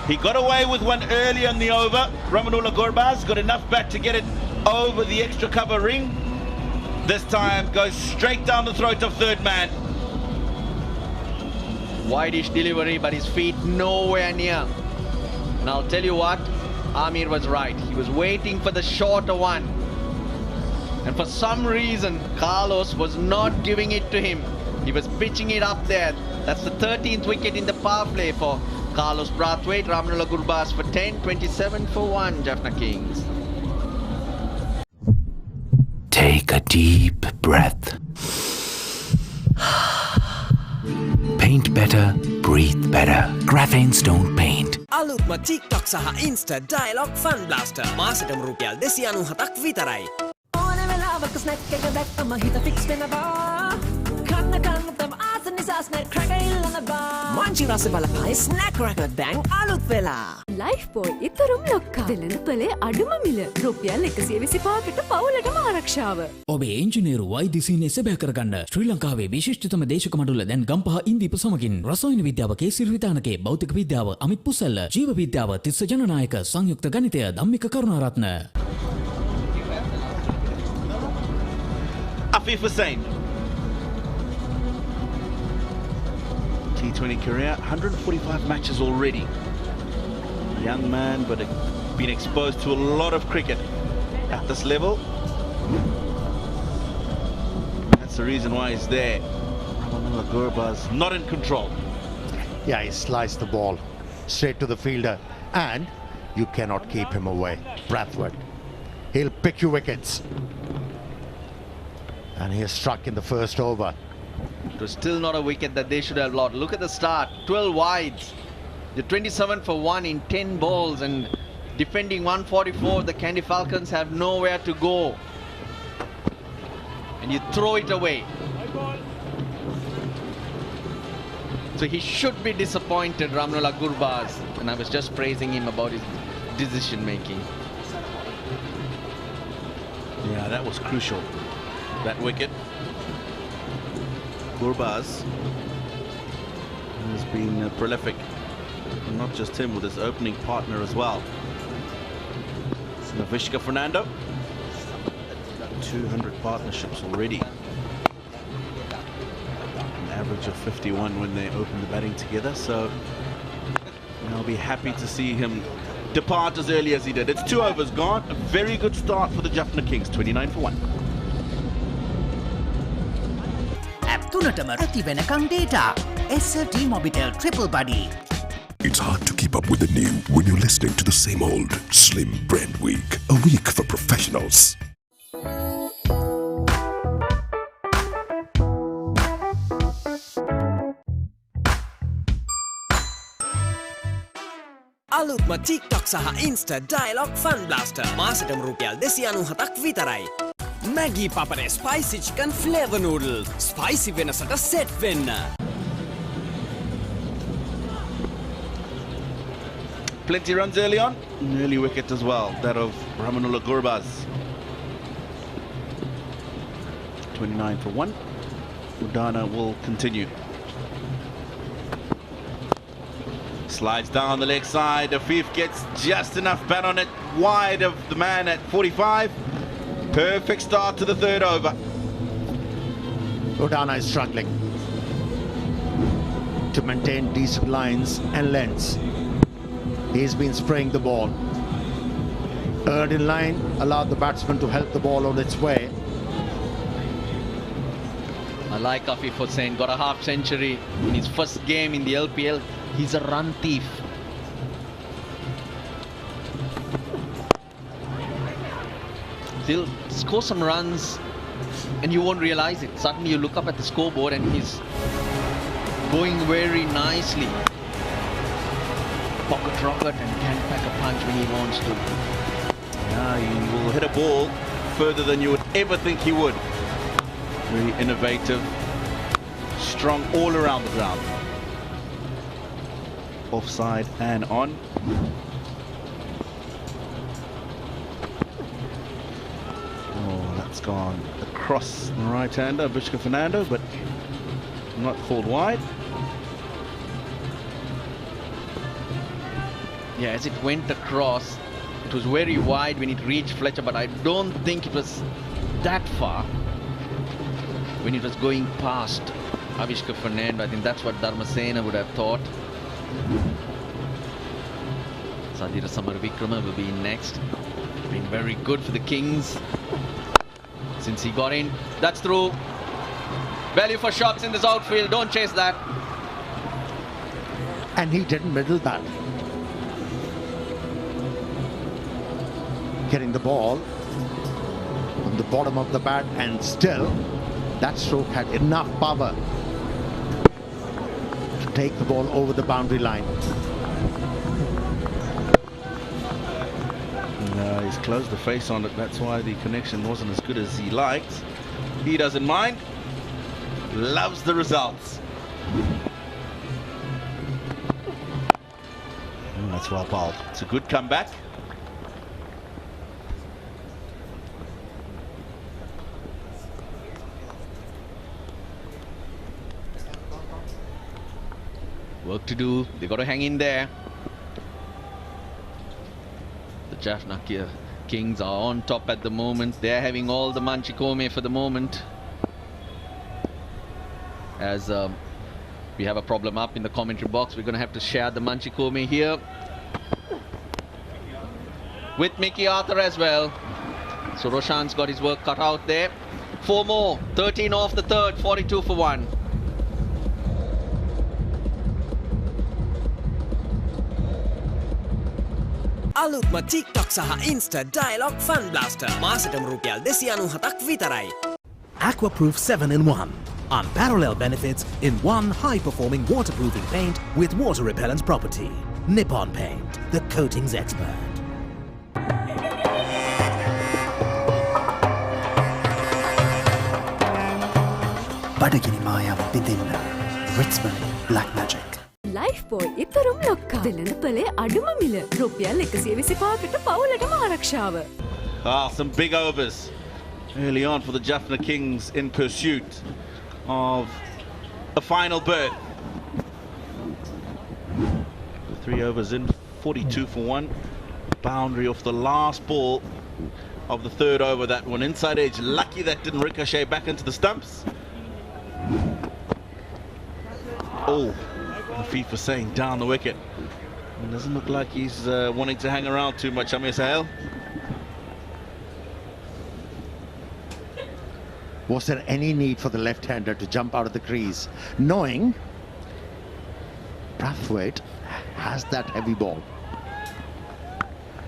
He got away with one early on the over. Ramanula Gurbaz got enough bat to get it over the extra cover ring. This time goes straight down the throat of third man. Wide-ish delivery, but his feet nowhere near. And I'll tell you what, Amir was right. He was waiting for the shorter one. And for some reason, Carlos was not giving it to him. He was pitching it up there. That's the 13th wicket in the power play for Carlos Brathwaite. Ramanula Gurbaz for 10, 27 for 1, Jaffna Kings. Take a deep breath. Paint better, breathe better. Graphene Stone Paint. අලුත්ම TikTok සහ Insta Dialogue Fun Blaster. මාසෙටම රුපියල් 297ක් විතරයි. ඕන වෙලාවක snack එක දැක්කම හිත ෆික්ස් වෙනවා. කන්න තම ආස නිසා ස්නැක් ක්‍රැකර් ඉල්ලනවා. මංචි රස බලපයි ස්නැක් ක්‍රැකර් දැන් අලුත් වෙලා. ලයිෆ් බෝයි ඉතරුම් ලොක්කා. වෙළඳපොලේ අඩුම මිල. රුපියල් 125කට පවුලටම ආරක්ෂාව. ඔබේ ඉංජිනේරු වෛද්‍යසීනය සැබෑ කරගන්න ශ්‍රී ලංකාවේ විශිෂ්ටතම දේශක මඩුල්ල දැන් ගම්පහ ඉන්දීප සමගින් රසායන විද්‍යාව කේසිරි විතානකේ භෞතික විද්‍යාව අමිත් පුසල්ල ජීව විද්‍යාව තිස්ස ජනනායක සංයුක්ත ගණිතය Dhammika Karunaratne. Afif Hussain. T20 career, 145 matches already. Young man, but been exposed to a lot of cricket at this level. That's the reason why he's there. Ramanula Gurbaz not in control. Yeah, he sliced the ball straight to the fielder, and you cannot keep him away. Brathwaite, he'll pick you wickets. And he has struck in the first over. It was still not a wicket that they should have lost. Look at the start, 12 wides. The 27 for 1 in 10 balls and defending 144. The Kandy Falcons have nowhere to go. And you throw it away. So he should be disappointed, Ramanula Gurbaz. And I was just praising him about his decision making. Yeah, that was crucial. That wicket. Gurbaz has been prolific. And not just him, with his opening partner as well. Vishka Fernando. 200 partnerships already. An average of 51 when they open the batting together. So I'll be happy to see him depart as early as he did. It's 2 overs gone. A very good start for the Jaffna Kings. 29 for 1. App තුනටම ඇති වෙනකම් data. SLT Mobitel Triple Buddy. It's hard to keep up with the new when you're listening to the same old Slim Brand Week. A week for professionals. අලුත්ම TikTok සහ Insta Dialogue Fun Blaster. මාසෙටම රුපියල් 297ක් විතරයි. Maggi Papare Spicy Chicken Flavor Noodle. Spicy වෙනසට set වෙන්න. Plenty runs early on. An early wicket as well, that of Ramanula Gurbaz. 29 for 1. Udana will continue. Slides down the leg side. Afif gets just enough bat on it, wide of the man at 45. Perfect start to the third over. Udana is struggling. to maintain decent lines and lengths. He's been spraying the ball. Earned in line, allowed the batsman to help the ball on its way. I like Afif Hussain, got a half century in his first game in the LPL. He's a run thief. He'll score some runs and you won't realize it. Suddenly you look up at the scoreboard and he's going very nicely. Pocket rocket and can pack a punch when he wants to. Yeah, he will hit a ball further than you would ever think he would. Very innovative, strong all around the ground. Offside and on. Oh, that's gone across the right-hander, Vishka Fernando, but not called wide. Yeah, as it went across, it was very wide when it reached Fletcher, but I don't think it was that far when it was going past Avishka Fernando. I think that's what Dharmasena would have thought. Sadira Samaravikrama will be in next. Been very good for the Kings since he got in. That's through. Value for shots in this outfield. Don't chase that. And he didn't middle that. Getting the ball on the bottom of the bat, and still that stroke had enough power to take the ball over the boundary line. He's closed the face on it. That's why the connection wasn't as good as he liked. He doesn't mind. Loves the results. That's well bowled. It's a good comeback. Work to do. They got to hang in there. The Jaffna Kings are on top at the moment. They're having all the Manchikome for the moment. As we have a problem up in the commentary box, we're going to have to share the Manchikome here with Mickey Arthur as well. So Roshan's got his work cut out there. 4 more. 13 off the third. 42 for 1. අලුත්ම TikTok සහ Insta Dialog Fun Blaster මාසෙටම රුපියල් 297ක් විතරයි. Aquaproof 7-in-1. Unparalleled benefits in one high-performing waterproofing paint with water repellent property. Nippon Paint, the coatings expert. බඩගිනි මායාව බිඳින්න. Ritzman Black Magic. Lifebuoy ඉතරුම් ලොක්කා වෙළඳපොලේ අඩුම මිල රුපියල් 125කට පවුලටම ආරක්ෂාව. Some big overs early on for the Jaffna Kings in pursuit of a final berth. 3 overs in, 42 for 1. Boundary off the last ball of the third over. That one inside edge. Lucky that didn't ricochet back into the stumps. Oh, FIFA saying down the wicket. It doesn't look like he's wanting to hang around too much, Amir Sahel. Was there any need for the left-hander to jump out of the crease, knowing Brathwaite has that heavy ball?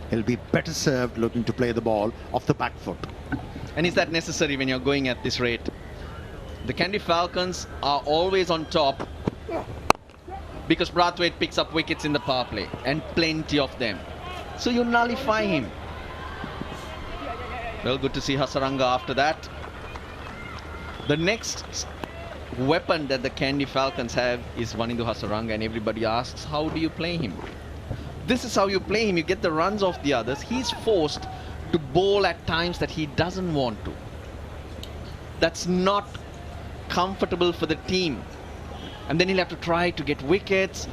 He'll be better served looking to play the ball off the back foot. And is that necessary when you're going at this rate? The Kandy Falcons are always on top because Brathwaite picks up wickets in the power play, and plenty of them. So you nullify him. Well, good to see Hasaranga after that. The next weapon that the Kandy Falcons have is Vanindu Hasaranga, and everybody asks, how do you play him? This is how you play him. You get the runs off the others. He's forced to bowl at times that he doesn't want to. That's not comfortable for the team. And then he'll have to try to get wickets.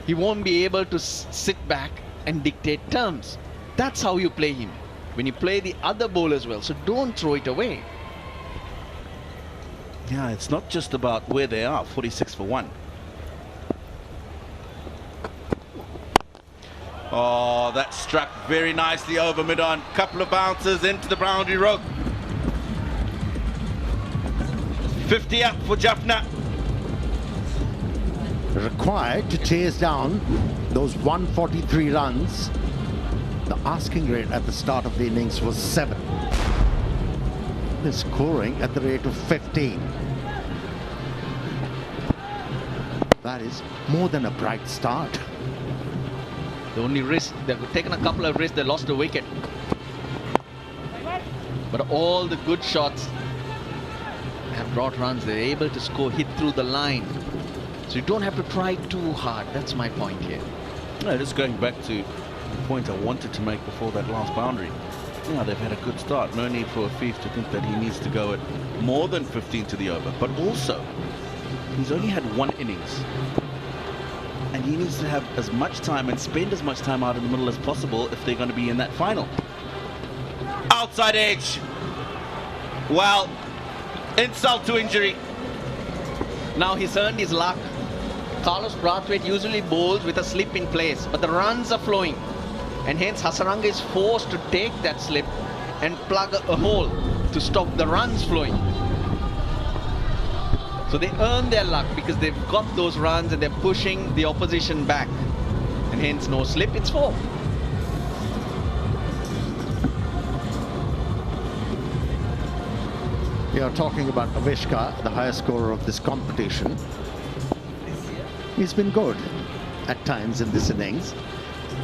He won't be able to sit back and dictate terms. That's how you play him. When you play the other bowlers well. So don't throw it away. Yeah, it's not just about where they are, 46 for 1. Oh, that struck very nicely over mid-on. Couple of bounces into the boundary rope. 50 up for Jaffna. Required to chase down those 143 runs. The asking rate at the start of the innings was 7. They're scoring at the rate of 15. That is more than a bright start. The only risk, they've taken a couple of risks, they lost a wicket. But all the good shots have brought runs. They're able to score, hit through the line. So you don't have to try too hard. That's my point here. No, just going back to the point I wanted to make before that last boundary. Yeah, they've had a good start. No need for Afif to think that he needs to go at more than 15 to the over. But also, he's only had one innings. And he needs to have as much time and spend as much time out in the middle as possible if they're going to be in that final. Outside edge. Well, insult to injury. Now he's earned his luck. Carlos Brathwaite usually bowls with a slip in place, but the runs are flowing. And hence Hasaranga is forced to take that slip and plug a hole to stop the runs flowing. So they earn their luck because they've got those runs and they're pushing the opposition back. And hence no slip, it's 4. We are talking about Avishka, the highest scorer of this competition. He's been good at times in this innings,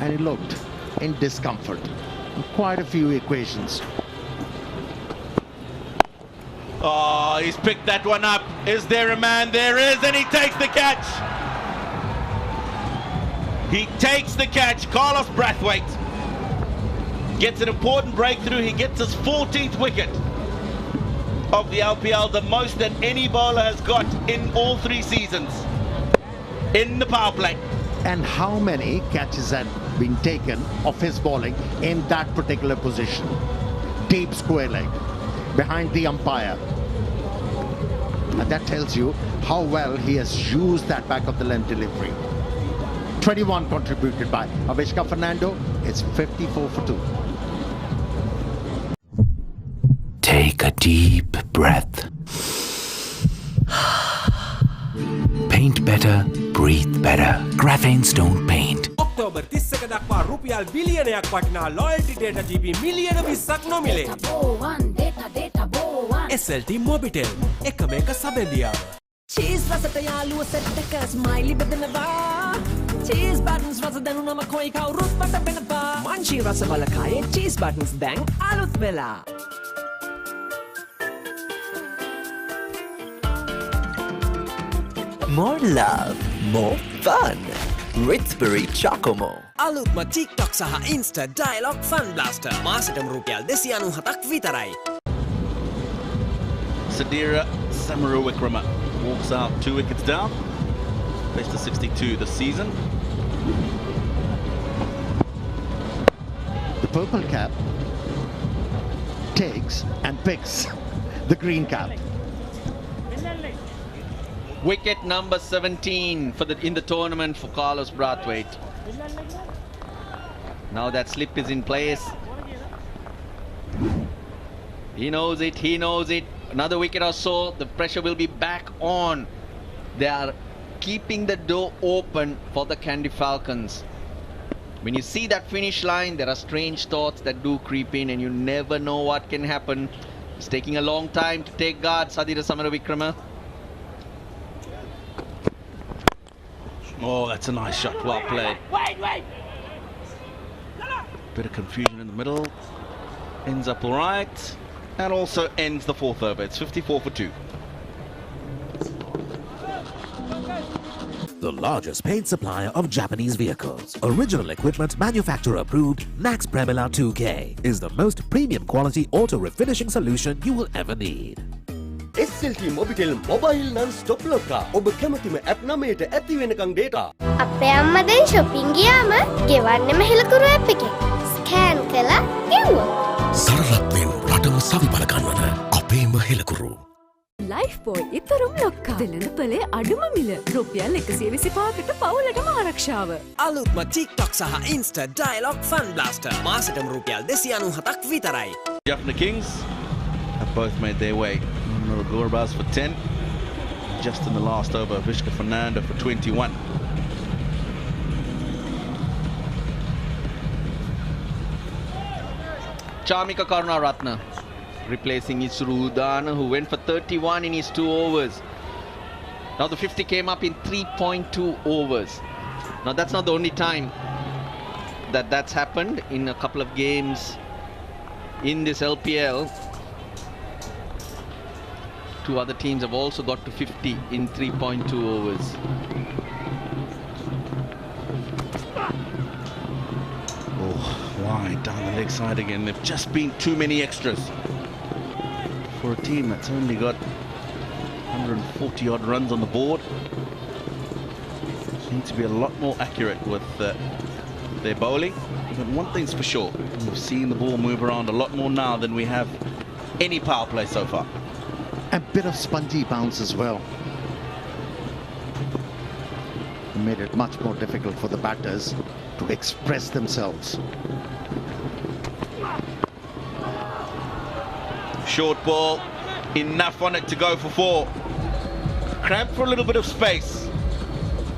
and he looked in discomfort on quite a few occasions. Oh, he's picked that one up. Is there a man? There is, and he takes the catch. He takes the catch. Carlos Brathwaite gets an important breakthrough. He gets his 14th wicket of the LPL, the most that any bowler has got in all 3 seasons in the power play. And how many catches had been taken off his bowling in that particular position? Deep square leg, behind the umpire. And that tells you how well he has used that back of the length delivery. 21 contributed by Avishka Fernando. It's 54 for 2. Take a deep breath. Paint better, breathe better. Graphene Stone Paint. October 30ක දක්වා රුපියල් බිලියනයක් වටිනා loyalty data GB මිලියන 20ක් නොමිලේ. SLT Mobitel එකම එක සබැඳියාව. Cheese රසට යාළුව set එක ස්මයිලි බෙදනවා. Cheese buttons රස දැනුනම කොයි කවුරුත් මට වෙනවා. මංචි රස බලකායේ cheese buttons දැන් අලුත් වෙලා. More love, more fun. Ritzbury Chocomo. අලුත්ම TikTok සහ Insta Dialogue Fun Blaster. මාසෙටම රුපියල් 297ක් විතරයි. Sadira Samarawickrama walks out 2 wickets down. Best of 62 this season. The purple cap takes and picks the green cap. Wicket number 17 for in the tournament for Carlos Brathwaite. Now that slip is in place. He knows it, he knows it. Another wicket or so, the pressure will be back on. They are keeping the door open for the Kandy Falcons. When you see that finish line, there are strange thoughts that do creep in and you never know what can happen. It's taking a long time to take guard, Sadira Samarawickrama. Oh, that's a nice shot. Well played. Wait. Bit of confusion in the middle. Ends up all right. And also ends the 4th over. It's 54 for 2. The largest paint supplier of Japanese vehicles. Original equipment manufacturer approved, Max Premila 2K is the most premium quality auto refinishing solution you will ever need. SLT Mobitel mobile non-stop ලොක්කා ඔබ කැමතිම app 9ට ඇති වෙනකන් data. අපේ අම්මා දැන් shopping ගියාම ගෙවන්නෙම හෙලකුරු app එකේ. Scan කළා ගෙව්වා. සරලත්වයෙන් රටම සවිබල ගන්නවන අපේම හෙලකුරු. ලයිෆ් බෝයි ඉතරුම් ලොක්කා. වෙළඳපොලේ අඩුම මිල. රුපියල් 125කට පවුලටම ආරක්ෂාව. අලුත්ම TikTok සහ Insta Dialogue Fun Blaster. මාසෙටම රුපියල් 297ක් විතරයි. Jaffna Kings have both made their way. Gorabaz for 10. Just in the last over, Vishka Fernando for 21. Charmika Karunaratne replacing Isrudana, who went for 31 in his 2 overs. Now the 50 came up in 3.2 overs. Now that's not the only time that that's happened. In a couple of games in this LPL, 2 other teams have also got to 50 in 3.2 overs. Wide down the leg side again. There've just been too many extras for a team that's only got 140 odd runs on the board. Need to be a lot more accurate with their bowling. But one thing's for sure, we've seen the ball move around a lot more now than we have any power play so far. A bit of spongy bounce as well. Made it much more difficult for the batters to express themselves. Short ball, enough on it to go for 4. Cramped for a little bit of space.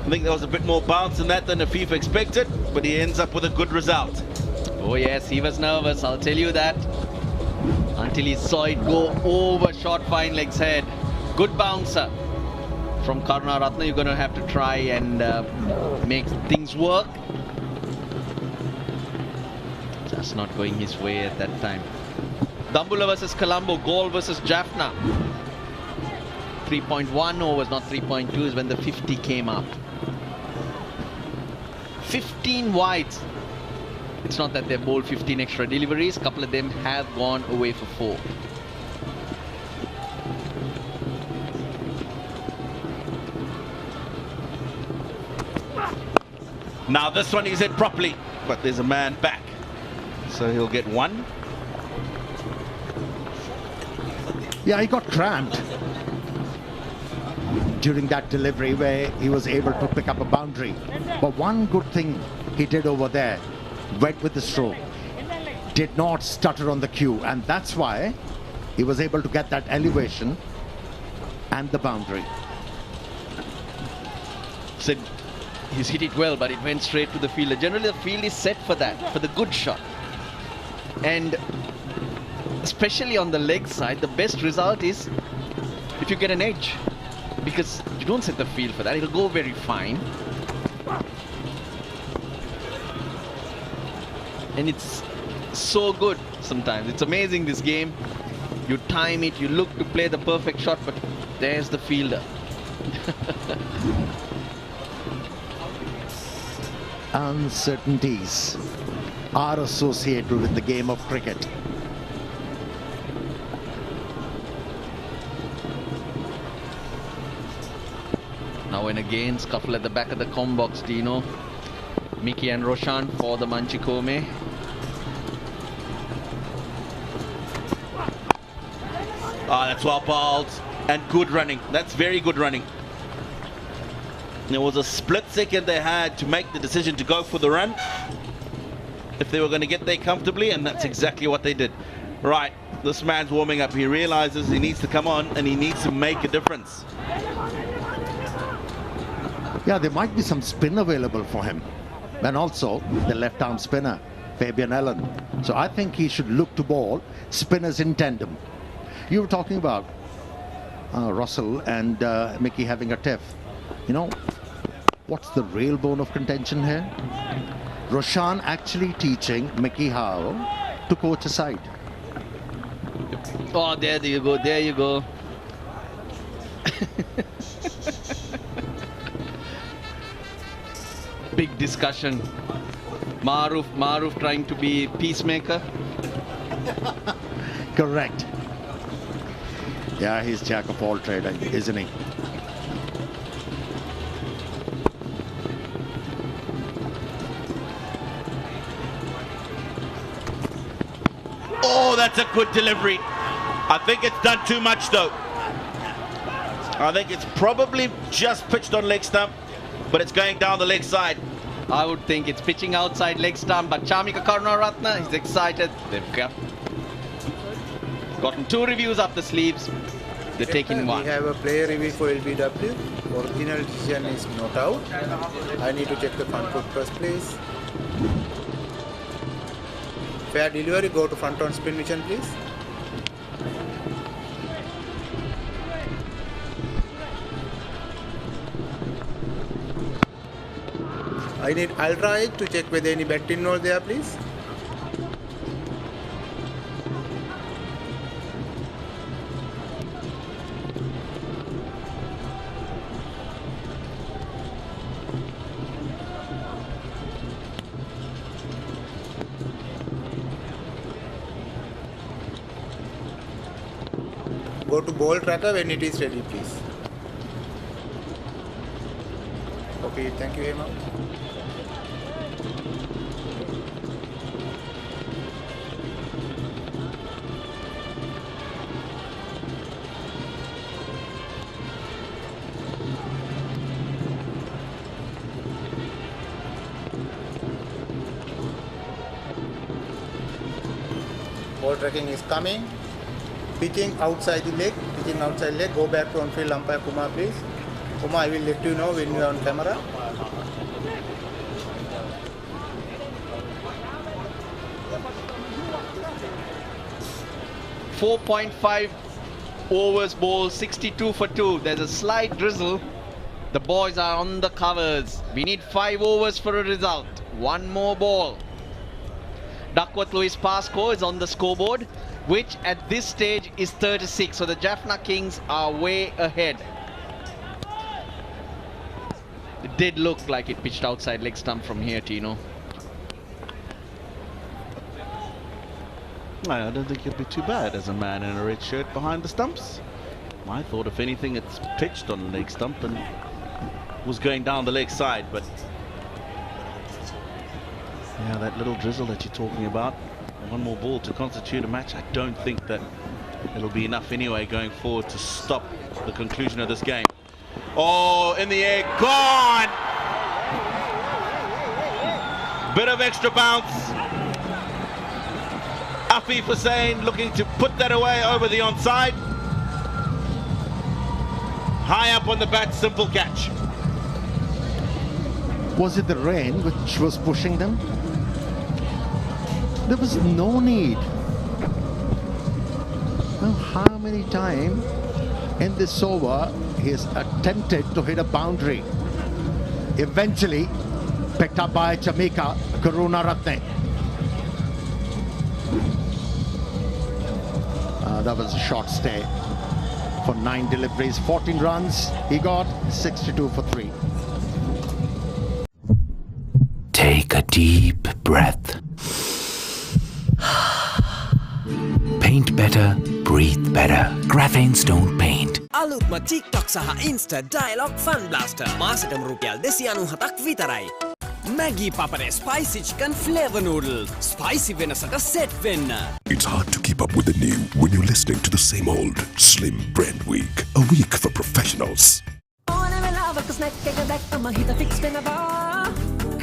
I think there was a bit more bounce in that than Afif expected, but he ends up with a good result. Oh yes, he was nervous, I'll tell you that. Until he saw it go over short fine leg's head. Good bouncer from Karunaratne. You're going to have to try and make things work. Just not going his way at that time. Dambula versus Colombo, Gaul versus Jaffna. 3.1 overs, not 3.2 is when the 50 came up. 15 wides. It's not that they've bowled 15 extra deliveries. A couple of them have gone away for 4. Now this one he's hit properly, but there's a man back. So he'll get 1. Yeah, he got cramped during that delivery where he was able to pick up a boundary. But one good thing he did over there, went with the stroke, did not stutter on the cue, and that's why he was able to get that elevation and the boundary. Said he's hit it well, but it went straight to the fielder. Generally, the field is set for that, for the good shot. And especially on the leg side, the best result is if you get an edge, because you don't set the field for that. It'll go very fine. And it's so good sometimes. It's amazing, this game. You time it, you look to play the perfect shot, but there's the fielder. Uncertainties are associated with the game of cricket. Now and again, scuffle at the back of the com box, Dino. Mickey and Roshan for the Manchikome. That's well bowled and good running. That's very good running. There was a split second they had to make the decision to go for the run if they were going to get there comfortably, and that's exactly what they did. Right, this man's warming up. He realizes he needs to come on and he needs to make a difference. Yeah, there might be some spin available for him. And also the left-arm spinner, Fabian Allen. So I think he should look to bowl spinners in tandem. You were talking about Russell and Mickey having a tiff. You know, what's the real bone of contention here? Roshan actually teaching Mickey how to coach a side. Oh, there you go, there you go. Big discussion. Maruf trying to be peacemaker. Correct. Yeah, he's jack of all trades, isn't he? Oh, that's a good delivery. I think it's done too much though. I think it's probably just pitched on leg stump, but it's going down the leg side. I would think it's pitching outside leg stump, but Chamika Karunaratne is excited. They've gotten 2 reviews up the sleeves. They're taking one. We have a player review for LBW. Original decision is not out. I need to check the front foot first, please. Fair delivery, go to front on spin vision, please. I need ultra edge to check whether any bat involved there, please. Go to ball tracker when it is ready, please. Okay, thank you very much. Ball tracking is coming. Pitching outside the leg, go back to on-field umpire Kumar, please. Kumar, I will let you know when you are on camera. .5 overs ball, 62 for 2. There's a slight drizzle. The boys are on the covers. We need 5 overs for a result. 1 more ball. Duckworth Lewis pass score is on the scoreboard, which at this stage is 36. So the Jaffna Kings are way ahead. It did look like it pitched outside leg stump from here, Tino. I don't think it'd be too bad as a man in a red shirt behind the stumps. I thought if anything it's pitched on the leg stump and was going down the leg side, but yeah, that little drizzle that you're talking about. 1 more ball to constitute a match. I don't think that it'll be enough anyway going forward to stop the conclusion of this game. Oh, in the air, gone! Bit of extra bounce. Afif Hussain looking to put that away over the onside. High up on the bat, simple catch. Was it the rain which was pushing them? There was no need. Now, how many times in this over he has attempted to hit a boundary? Eventually picked up by Chamika Karunaratne. That was a short stay. For 9 deliveries, 14 runs, he got 62 for 3. Take a deep breath. Paint better, breathe better. Graphene Stone Paint. අලුත්ම TikTok සහ Insta Dialog Fun Blaster. මාසෙටම රුපියල් 297ක් විතරයි. Maggie Papare Spicy Chicken Flavor Noodles. Spicy වෙනසට set වෙන්න. It's hard to keep up with the new when you're listening to the same old Slim Brand Week. A week for professionals. ඕන වෙලාවක snack එක දැක්කම හිත fix වෙනවා.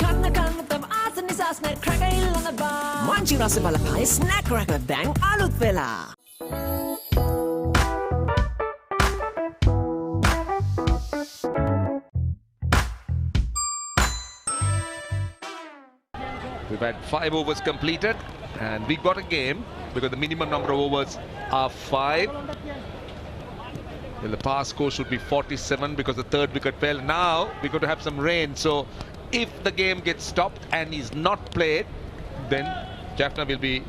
කන්න තම ආස නිසා snack cracker ඉල්ලනවා. මංචි රස බලපෑ snack cracker දැන් අලුත් වෙලා. We've had 5 overs completed and we got a game because the minimum number of overs are 5. Well, the pass score should be 47 because the 3rd wicket fell. Now we're going to have some rain, so if the game gets stopped and is not played, then Jaffna will be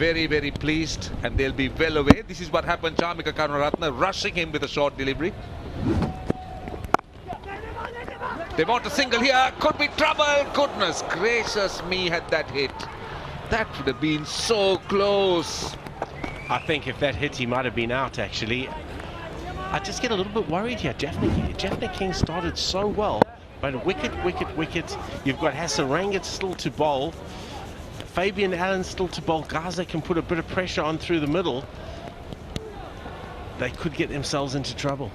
very, very pleased and they'll be well away. This is what happened. Chamika Karunaratne rushing him with a short delivery. They want a single here, could be trouble. Goodness gracious me, had that hit. That would have been so close. I think if that hit, he might have been out, actually. I just get a little bit worried here. Jaffna King started so well, but wicket. You've got Hassan Rangat still to bowl. Fabian Allen still to bowl. Guys that can put a bit of pressure on through the middle. They could get themselves into trouble.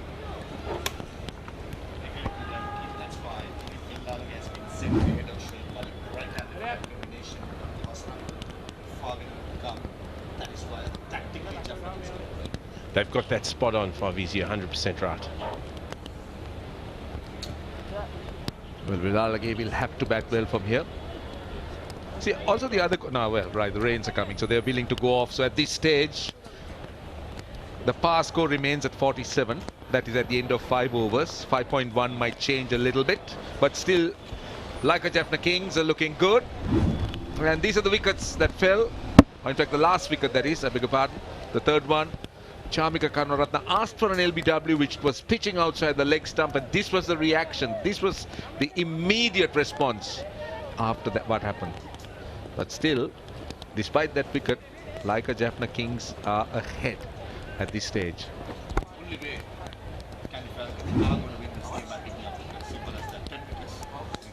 They've got that spot on, KFvsJK, 100% right. Well, Vilalage will have to bat well from here. See, also the other... No, well, right, the rains are coming, so they're willing to go off. So at this stage, the pass score remains at 47. That is at the end of 5 overs. 5.1 might change a little bit, but still, Jaffna Kings are looking good. And these are the wickets that fell. Or in fact, the last wicket, that is, I beg your pardon. The third one. Chamika Karunaratne asked for an LBW, which was pitching outside the leg stump, and this was the reaction. This was the immediate response after that, what happened. But still, despite that wicket, Jaffna Kings are ahead at this stage. Only way Kandy Falcons are going to win this game by picking up wickets. Simple as that. 10 wickets.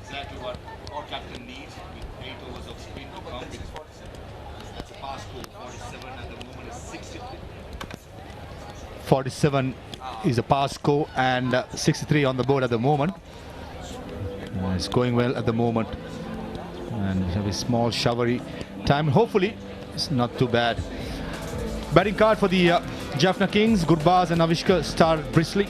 Exactly what our captain needs with 8 overs of spin to come. That's a pass score. 47 at the moment is 63. 47 is a pass score and 63 on the board at the moment. It's going well at the moment. And we have a small showery time. Hopefully, it's not too bad. Batting card for the Jaffna Kings. Gurbaz and Avishka started briskly.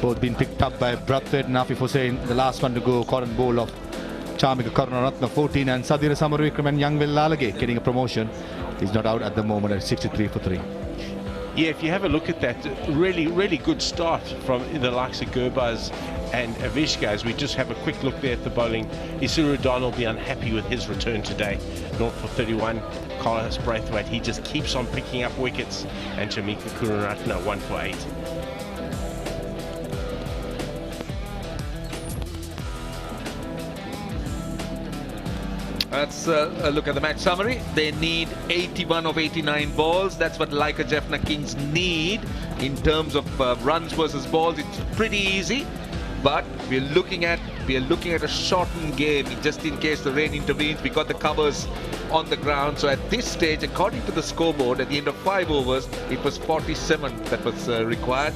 Both been picked up by Brathwaite and Afif Hussain. The last one to go, caught and bowl of Chamika Karunaratne, 14, and Sadhira Samarawikram and Young Vilalage getting a promotion. He's not out at the moment at 63 for 3. Yeah, if you have a look at that, really good start from the likes of Gurbaz and Avishka. As we just have a quick look there at the bowling, Isuru Don will be unhappy with his return today. 0 for 31. Carlos Brathwaite, he just keeps on picking up wickets. And Chamika Karunaratne, 1 for 8. Let's look at the match summary. They need 81 of 89 balls. That's what Jaffna Kings need in terms of runs versus balls. It's pretty easy, but we're looking at a shortened game just in case the rain intervenes. We got the covers on the ground. So at this stage, according to the scoreboard, at the end of 5 overs, it was 47 that was required.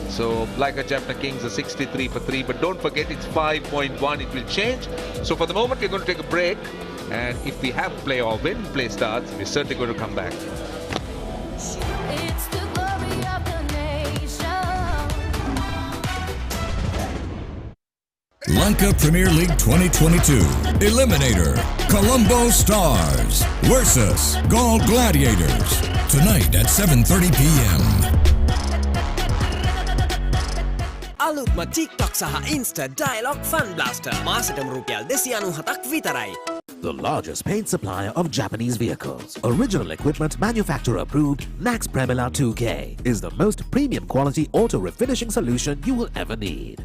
So Jaffna Kings are 63 for 3, but don't forget it's 5.1. It will change. So for the moment, we're going to take a break. And if we have play or when play starts, we're certainly going to come back. It's the glory of the nation. Lanka Premier League 2022 Eliminator Colombo Stars versus Gaul Gladiators tonight at 7:30 p.m. අලුත්ම TikTok සහ Insta Dialogue Fun Blaster මාසෙටම රුපියල් 297ක් විතරයි. The largest paint supplier of Japanese vehicles, original equipment manufacturer approved, Max Premila 2K is the most premium quality auto refinishing solution you will ever need.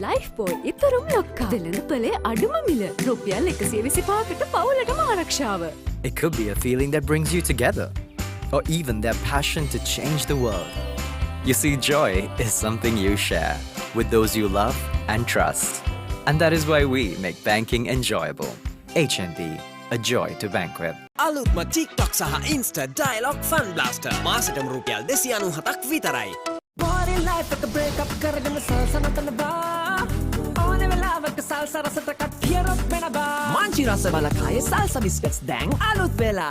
Lifeboy itarum lokka. Velanapale aduma mila. Rupial 125කට පවුලටම ආරක්ෂාව. It could be a feeling that brings you together, or even their passion to change the world. You see, joy is something you share with those you love and trust. And that is why we make banking enjoyable. HNB, a joy to bank with. අලුත්ම TikTok සහ Insta Dialogue Fun Blaster මාසෙටම රුපියල් 297ක් විතරයි. Party life එක break up කරගෙන සල්සනතනවා. ඕනේ වෙලාවක සල්ස රසට කට්ටිය රොප්පෙනවා. මංචි රස බලකායේ salsa biscuits දැන් අලුත් වෙලා.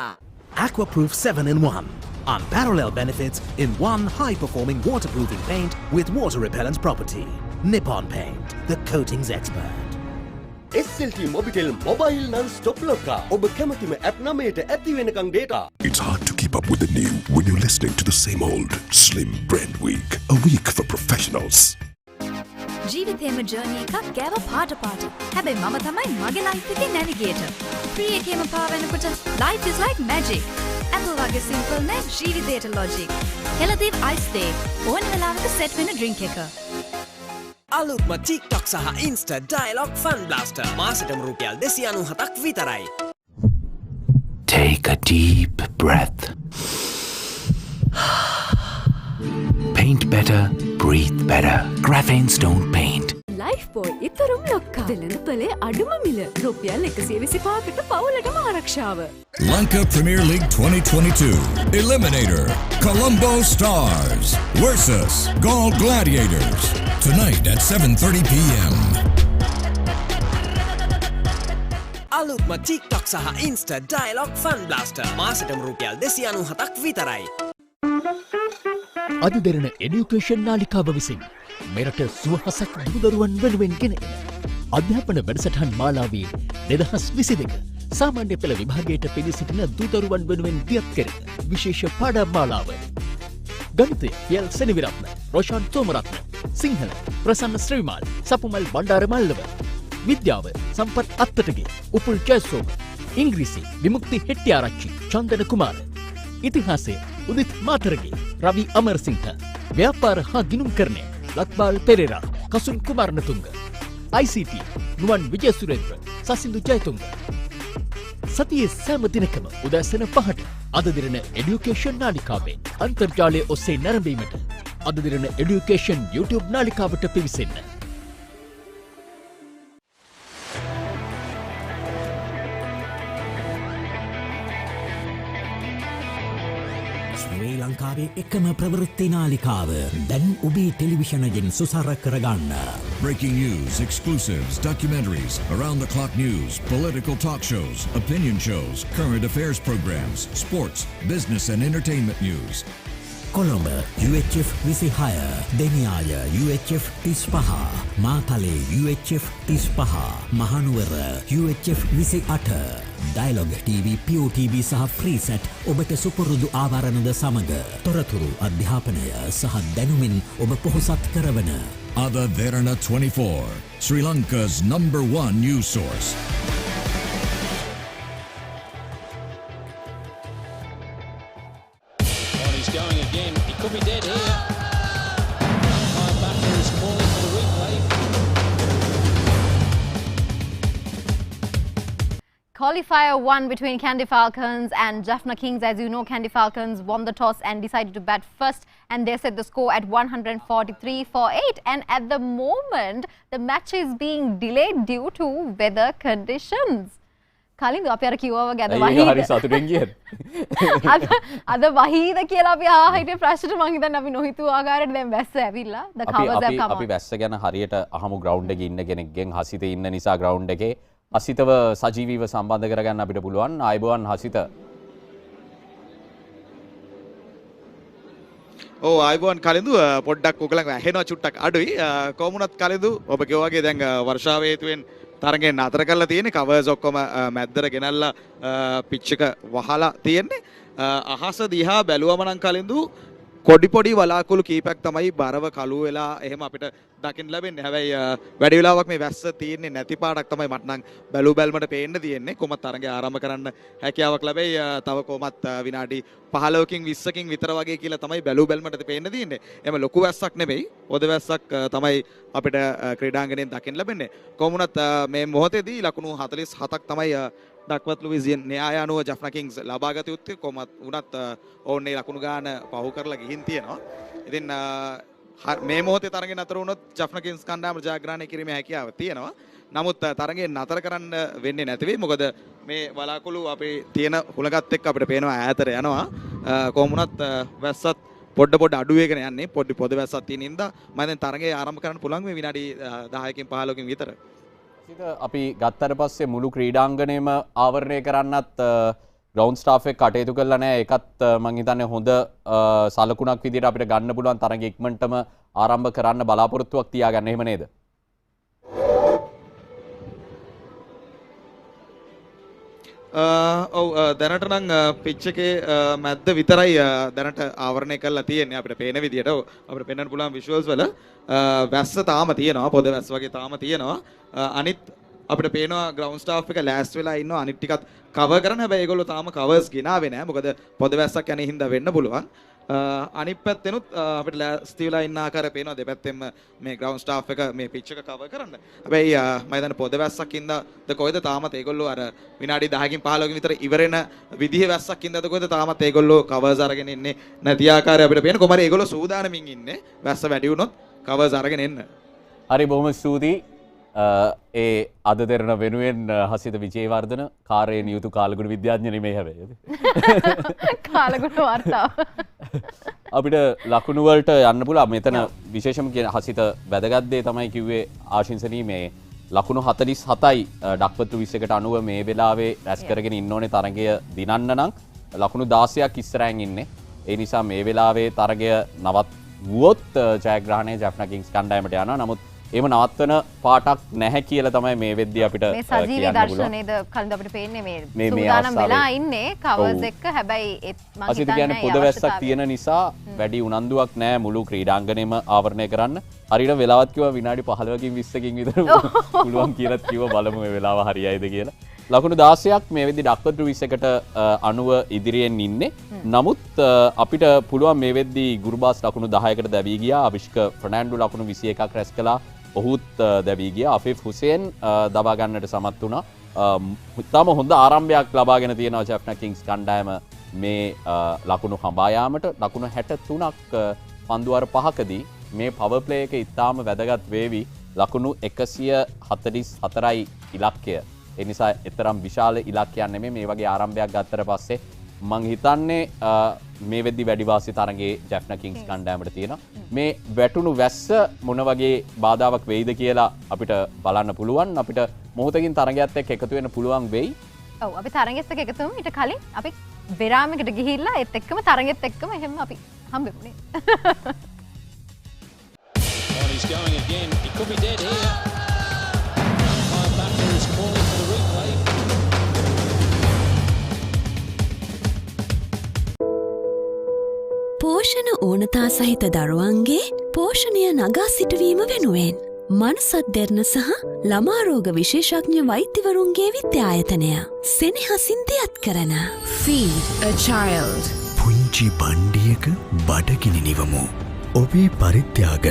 Aquaproof 7-in-1. Unparalleled benefits in one high-performing waterproofing paint with water-repellent property. Nippon Paint, the coatings expert. SLT Mobitel Mobile Non-Stop Locker. ඔබ කැමතිම app 9ට ඇති වෙනකන් data. It's hard to keep up with the new when you're listening to the same old Slim Brand Week. A week for professionals. ජීවිතේම journey එකක් ගෑව පාට පාට. හැබැයි මම තමයි මගේ ලයිෆ් එකේ නැවිගේටර්. ෆ්‍රී එකේම පාවෙනකොට life is like magic. Apple වගේ simple නේ ජීවිතේට logic. හෙළදීප් ice day ඕන වෙලාවක set වෙන drink එක. අලුත්ම TikTok සහ Insta Dialogue Fun Blaster මාසෙටම රුපියල් 297ක් විතරයි. Take a deep breath. Paint better, breathe better. Graphene Stone Paint. Lifeboy itarum lokka. Velanapale aduma mila. Rupial 125කට පවුලටම ආරක්ෂාව. Lanka Premier League 2022 Eliminator Colombo Stars versus Gaul Gladiators tonight at 7:30 p.m. අලුත්ම TikTok සහ Insta Dialogue Fun Blaster මාසෙටම රුපියල් 297ක් විතරයි. අද දෙරණ education නාලිකාව විසින් මෙරට සුවහසක් දුරුදරුවන් වෙනුවෙන් ගෙන අධ්‍යාපන වැඩසටහන් මාලාවේ 2022 සාමාන්‍ය පෙළ විභාගයට පිළි සිටින දුරුදරුවන් වෙනුවෙන් දියත් කෙරෙන විශේෂ පාඩම් මාලාව. ගණිතය පියල් සෙනවිරත්න, රොෂාන් තෝමරත්න, සිංහල ප්‍රසන්න ශ්‍රීමාල්, සපුමල් බණ්ඩාර මල්ලව, විද්‍යාව සම්පත් අත්තටගේ, උපුල් ජයසෝම, ඉංග්‍රීසි විමුක්ති හෙට්ටිආරච්චි, චන්දන කුමාර, ඉතිහාසය උදිත් මාතරගේ, රවි අමරසිංහ, ව්‍යාපාර හා ගිනුම් කරණය ලක්බාල් පෙරේරා, කසුන් කුමාරනතුංග, ICT නුවන් විජයසුරේන්ද්‍ර, සසිඳු ජයතුංග. සතියේ සෑම දිනකම උදැසන 5ට අද දිරන එඩියුකේෂන් නාලිකාවෙන් අන්තර්ජාලය ඔස්සේ නැරඹීමට අද දිරන එඩියුකේෂන් YouTube නාලිකාවට පිවිසෙන්න. ශ්‍රී ලංකාවේ එකම ප්‍රවෘත්ති නාලිකාව දැන් ඔබේ ටෙලිවිෂනයෙන් සුසර කරගන්න. Breaking news, exclusives, documentaries, around-the-clock news, political talk shows, opinion shows, current affairs programs, sports, business and entertainment news. Colombo UHF 26, Deniyaya UHF 35, Matale UHF 35, Mahanuwara UHF 28, Dialog TV, POTV සහ ෆ්‍රීසැට් ඔබට සුපුරුදු ආවරණද සමග තොරතුරු අධ්‍යාපනය සහ දැනුමින් ඔබ පොහොසත් කරවන Ada Derana 24, Sri Lanka's #1 news source. He's going again. He could be dead here. Batter is calling for the replay. Qualifier 1 between Kandy Falcons and Jaffna Kings. As you know, Kandy Falcons won the toss and decided to bat first, and they set the score at 143 for 8. And at the moment, the match is being delayed due to weather conditions. කලින්ද අපි අර කිව්වා වගේ අද වහීද හරි සතුටෙන් ගියද අද වහීද කියලා අපි ආහිට ප්‍රශ්නෙට මං හිතන්නේ අපි නොහිතුව ආකාරයට දැන් වැස්ස ඇවිල්ලා ද කවර්ස් එක අපි වැස්ස ගැන හරියට අහමු ග්‍රවුන්ඩ් එකේ ඉන්න කෙනෙක්ගෙන් හසිත ඉන්න නිසා ග්‍රවුන්ඩ් එකේ හසිතව සජීවීව සම්බන්ධ කරගන්න අපිට පුළුවන්. ආයුබෝවන් හසිත. ඕ ආයුබෝවන් කලින්දු පොඩ්ඩක් ඔයගලන් ඇහෙනවා චුට්ටක් අඩුයි. කොමුණත් කලින්දු ඔබ කිව්වා වගේ දැන් වර්ෂාව හේතුවෙන් තරගෙන් නතර කරලා තියෙන්නේ. කවර්ස් ඔක්කොම මැද්දට ගෙනල්ලා පිච් එක වහලා තියෙන්නේ. අහස දිහා බැලුවම නම් කලින්දු කොඩි පොඩි වලාකුළු කීපයක් තමයි බරව කළු වෙලා එහෙම අපිට දකින්න ලැබෙන්නේ. හැබැයි වැඩි වෙලාවක් මේ වැස්ස තියෙන්නේ නැති පාඩක් තමයි මට නම් බැලු බැලමට පේන්න තියෙන්නේ. කොහොමත් තරඟය ආරම්භ කරන්න හැකියාවක් ලැබෙයි. තව කොහොමත් විනාඩි 15කින් 20කින් විතර වගේ කියලා තමයි බැලු බැලමට පේන්න තියෙන්නේ. එහෙම ලොකු වැස්සක් නෙවෙයි. පොද වැස්සක් තමයි අපිට ක්‍රීඩාංගණයෙන් දකින්න ලැබෙන්නේ. කොහොමුණත් මේ මොහොතේදී ලකුණු 47ක් තමයි දක්වත් ලුයිසියන් න්‍යාය අනුව ජෆ්නා කිංස් ලබාගත යුත්තේ. කොහොමත් වුණත් ඕන් මේ ලකුණු ගාන පහු කරලා ගිහින් තියෙනවා. ඉතින් මේ මොහොතේ තරගෙන් නතර වුණොත් ජෆ්නා කිංස් කණ්ඩායම ජයග්‍රහණය කිරීමේ හැකියාව තියෙනවා. නමුත් තරගෙන් නතර කරන්න වෙන්නේ නැති වෙයි. මොකද මේ වලාකුළු අපේ තියෙන හුලගත් එක්ක අපිට පේනවා ඈතට යනවා. කොහොම වුණත් වැස්සත් පොඩ අඩු වෙගෙන යන්නේ. පොඩි පොද වැස්සක් තියෙන ඉඳා මම දැන් තරගය ආරම්භ කරන්න පුළුවන් මේ විනාඩි 10කින් 15කින් විතර. අපි ගත්තට පස්සේ මුළු ක්‍රීඩාංගණයම ආවරණය කරන්නත් ග්‍රවුන්ඩ් ස්ටාෆ් එක කටයුතු කළා නෑ. ඒකත් මම හිතන්නේ හොඳ සලකුණක් විදිහට අපිට ගන්න පුළුවන් තරඟ ඉක්මනටම ආරම්භ කරන්න බලාපොරොත්තුවක් තියාගන්න. එහෙම නේද? ඔව් දැනට නම් පිච් එකේ මැද්ද විතරයි දැනට ආවරණය කරලා තියෙන්නේ අපිට පේන විදියට. අපිට පෙන්වන්න පුළුවන් විෂුවල්ස් වල වැස්ස තාම තියෙනවා. පොද වැස්ස වගේ තාම තියෙනවා. අනිත් අපිට පේනවා ග්‍රවුන්ඩ් ස්ටාෆ් එක ලෑස්ති වෙලා ඉන්නවා අනිත් ටිකත් කවර් කරන්න. හැබැයි ඒගොල්ලෝ තාම කවර්ස් ගෙනාවේ නැහැ. මොකද පොද වැස්සක් යන හින්දා වෙන්න පුළුවන්. අනිත් පැත්තෙනුත් අපිට ලෑස්ති වෙලා ඉන්න ආකාරය පේනවා. දෙපැත්තෙම මේ ග්‍රවුන්ඩ් ස්ටාෆ් එක මේ පිච් එක කවර් කරන්න. හැබැයි මම හිතන්නේ පොද වැස්සක් ඉඳද කොහෙද තාමත් ඒගොල්ලෝ අර විනාඩි 10කින් 15කින් විතර ඉවරෙන විදිහේ වැස්සක් ඉඳද කොහෙද තාමත් ඒගොල්ලෝ කවර්ස් අරගෙන ඉන්නේ නැති ආකාරය අපිට පේන. කොහමද ඒගොල්ලෝ සූදානමින් ඉන්නේ වැස්ස වැඩි වුණොත් කවර්ස් අරගෙන එන්න. හරි බොහොම ස්තුතියි. ඒ අද දෙරණ වෙනුවෙන් හසිත විජේවර්ධන කාර්යයේ නියුතු කාලගුණ විද්‍යාඥ නෙමෙයි හැබැයි. කාලගුණ වාර්තාව. අපිට ලකුණු වලට යන්න පුළුවන්. මෙතන විශේෂම කියන හසිත වැදගත් දේ තමයි කිව්වේ ආශිංසනී මේ ලකුණු 47යි ඩක්වතු 20කට අනුව මේ වෙලාවේ රැස් කරගෙන ඉන්න ඕනේ තරගය දිනන්න නම් ලකුණු 16ක් ඉස්සරහින් ඉන්නේ. ඒ නිසා මේ වෙලාවේ තරගය නවත්වුවොත් ජයග්‍රහණය ජැෆ්නා කිංස් කණ්ඩායමට යනවා. නමුත් එහෙම නවත්වන පාටක් නැහැ කියලා තමයි මේ වෙද්දී අපිට මේ සජීවී දර්ශනයේද කලින් අපිට පේන්නේ මේ සූදානම් වෙලා ඉන්නේ කවර්ස් එක්ක. හැබැයි මම හිතන්නේ පොදවැස්සක් තියෙන නිසා වැඩි උනන්දුවක් නැහැ මුළු ක්‍රීඩාංගණයම ආවරණය කරන්න. හරියට වෙලාවත් කිව්වා විනාඩි 15කින් 20කින් විතර පුළුවන් කියලා කිව්වා බලමු මේ වෙලාව හරියයිද කියලා. ලකුණු 16ක් මේ වෙද්දී ඩක්වතු 20කට අනුව ඉදිරියෙන් ඉන්නේ. නමුත් අපිට පුළුවන් මේ වෙද්දී ගුරුබාස් ලකුණු 10කට දැවී ගියා. අවිෂ්ක ෆර්නෑන්ඩෝ ලකුණු 21ක් රැස් කළා. ඔහුත් දැවී ගියා. අෆිෆ් හුසේන් දබා ගන්නට සමත් වුණා. ඉතාම හොඳ ආරම්භයක් ලබාගෙන තියෙනවා ජැෆ්නා කිංස් කණ්ඩායම මේ ලකුණු හඹා යාමට. ලකුණු 63ක් පන්දුවර 5කදී මේ පවර් ප්ලේ එක ඉතාම වැදගත් වේවි. ලකුණු 144යි ඉලක්කය. ඒ නිසා එතරම් විශාල ඉලක්කයක් නෙමෙයි. මේ වගේ ආරම්භයක් ගත්තට පස්සේ මං හිතන්නේ මේ වෙද්දි වැඩි වාසි තරගයේ ජැෆ්නා කිංස් කණ්ඩායමට තියෙනවා. මේ වැටුණු වැස්ස මොන වගේ බාධාවක් වෙයිද කියලා අපිට බලන්න පුළුවන්. අපිට මොහොතකින් තරගයත් එක්ක එකතු වෙන්න පුළුවන් වෙයි. ඔව් අපි තරගෙත් එක්ක එකතු වෙමු. ඊට කලින් අපි විරාමයකට ගිහිල්ලා ඒත් එක්කම තරගෙත් එක්කම එහෙම අපි හම්බෙමුනේ. He's going again. He could be dead here. Backer is calling for the replay. පෝෂණ ඕනතා සහිත දරුවන්ගේ පෝෂණය නගා සිටුවීම වෙනුවෙන් මනසත් දෙරණ සහ ළමාරෝග විශේෂඥ වෛද්‍යවරුන්ගේ විද්‍යායතනය සෙනෙහසින් දෙයත් කරන Feed a Child. පුංචි බණ්ඩියක බඩගිනි නිවමු. ඔබේ පරිත්‍යාග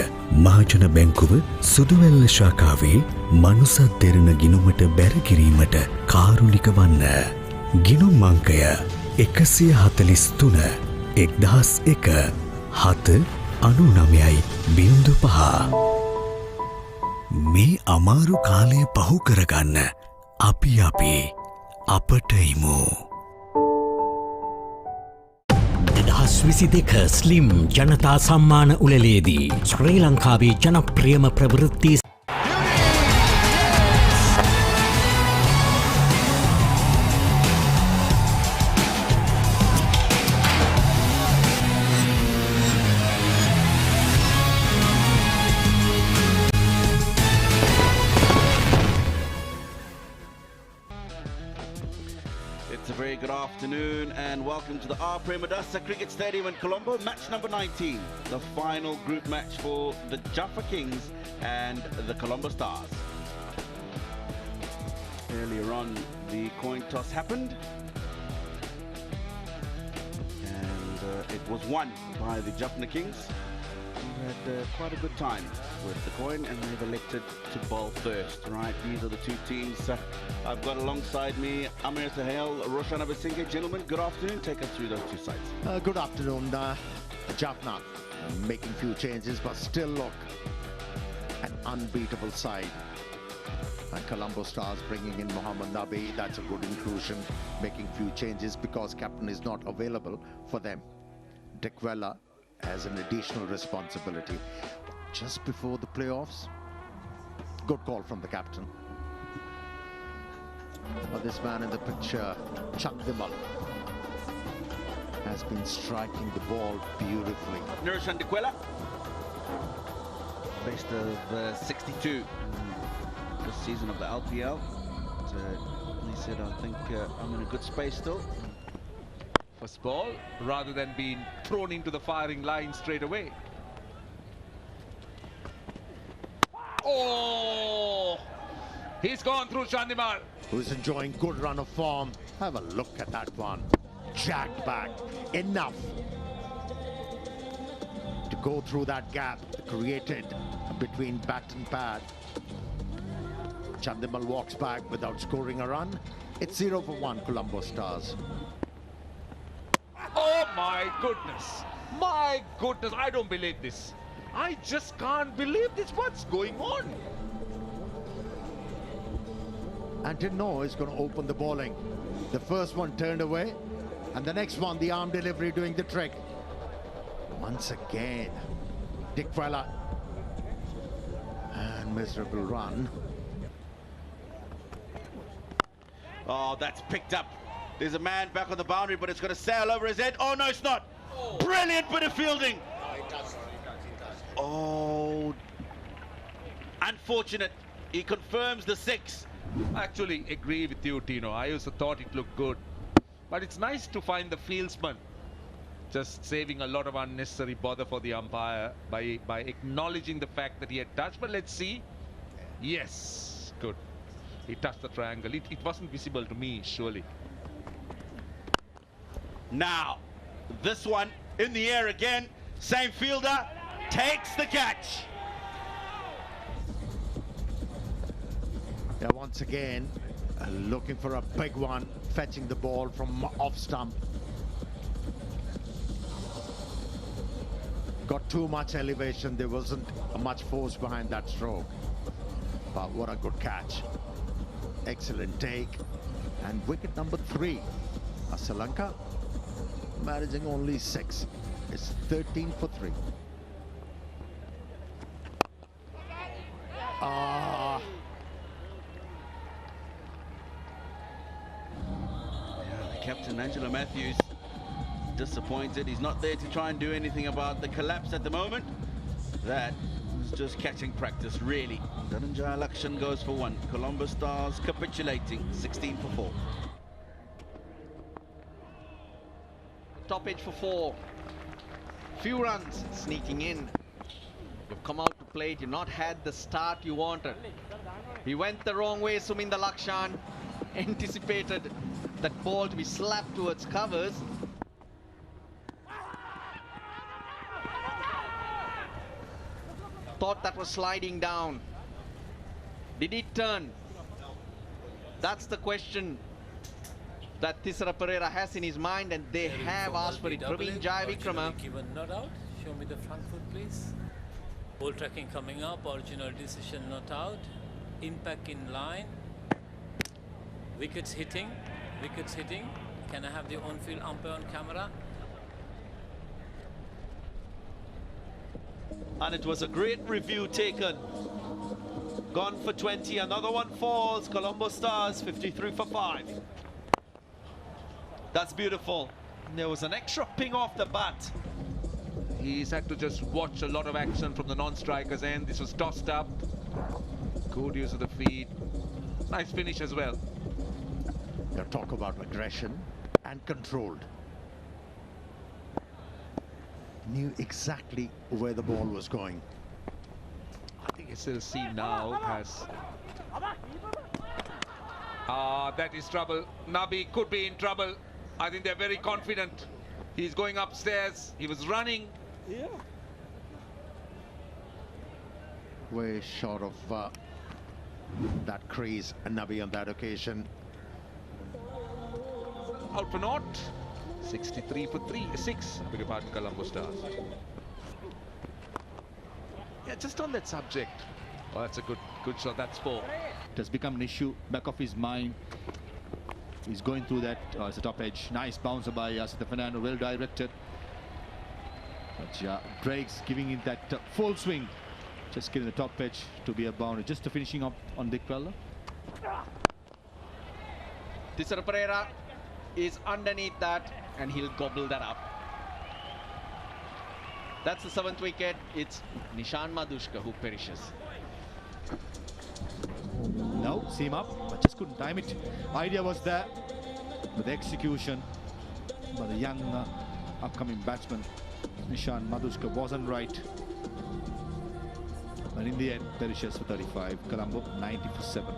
මහජන බැංකුව සුදුවැල්ල ශාඛාවේ මනුසත් දෙරණ ගිණුමට බැරකිරීමට කාරුණික වන්න. ගිණුම් අංකය 143 1001 මේ අමාරු කාලය පහු කරගන්න අපි අපට ඉමු. 2022 ස්ලිම් ජනතා සම්මාන උළෙලේදී ශ්‍රී ලංකාවේ ජනප්‍රියම ප්‍රවෘත්ති welcome to the R. Premadasa Cricket Stadium in Colombo, match number 19, the final group match for the Jaffna Kings and the Colombo Stars. Earlier on, the coin toss happened and it was won by the Jaffna Kings, who had quite a good time with the coin, and they've elected to bowl first. Right, these are the two teams I've got alongside me. Amir Sahel, Roshan Abhisinghe. Gentlemen, good afternoon. Take us through those two sides. Good afternoon. Jaffna making few changes, but still look an unbeatable side. And Colombo Stars bringing in Mohammad Nabi. That's a good inclusion. Making few changes because captain is not available for them. Dequella has an additional responsibility. Just before the playoffs, good call from the captain. But this man in the picture, Chandimal, has been striking the ball beautifully. Nursan Dequella, best of 62 this season of the LPL. He said, I think I'm in a good space still. First ball, rather than being thrown into the firing line straight away. Oh, he's gone through Chandimal. Who's enjoying good run of form. Have a look at that one. Jacked back. Enough to go through that gap created between bat and pad. Chandimal walks back without scoring a run. It's 0-1 Colombo Stars. Oh my goodness. My goodness, I don't believe this. I just can't believe this. What's going on? And didn't know he's going to open the bowling. The first one turned away, and the next one, the arm delivery doing the trick. Once again, Dequella. And miserable run. Oh, that's picked up. There's a man back on the boundary, but it's going to sail over his head. Oh, no, it's not. Brilliant bit of fielding. Oh, unfortunate. He confirms the 6. I actually agree with you, Tino. I also thought it looked good. But it's nice to find the fieldsman just saving a lot of unnecessary bother for the umpire by acknowledging the fact that he had touched. But let's see. Yes, good. He touched the triangle. It wasn't visible to me, surely. Now, this one in the air again. Same fielder takes the catch. Yeah, once again, looking for a big one, fetching the ball from off stump. Got too much elevation, there wasn't much force behind that stroke. But what a good catch. Excellent take. And wicket number 3. Sri Lanka managing only 6. It's 13 for 3. Captain Angelo Matthews disappointed. He's not there to try and do anything about the collapse at the moment. That was just catching practice, really. Dhananjaya Lakshan goes for 1. Colombo Stars capitulating, 16 for 4. Top edge for 4. Few runs sneaking in. You've come out to play it. You've not had the start you wanted. He went the wrong way, Suminda Lakshan. Anticipated that ball to be slapped towards covers. Thought that was sliding down. Did it turn? That's the question that Thisara Pereira has in his mind, and they have asked for it. Praveen Jayavikrama. Given not out. Show me the front foot, please. Ball tracking coming up. Original decision not out. Impact in line. Wickets hitting. Wickets hitting. Can I have the on-field umpire on camera? And it was a great review taken. Gone for 20. Another one falls. Colombo Stars 53 for 5. That's beautiful. There was an extra ping off the bat. He's had to just watch a lot of action from the non-strikers end. This was tossed up. Good use of the feet. Nice finish as well. They talk about aggression and controlled. Knew exactly where the ball was going. I think SLC now has... that is trouble. Nabi could be in trouble. I think they're very confident. He's going upstairs. He was running. Yeah. Way short of that crease, and Nabi on that occasion. Out for naught. 63 for 6. I beg your pardon, Colombo Stars. Yeah, just on that subject. Oh, that's a good shot. That's 4. It has become an issue back of his mind. He's going through that as a top edge. Nice bouncer by Sita Fernando, well directed. But Drake's giving it that full swing. Just getting the top edge to be a boundary. Just finishing up on Dick Weller. Thisara Pereira is underneath that, and he'll gobble that up. That's the 7th wicket. It's Nishan Madhushka who perishes. No, seam up, but just couldn't time it. Idea was there, but the execution by the young upcoming batsman Nishan Madhushka wasn't right. And in the end, perishes for 35. Colombo 90 for 7.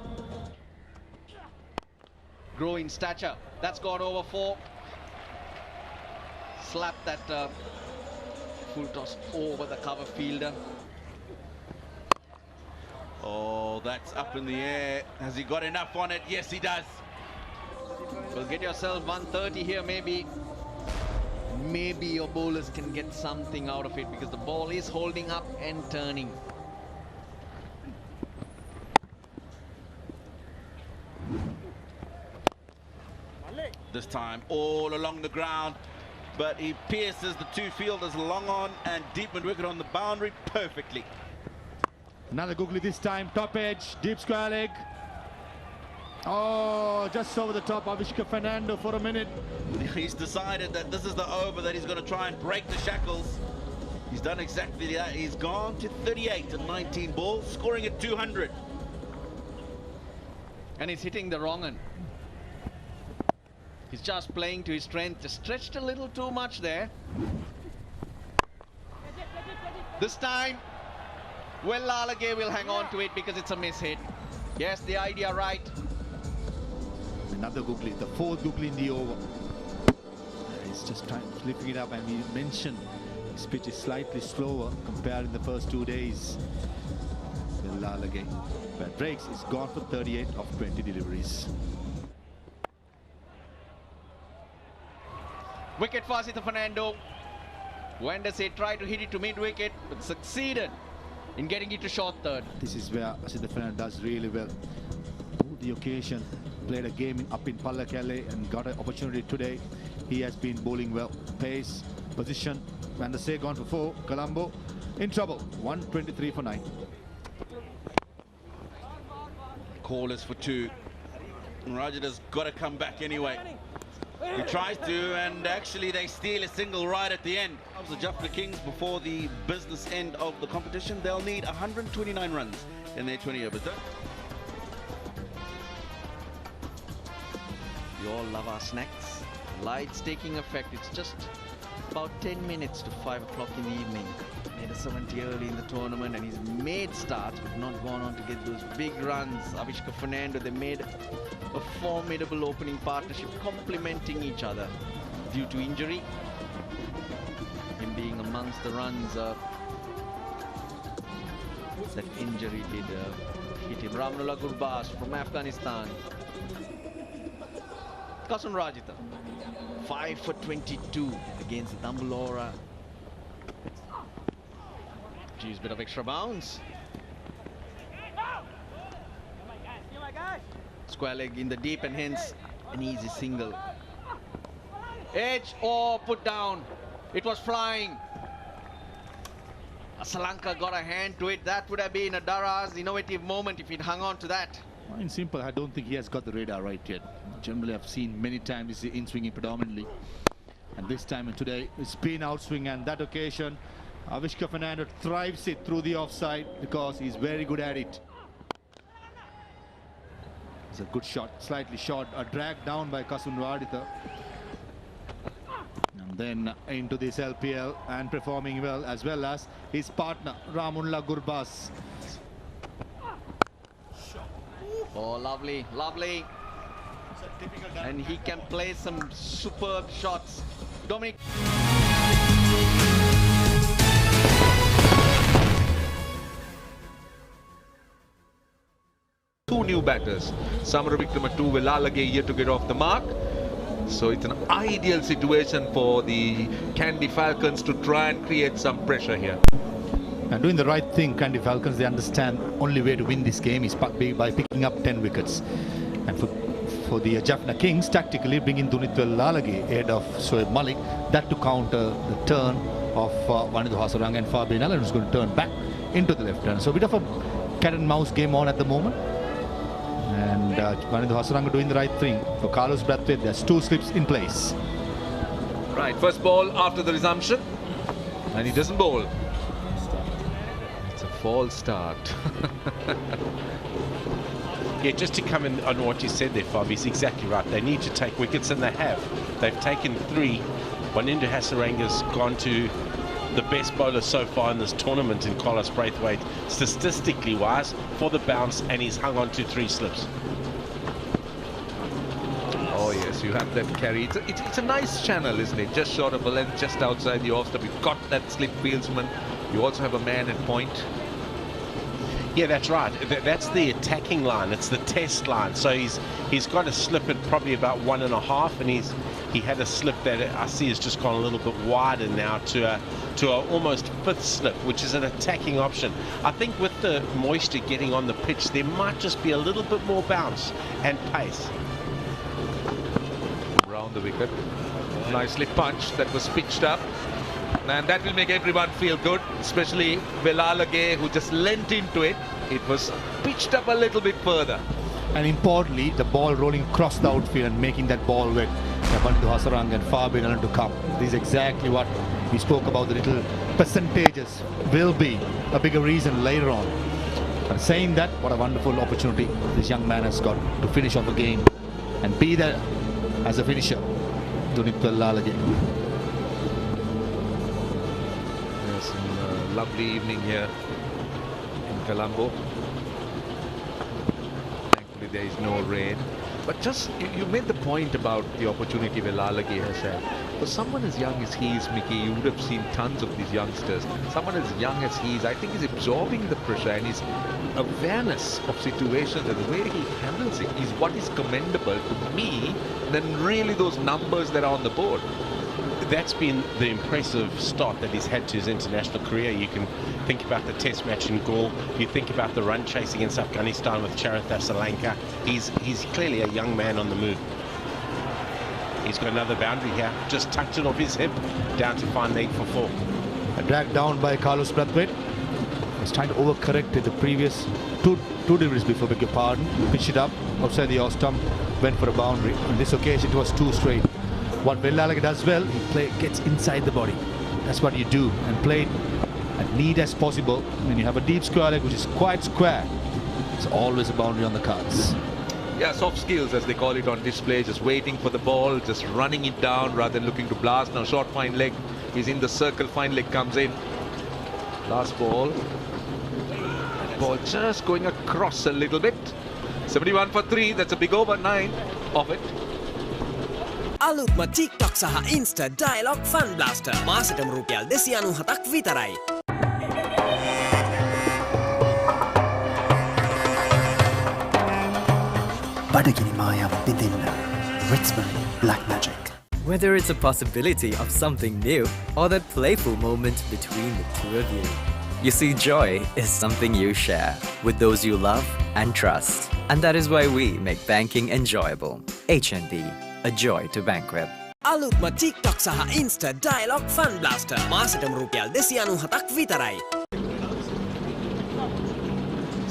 Grow in stature. That's gone over 4. Slap that full toss over the cover fielder. Oh, that's up in the air. Has he got enough on it? Yes, he does. Well, get yourself 130 here, maybe. Maybe your bowlers can get something out of it, because the ball is holding up and turning. This time all along the ground, but he pierces the 2 fielders long on and deep mid wicket on the boundary perfectly. Another googly this time, top edge, deep square leg. Oh, just over the top, Avishka Fernando for a minute. He's decided that this is the over, that he's going to try and break the shackles. He's done exactly that. He's gone to 38 and 19 balls, scoring at 200. And he's hitting the wrong one. He's just playing to his strength, just stretched a little too much there. This time, well, Lalage will hang on to it because it's a miss hit. Yes, the idea right. Another googly, the fourth googly in the over. He's just flipping it up, and we mentioned his pitch is slightly slower compared in the first 2 days. Well, Lalage, but breaks is gone for 38 of 20 deliveries. Wicket for Asita Fernando. Wendase tried to hit it to mid-wicket, but succeeded in getting it to short third. This is where Asita Fernando does really well. The occasion, played a game up in Pallakele and got an opportunity today. He has been bowling well. Pace, position, Wendase gone for 4. Colombo in trouble. 123 for 9. Call is for 2. Rajata's got to come back anyway. He tries to, and actually they steal a single right at the end. The Jaffna Kings, before the business end of the competition, they'll need 129 runs in their 20 overs. We all love our snacks. Lights taking effect. It's just about 10 minutes to 5 o'clock in the evening. Made a 70 early in the tournament, and he's made starts but not gone on to get those big runs. Avishka Fernando, they made a formidable opening partnership, complementing each other due to injury. Him being amongst the runs, that injury did hit him. Ramnullah Gurbaz from Afghanistan. Kasun Rajita, 5 for 22 against Dambalora. Geez, bit of extra bounce. Square leg in the deep, and hence an easy single. Edge or put down. It was flying. Asalanka got a hand to it. That would have been a Dara's innovative moment if he'd hung on to that. In simple, I don't think he has got the radar right yet. Generally, I've seen many times he's in swinging predominantly. And this time and today, spin out swing, and that occasion, Avishka Fernando thrives it through the offside because he's very good at it. It's a good shot, slightly short, a drag down by Kasun Raditha. And then into this LPL and performing well, as well as his partner, Ramnullah Gurbaz. Oh, lovely, lovely. And he can play some superb shots. Dominic. Two new batters. Samara Vikrama 2, Velalage here to get off the mark. So it's an ideal situation for the Kandy Falcons to try and create some pressure here. And doing the right thing, Kandy Falcons, they understand only way to win this game is by picking up 10 wickets. And for the Jaffna Kings, tactically bringing Dunithwal Lalage ahead of Shoaib Malik, that to counter the turn of Wanidhu Hasaranga and Fabian Allen, who's going to turn back into the left turn. So a bit of a cat and mouse game on at the moment. And Wanidhu Hasaranga doing the right thing. For Carlos Brathwaite, there's 2 slips in place. Right, first ball after the resumption. And he doesn't bowl. It's a false start. Yeah, just to come in on what you said there, Fabi, is exactly right. They need to take wickets, and they have. They've taken 3. Wanidhu Hasaranga's gone to the best bowler so far in this tournament in Carlos Brathwaite, statistically wise, for the bounce, and he's hung on to 3 slips. Oh yes, you have that carry. It's a nice channel, isn't it? Just short of the length, just outside the off stump. You've got that slip fieldsman. You also have a man at point. Yeah, that's right. That's the attacking line. It's the test line. So he's got a slip at probably about 1.5, and he had a slip that I see has just gone a little bit wider now to a almost 5th slip, which is an attacking option. I think with the moisture getting on the pitch, there might just be a little bit more bounce and pace. Round the wicket. Nicely punched. That was pitched up. And that will make everyone feel good, especially Velalage, who just leant into it. It was pitched up a little bit further. And importantly, the ball rolling across the outfield and making that ball wet. Bantu Hasarang and Fabian to come. This is exactly what we spoke about. The little percentages will be a bigger reason later on. And saying that, what a wonderful opportunity this young man has got to finish off a game and be there as a finisher. Dunitha Lalage. Yes, a lovely evening here in Colombo. Thankfully there is no rain. But just, you made the point about the opportunity where Lalage has had. For someone as young as he is, Mickey, you would have seen tons of these youngsters. Someone as young as he is, I think he's absorbing the pressure, and his awareness of situations and the way he handles it is what is commendable to me than really those numbers that are on the board. That's been the impressive start that he's had to his international career. You can think about the test match in Gaul. You think about the run chase against Afghanistan with Charitha Salanka. He's clearly a young man on the move. He's got another boundary here. Just tucked it off his hip, down to find the 8 for 4. Dragged down by Carlos Brathwaite. Was trying to overcorrect it the previous two deliveries before, beg your pardon. Pitched it up outside the off stump, went for a boundary. On this occasion, it was 2 straight. What Lalage does well, he gets inside the body. That's what you do, and play it as neat as possible. When you have a deep square leg, which is quite square, it's always a boundary on the cards. Yeah, soft skills as they call it on display, just waiting for the ball, just running it down rather than looking to blast. Now short fine leg is in the circle, fine leg comes in. Last ball. That ball just going across a little bit. 71 for 3, that's a big over 9 of it. අලුත්ම TikTok සහ Insta Dialog Fun Blaster මාසෙටම රුපියල් 297ක් විතරයි. බඩගිනි මායාව බිඳින්න Ritzman Black Magic. Whether it's a possibility of something new or that playful moment between the two of you. You see, joy is something you share with those you love and trust. And that is why we make banking enjoyable. HNB, a joy to bank with. අලුත්ම TikTok සහ Insta Dialog Fun Blaster මාසෙටම රුපියල් 297ක් විතරයි.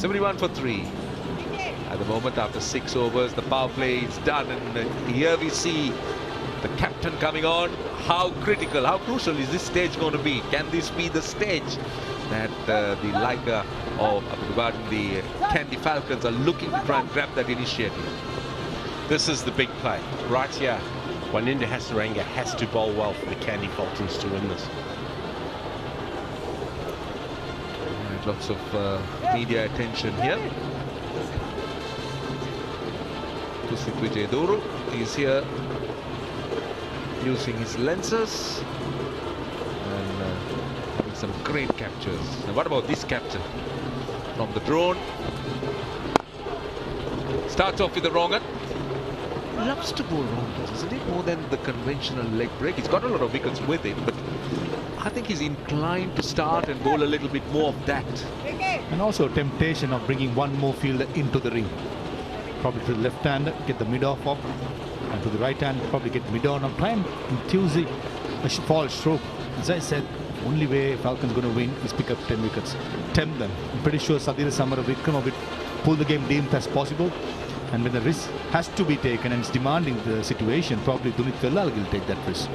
71 for 3. At the moment, after 6 overs, the power play is done, and here we see the captain coming on. How critical, how crucial is this stage going to be? Can this be the stage that the Liga or the Kandy Falcons are looking to try and grab that initiative? This is the big play right here. Waninda Hasaranga has to bowl well for the Kandy Falcons to win this. Right, lots of media attention here. Vijay Duru is here using his lenses and having some great captures. Now what about this capture from the drone? Starts off with the wrong one. Loves to bowl wrong, isn't it? More than the conventional leg break. He's got a lot of wickets with him, but I think he's inclined to start and bowl a little bit more of that. And also temptation of bringing one more fielder into the ring. Probably to the left hand, get the mid off, and to the right hand, probably get mid on. Try and infuse a fall stroke. As I said, only way Falcons going to win is pick up 10 wickets. Tempt them. I'm pretty sure Sadhir Samara Vikram will pull the game deep as possible. And when the risk has to be taken and it's demanding the situation, probably Dunitha Lalage will take that risk.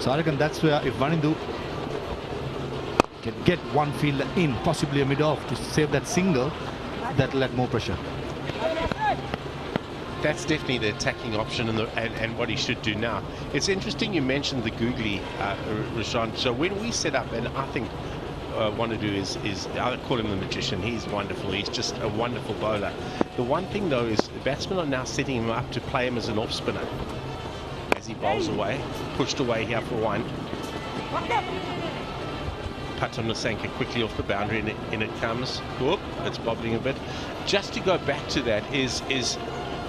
So I reckon that's where if Vanindu can get one fielder in, possibly a mid off to save that single, that'll add more pressure. That's definitely the attacking option and what he should do now. It's interesting you mentioned the googly, Rashan. So when we set up, and I think want to do is I call him the magician. He's wonderful. He's just a wonderful bowler. The one thing though is the batsmen are now setting him up to play him as an off spinner as he bowls away, pushed away here for one. Paton Nasanka quickly off the boundary and in it comes. Whoop, it's bobbling a bit. Just to go back to that is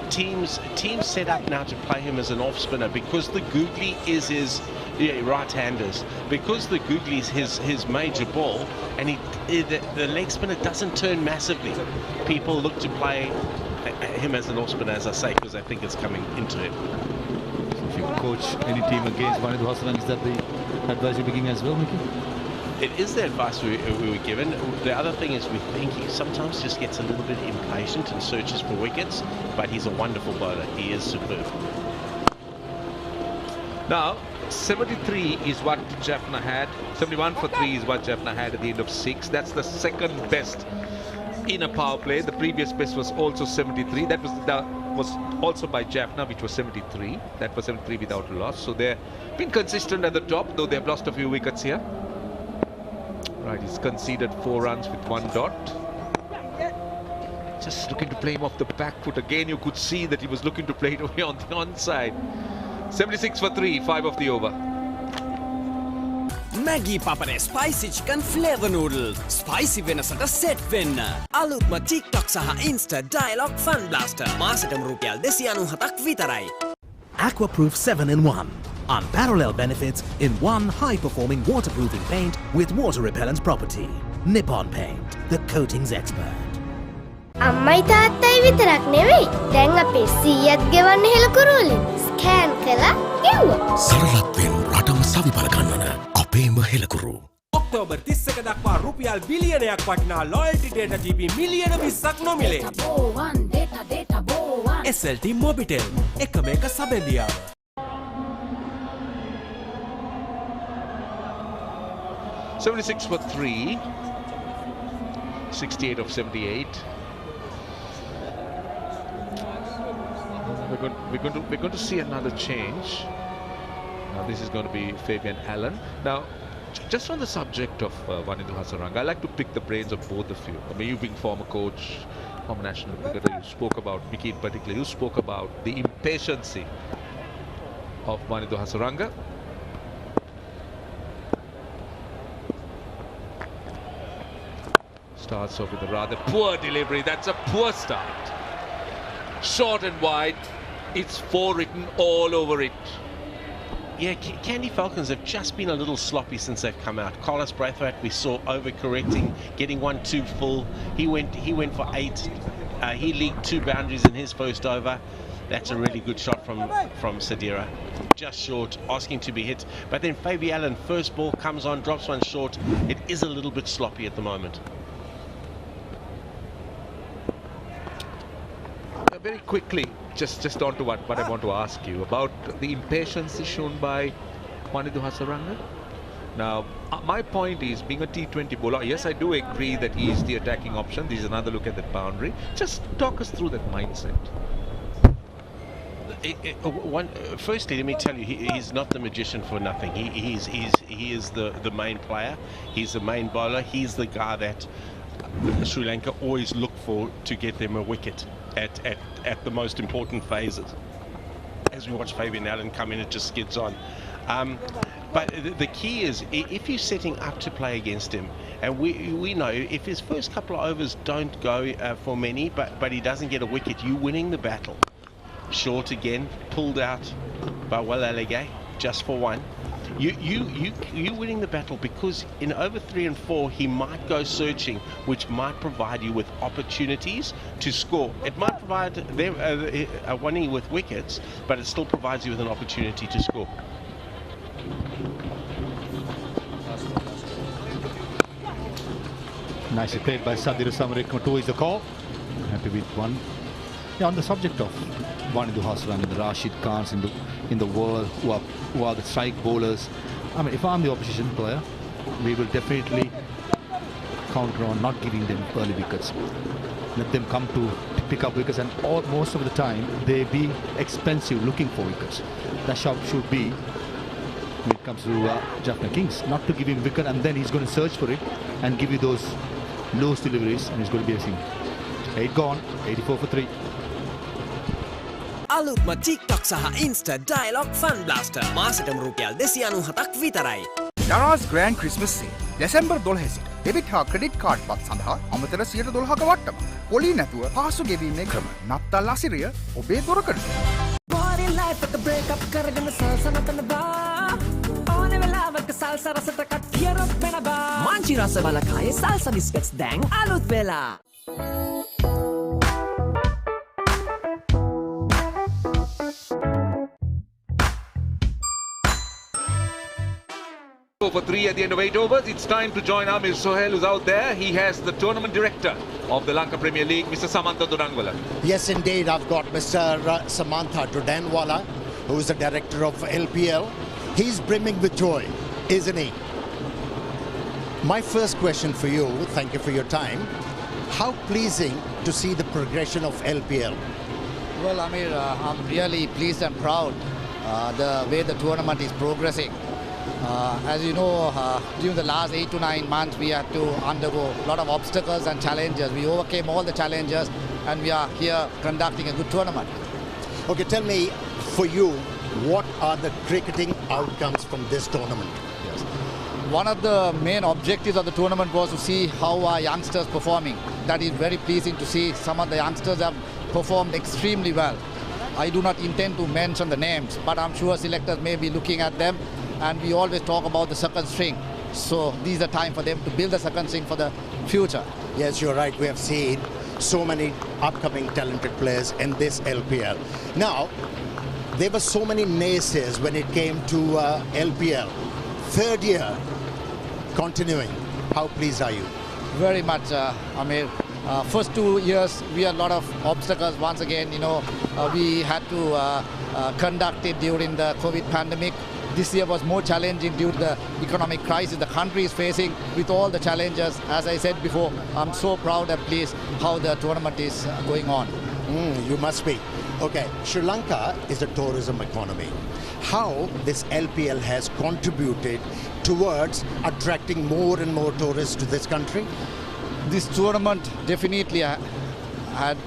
teams set up now to play him as an off spinner because the googly is his right-handers, because the googly is his major ball, and the leg spinner doesn't turn massively. People look to play him as an off spinner, as I say, because I think it's coming into it. So if you coach any team against Vanidhu Hasaran, is that the advice you're giving as well, Mickey? it is the advice we were given. The other thing is we think he sometimes just gets a little bit impatient and searches for wickets, but he's a wonderful bowler. He is superb. Now, 73 is what Jaffna had. 71 for 3 is what Jaffna had at the end of 6. That's the second best in a power play. The previous best was also 73. That was also by Jaffna, which was 73. That was 73 without a loss. So they've been consistent at the top, though they've lost a few wickets here. Right, he's conceded 4 runs with 1 dot. Just looking to play him off the back foot. Again, you could see that he was looking to play it away on the onside. 76 for 3, 5 of the over. Maggie Papane spicy chicken flavor noodle. Spicy වෙනසට set වෙන්න. අලුත්ම TikTok සහ Insta dialogue fun blaster. මාසෙටම රුපියල් 297ක් විතරයි. Aquaproof 7-in-1. Unparalleled benefits in one high-performing waterproofing paint with water-repellent property. Nippon Paint, the coatings expert. අම්මයි තාත්තයි විතරක් නෙවෙයි. දැන් අපේ සීයත් ගෙවන්න හෙළකුරුවලින් ස්කෑන් කළා ගෙව්වා. සරලත්වෙන් රටම සවිපල ගන්නන අපේම හෙළකුරු. ඔක්තෝබර් 31 දක්වා රුපියල් බිලියනයක් වටිනා loyalty data GB මිලියන 20ක් නොමිලේ. SLT Mobitel එකම එක සබැඳියාව. 76 for 3. 68 of 78. We're going to see another change. Now this is going to be Fabian Allen. Now, just on the subject of Wanindu Hasaranga, I like to pick the brains of both of you. I mean, you being former coach, former national cricketer, you spoke about, Mickey in particular, you spoke about the impatience of Wanindu Hasaranga. Starts off with a rather poor delivery. That's a poor start. Short and wide. It's 4 written all over it. Yeah, Kandy Falcons have just been a little sloppy since they've come out. Carlos Brathwaite we saw overcorrecting, getting 1 too full. He went for 8. He leaked 2 boundaries in his first over. That's a really good shot from Sadira. Just short, asking to be hit. But then Fabian Allen, first ball comes on, drops one short. It is a little bit sloppy at the moment. Very quickly, just on to what I want to ask you about the impatience shown by Wanindu Hasaranga. Now, my point is, being a T20 bowler, yes, I do agree that he is the attacking option. This is another look at that boundary. Just talk us through that mindset. Firstly, let me tell you, he's not the magician for nothing. He is the main player. He's the main bowler. He's the guy that Sri Lanka always look for to get them a wicket at the most important phases. As we watch Fabian Allen come in, it just skids on. But the key is, if you're setting up to play against him, and we know if his first couple of overs don't go for many, but he doesn't get a wicket, you winning the battle. Short again, pulled out by Walalege, just for 1. You winning the battle, because in over 3 and 4 he might go searching, which might provide you with opportunities to score. It might provide them a winning with wickets, but it still provides you with an opportunity to score. Nicely played by Sadira Samarik. 2 is the call. Happy with 1. Yeah, on the subject of Wanindu Hasaranga and the Rashid Khans in the world who are the strike bowlers, I mean, if I'm the opposition player, we will definitely counter on not giving them early wickets. Let them come to pick up wickets, and most of the time they be expensive looking for wickets. That should be when it comes to Jaffna Kings, not to give him wicket and then he's going to search for it and give you those loose deliveries, and it's going to be a thing. 8 gone, 84 for 3. අලුත්ම TikTok සහ Insta dialogue fun blaster. මාසෙටම රුපියල් 297ක් විතරයි. Darana's Grand Christmas Sale. December 12 සිට debit හා credit card පත් සඳහා අමතර 12%ක වට්ටමක්. පොලි නැතුව පහසු ගෙවීමේ ක්‍රම. නත්තල් අසිරිය ඔබේ දොරකඩ. Body life එක break up කරගෙන සල්සනතන බා. ඕනේ වෙලාවක සල්ස රසට කට්ටියරොත් වෙන බා. මාංචි රස බලකායේ සල්ස බිස්කට්ස් දැන් අලුත් වෙලා. score for 3 at the end of 8 overs. It's time to join Amir Sohail, who's out there. He has the tournament director of the Lanka Premier League, Mr. Samantha Durangwala. Yes, indeed. I've got Mr. Samantha Durangwala, who's the director of LPL. He's brimming with joy, isn't he? My first question for you, thank you for your time. How pleasing to see the progression of LPL? Well, Amir, I'm really pleased and proud the way the tournament is progressing. As you know, during the last 8 to 9 months, we had to undergo a lot of obstacles and challenges. We overcame all the challenges and we are here conducting a good tournament. Okay, tell me, for you, what are the cricketing outcomes from this tournament? Yes. One of the main objectives of the tournament was to see how our youngsters performing. That is very pleasing to see. Some of the youngsters have performed extremely well. I do not intend to mention the names, but I'm sure selectors may be looking at them, and we always talk about the second string. So these are time for them to build the second string for the future. Yes, you're right. We have seen so many upcoming talented players in this LPL. Now, there were so many naysayers when it came to LPL. Third year continuing. How pleased are you? Very much, Amir. First 2 years, we had a lot of obstacles. Once again, we had to conduct it during the COVID pandemic. This year was more challenging due to the economic crisis the country is facing. With all the challenges, as I said before, I'm so proud and pleased how the tournament is going on. You must be. Okay, Sri Lanka is a tourism economy. How this LPL has contributed towards attracting more and more tourists to this country? This tournament definitely had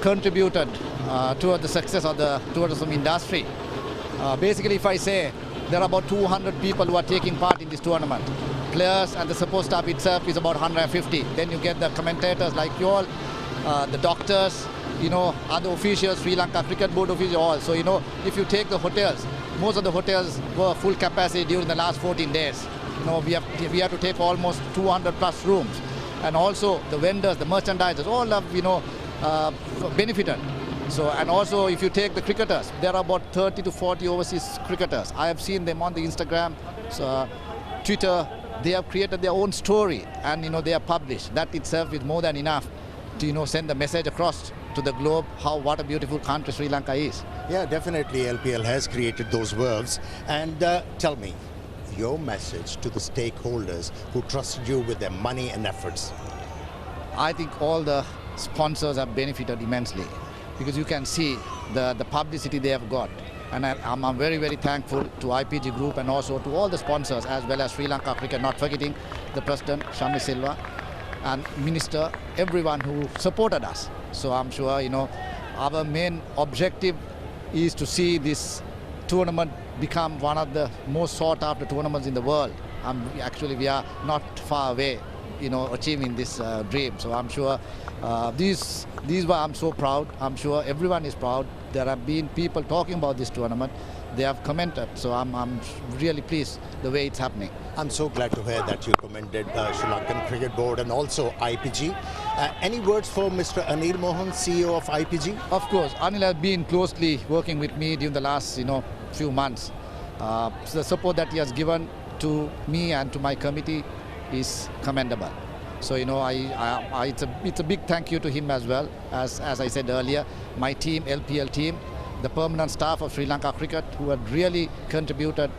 contributed toward the success of the tourism industry. Basically, if I say there are about 200 people who are taking part in this tournament, players and the support staff itself is about 150. Then you get the commentators like you all, the doctors, other officials, Sri Lanka Cricket Board officials, all. So, if you take the hotels, most of the hotels were full capacity during the last 14 days. We have to take almost 200 plus rooms. And also the vendors, the merchandisers, all have benefited. So, and also if you take the cricketers, there are about 30 to 40 overseas cricketers. I have seen them on the Instagram, Twitter. They have created their own story and they are published. That itself is more than enough to send the message across to the globe what a beautiful country Sri Lanka is. Yeah, definitely LPL has created those verbs. And tell me, your message to the stakeholders who trusted you with their money and efforts. I think all the sponsors have benefited immensely because you can see the publicity they have got. And I'm very, very thankful to IPG Group and also to all the sponsors as well as Sri Lanka Cricket, not forgetting the President, Shami Silva, and Minister, everyone who supported us. So I'm sure, our main objective is to see this tournament become one of the most sought after tournaments in the world. Actually, we are not far away, achieving this dream. So I'm sure these were, I'm so proud. I'm sure everyone is proud. There have been people talking about this tournament. They have commented. So I'm really pleased the way it's happening. I'm so glad to hear that you commended Sri Lankan Cricket Board and also IPG. Any words for Mr. Anil Mohan, CEO of IPG? Of course, Anil has been closely working with me during the last, few months. So the support that he has given to me and to my committee is commendable. So it's a big thank you to him as well. As I said earlier, my team, LPL team, the permanent staff of Sri Lanka Cricket, who had really contributed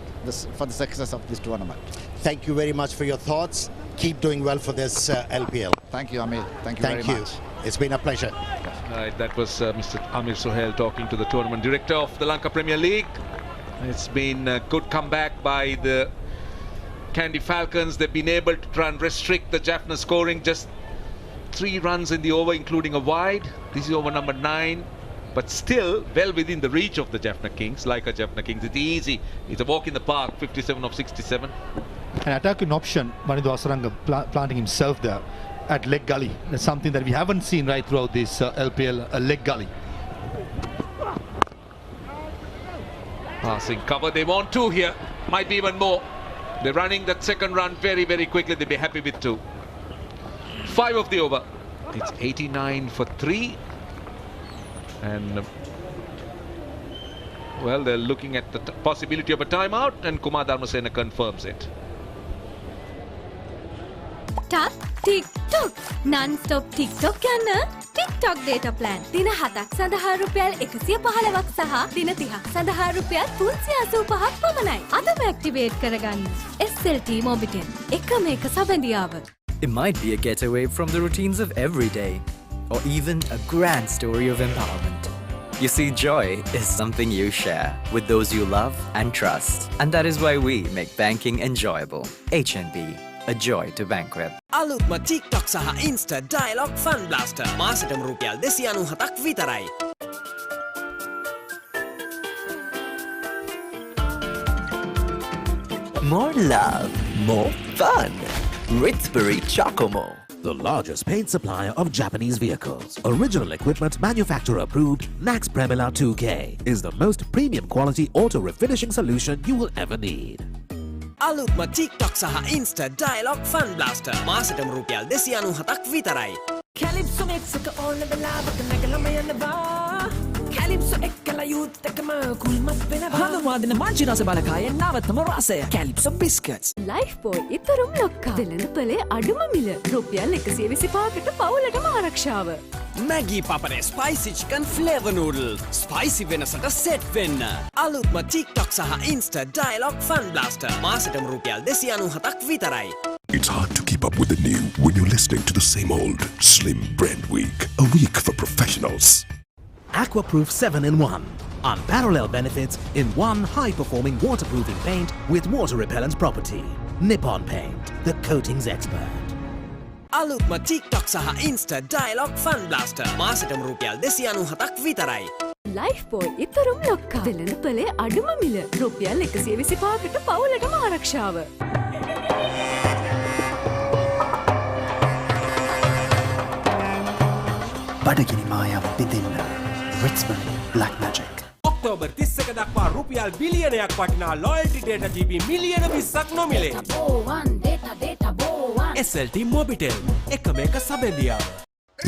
for the success of this tournament. Thank you very much for your thoughts. Keep doing well for this LPL. Thank you, Amir. Thank you very much. It's been a pleasure. Right, that was Mr. Amir Sohail talking to the tournament director of the Lanka Premier League. It's been a good comeback by the Kandy Falcons. They've been able to try and restrict the Jaffna scoring. Just 3 runs in the over, including a wide. This is over number 9. But still well within the reach of the Jaffna Kings, like a Jaffna Kings. It's easy. It's a walk in the park, 57 of 67. An attacking option, Manidu Asaranga planting himself there at leg gully. That's something that we haven't seen right throughout this LPL, leg gully. Passing cover, they want 2 here. Might be even more. They're running that second run very, very quickly. They'll be happy with 2. 5 of the over. It's 89 for 3. And Well, they're looking at the possibility of a timeout, and Kumar Dharmasena confirms it. ටක් TikTok non-stop TikTok යන්න TikTok data plan දින 7ක් සඳහා රුපියල් 115ක් සහ දින 30ක් සඳහා රුපියල් 385ක් පමණයි. අදම ඇක්ටිවේට් කරගන්න. SLT Mobitel එකම එක සබඳියාව. It might be a getaway from the routines of every day, or even a grand story of empowerment. You see, joy is something you share with those you love and trust. And that is why we make banking enjoyable. HNB, a joy to bank with. අලුත්ම TikTok සහ Insta Dialogue Fun Blaster මාසෙටම රුපියල් 297ක් විතරයි. More love, more fun. Ritzbury Chocomo. The largest paint supplier of Japanese vehicles. Original equipment manufacturer approved Nax Premila 2K is the most premium quality auto refinishing solution you will ever need. අලුත්ම TikTok සහ Insta Dialogue Fun Blaster මාසෙටම රුපියල් 297ක් විතරයි. Calypso එක්ක ඕන වෙලාවක නැගලම යනවා. Calypso එක්කලා යූත් එකම කුල්මත් වෙනවා. හඳුන්වාදින මංචි රස බලකායෙන් නවතම රසය. Calypso biscuits. ලයිෆ් බෝයි ඉතරුම් ලොක්කා. වෙළඳපොලේ අඩුම මිල රුපියල් 125කට පවුලටම ආරක්ෂාව. Maggi Papare Spicy Chicken Flavor Noodle. Spicy වෙනසට set වෙන්න. අලුත්ම TikTok සහ Insta Dialogue Fun Blaster මාසෙටම රුපියල් 297ක් විතරයි. It's hard to keep up with the new when you're listening to the same old Slim Brand Week, a week for professionals. Aquaproof 7-in-1. Unparalleled benefits in one high-performing waterproofing paint with water repellent property. Nippon Paint, the coatings expert. අලුත්ම TikTok සහ Insta Dialogue Fun Blaster මාසෙටම රුපියල් 297ක් විතරයි. Lifebuoy ඉතරුම් ලොක්කා. වෙළඳපොලේ අඩුම මිල රුපියල් 125කට පවුලටම ආරක්ෂාව. බඩගිනි මායම් විඳින්න Ritzman Black Magic. ඔක්තෝබර් 31 දක්වා රුපියල් බිලියනයක් වටිනා loyalty data GB මිලියන 20ක් නොමිලේ. SLT Mobitel එකම එක සබඳියාව.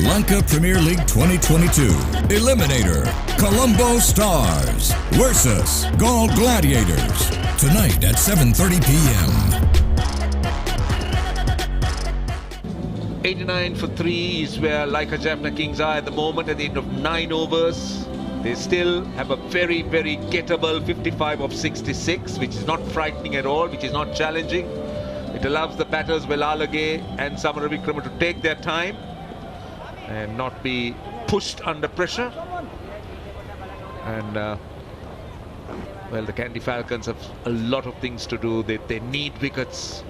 Lanka Premier League 2022 Eliminator Colombo Stars versus Gaul Gladiators tonight at 7:30 p.m. 89 for 3 is where Jaffna Kings are at the moment at the end of 9 overs. They still have a very, very gettable 55 of 66, which is not frightening at all, which is not challenging. It allows the batters Velalage and Samara Vikrama to take their time and not be pushed under pressure. And well, the Kandy Falcons have a lot of things to do. They need wickets,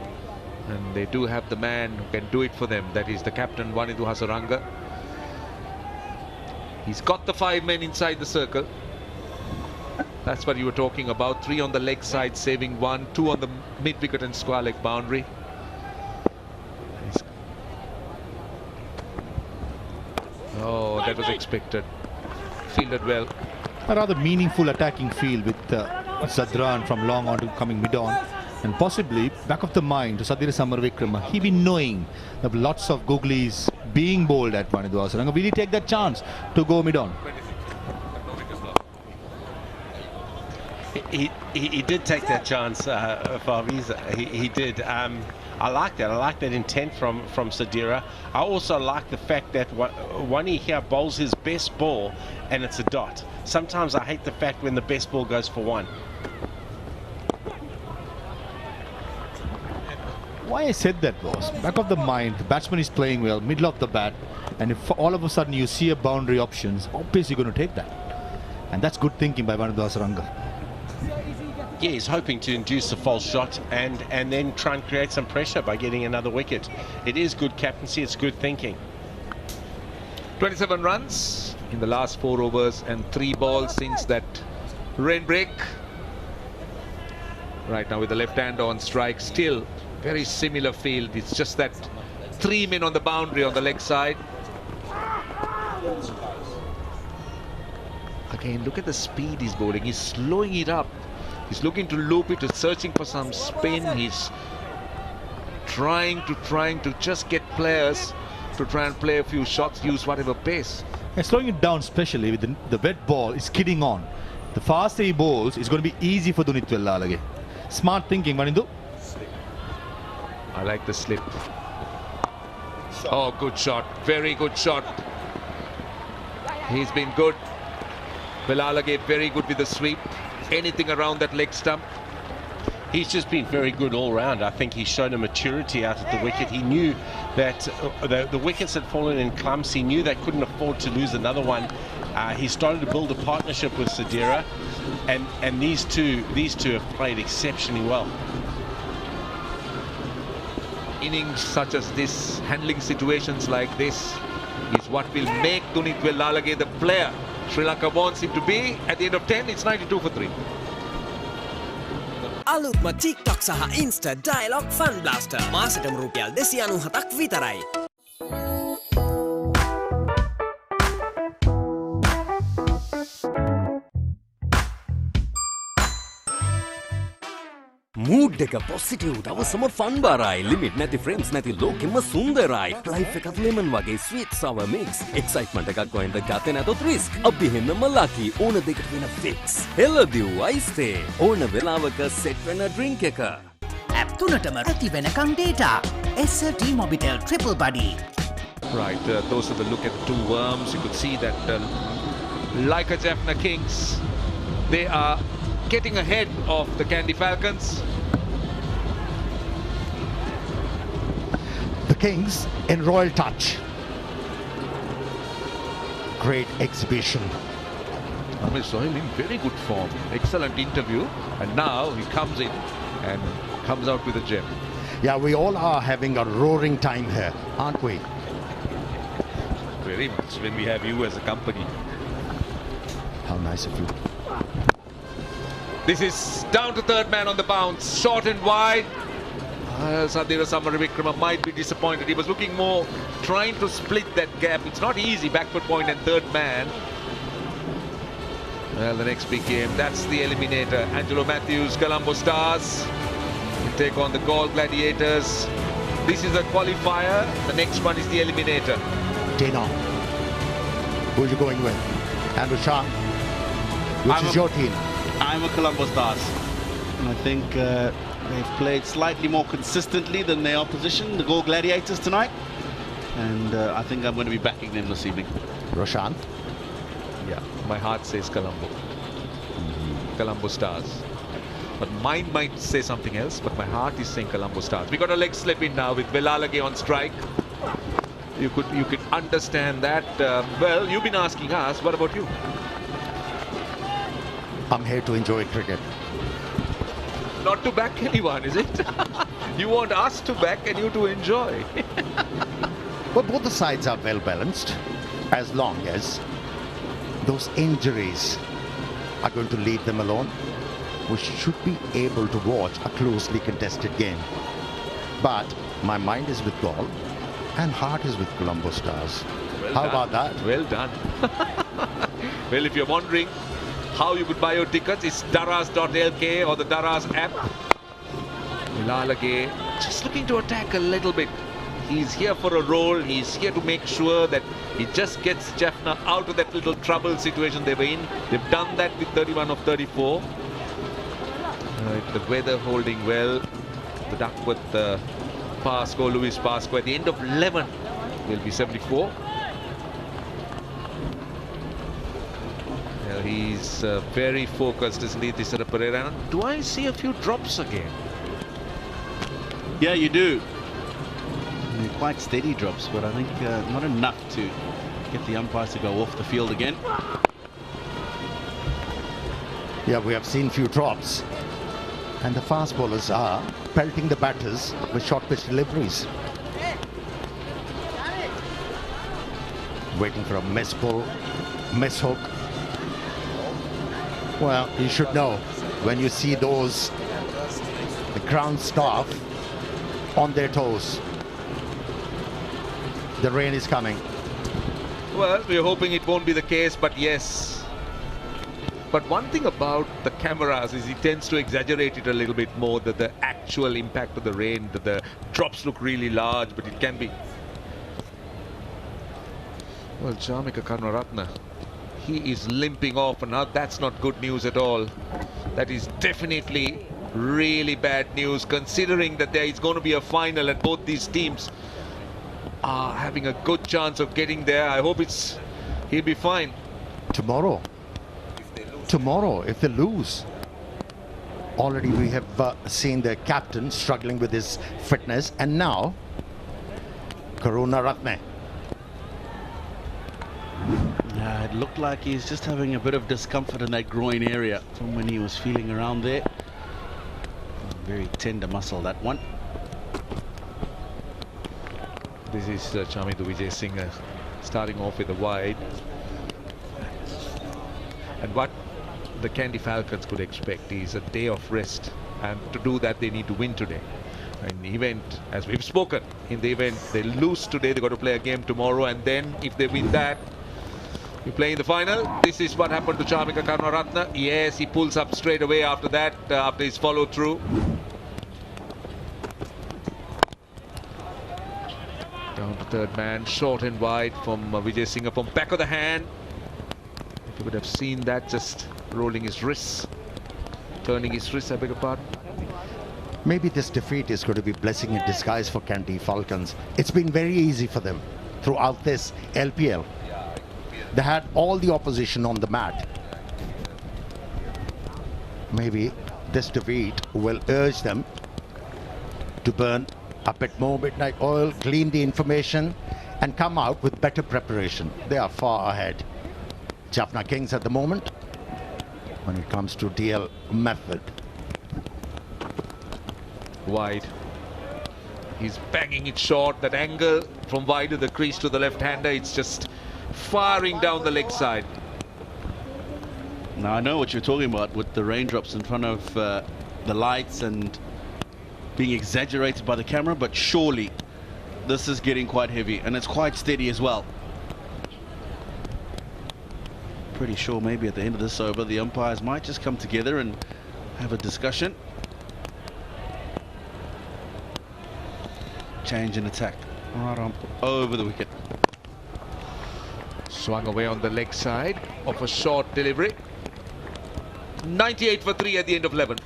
and they do have the man who can do it for them. That is the captain, Wanidu Hasaranga. He's got the 5 men inside the circle. That's what you were talking about. 3 on the leg side, saving 1, 2 on the mid-wicket and square leg boundary. Oh, that was expected. Fielded well. A rather meaningful attacking field with Zadran from long on to coming mid on. And possibly, back of the mind, to Sadhira Samaravikrama, he been knowing that lots of googlies being bowled at Wanidu Hasaranga. Will he take that chance to go mid on? He did take that chance, Faviz. He did. I like that. I like that intent from Sadhira. I also like the fact that Wani here bowls his best ball and it's a dot. Sometimes I hate the fact when the best ball goes for 1. Why I said that was, back of the mind, the batsman is playing well, middle of the bat, and if all of a sudden you see a boundary options, obviously you're going to take that. And that's good thinking by Wanidu Hasaranga. Yeah, he's hoping to induce a false shot and then try and create some pressure by getting another wicket. It is good captaincy, it's good thinking. 27 runs in the last 4 overs and 3 balls since that rain break. Right now with the left hand on strike, still very similar field. It's just that 3 men on the boundary on the leg side. Again, look at the speed he's bowling. He's slowing it up. He's looking to loop it, he's searching for some spin. He's trying to just get players to try and play a few shots, use whatever pace. And slowing it down, especially with the wet ball, is skidding on. The faster he bowls, it's going to be easy for Dunithwel Lalage. Smart thinking, Manindu. I like the slip. Oh, good shot. Very good shot. He's been good. Velalage very good with the sweep. Anything around that leg stump. He's just been very good all round. I think he's shown a maturity out at the wicket. He knew that the wickets had fallen in clumps. He knew they couldn't afford to lose another one. He started to build a partnership with Sadira, and these two have played exceptionally well. Innings such as this, handling situations like this, is what will make Dunithwel Lalage the player Sri Lanka wants him to be. At the end of 10, it's 92 for 3. අලුත්ම TikTok සහ Insta Dialogue Fun Blaster මාසෙටම රුපියල් 297ක් විතරයි. Mood එක positive දවසම fun බරයි limit නැති friends නැති ලෝකෙම සුන්දරයි ලයිෆ් එකත් ලෙමන් වගේ ස්වීට් සවර් මික්ස් එක්සයිට්මන්ට් එකක් කොහෙන්ද ගත්තේ නැතොත් රිස්ක් අපි හෙන්නම ලකි ඕන දෙකට වෙන ෆික්ස් හෙලදිව් අයිස්තේ ඕන වෙලාවක සෙට් වෙන ඩ්‍රින්ක් එක ඇප් තුනටම ඇති වෙනකන් data SLT Mobitel Triple Buddy. Right, those are the look at the two worms. You could see that like a Jaffna Kings, they are getting ahead of the Kandy Falcons. The Kings in royal touch. Great exhibition. Ramesh Sohail in very good form. Excellent interview. And now he comes in and comes out with a gem. Yeah, we all are having a roaring time here, aren't we? Very much when we have you as a company. How nice of you. This is down to third man on the bounce. Short and wide. Sadira Samaravikrama might be disappointed. He was looking more, trying to split that gap. It's not easy, backfoot point and third man. Well, the next big game, that's the eliminator. Angelo Matthews, Colombo Stars will take on the Gaul Gladiators. This is a qualifier. The next one is the eliminator. Dana, who are you going with? Andrew Shah, which is your team? I'm a Colombo Stars. And I think they've played slightly more consistently than their opposition, the Gaul Gladiators, tonight. And I think I'm going to be backing them this evening. Roshan? Yeah, my heart says Colombo. Colombo Stars. But mine might say something else, but my heart is saying Colombo Stars. We got a leg slip in now with Velalage on strike. You could understand that. Well, you've been asking us. What about you? I'm here to enjoy cricket. Not to back anyone, is it? You want us to back and you to enjoy. But both the sides are well balanced, as long as those injuries are going to leave them alone. We should be able to watch a closely contested game. But my mind is with Gaul and heart is with Colombo Stars. Well How done. about that? Well done. Well, if you're wondering how you could buy your tickets, it's daras.lk or the Daras app. Velalage just looking to attack a little bit. He's here for a role. He's here to make sure that he just gets Jaffna out of that little trouble situation they were in. They've done that with 31 of 34. The weather holding well. The Duckworth Pasco, Luis Pasco at the end of 11 will be 74. He's very focused, isn't he, Tisara Pereira? Do I see a few drops again? Yeah, you do. They're quite steady drops, but I think not enough to get the umpires to go off the field again. Yeah, we have seen few drops. And the fast bowlers are pelting the batters with short pitch deliveries. Waiting for a miss pull, miss hook. Well, you should know, when you see those, the ground staff on their toes, the rain is coming. Well, we're hoping it won't be the case, but yes. But one thing about the cameras is it tends to exaggerate it a little bit more, that the actual impact of the rain, that the drops look really large, but it can be. Well, Jamika Karnaratna, he is limping off, and now that's not good news at all. That is definitely really bad news, considering that there is going to be a final and both these teams are having a good chance of getting there. I hope he'll be fine. Tomorrow, if they lose. Already we have seen the captain struggling with his fitness, and now Karuna Ratne. Yeah, it looked like he's just having a bit of discomfort in that groin area from when he was feeling around there. Very tender muscle, that one. This is Chamindu Vijay Singh starting off with a wide. And what the Kandy Falcons could expect is a day of rest, and to do that they need to win today. In the event, as we've spoken, in the event they lose today, they've got to play a game tomorrow, and then if they win that, you play in the final. This is what happened to Chamika Karunaratne. Yes, he pulls up straight away after that, after his follow through. Down to third man, short and wide from Vijay Singh from back of the hand. If you would have seen that, just rolling his wrists, turning his wrists, I beg your pardon. Maybe this defeat is going to be blessing in disguise for Kandy Falcons. It's been very easy for them throughout this LPL. They had all the opposition on the mat. Maybe this defeat will urge them to burn a bit more midnight oil, glean the information, and come out with better preparation. They are far ahead. Jaffna Kings at the moment when it comes to DL method. Wide. He's banging it short. That angle from wide of the crease to the left-hander, it's just firing down the leg side. Now I know what you're talking about with the raindrops in front of the lights and being exaggerated by the camera, but surely this is getting quite heavy, and it's quite steady as well. Pretty sure maybe at the end of this over the umpires might just come together and have a discussion. Change in attack right on over the wicket. Swung away on the leg side of a short delivery. 98 for 3 at the end of 11.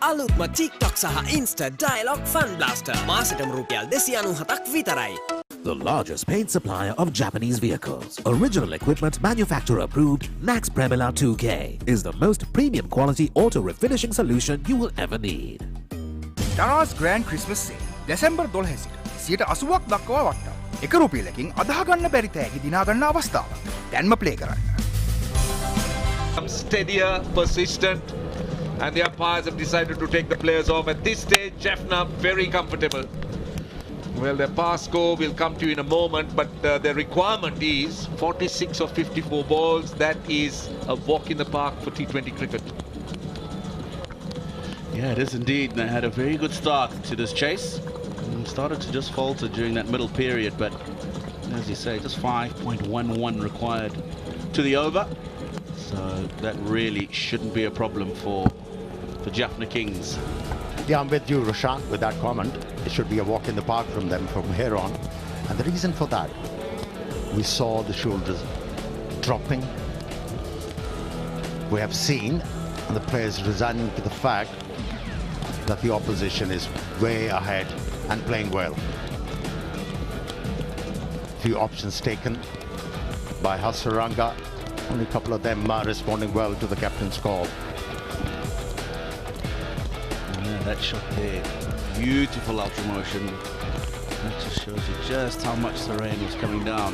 අලුත්ම TikTok සහ Insta Dialog Fun Blaster මාසෙටම රුපියල් 297ක් විතරයි. The largest paint supplier of Japanese vehicles, original equipment manufacturer approved, Max Premila 2K is the most premium quality auto refinishing solution you will ever need. Darana's Grand Christmas Sale December 12 සිට 80ක් දක්වා වට්ටම්. එක රුපියලකින් අදහ ගන්න බැරි තෑගි දිනා ගන්න අවස්ථාවක්. දැන්ම ප්ලේ කරන්න. Steadier, persistent, and the umpires have decided to take the players off. At this stage, Jaffna very comfortable. Well, their pass score will come to you in a moment, but their requirement is 46 of 54 balls. That is a walk in the park for T20 cricket. Yeah, it is indeed. They had a very good start to this chase. And started to just falter during that middle period, but as you say, just 5.11 required to the over. So that really shouldn't be a problem for the Jaffna Kings. Yeah, I'm with you, Roshan, with that comment. It should be a walk in the park from them from here on. And the reason for that, we saw the shoulders dropping. We have seen the players resigning to the fact that the opposition is way ahead and playing well. Few options taken by Hasaranga. Only a couple of them are responding well to the captain's call. Yeah, that shot there, beautiful ultra motion. That just shows you just how much the rain was coming down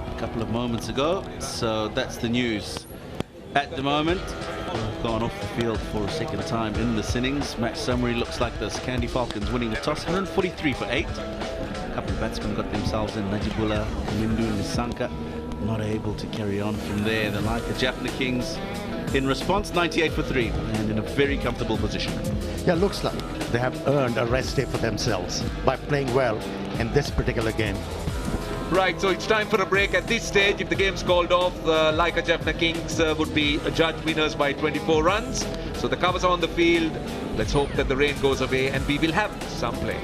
a couple of moments ago. So that's the news. At the moment, we've gone off the field for a second time in this innings. Match summary looks like this. Kandy Falcons winning the toss, 143 for 8. A couple of batsmen got themselves in, Najibullah, Mindu and Nisanka. Not able to carry on from there. The like the Jaffna Kings in response, 98 for 3 and in a very comfortable position. Yeah, looks like they have earned a rest day for themselves by playing well in this particular game. Right, so it's time for a break at this stage. If the game's called off, like a Jaffna Kings would be judged winners by 24 runs. So the covers are on the field. Let's hope that the rain goes away and we will have some play.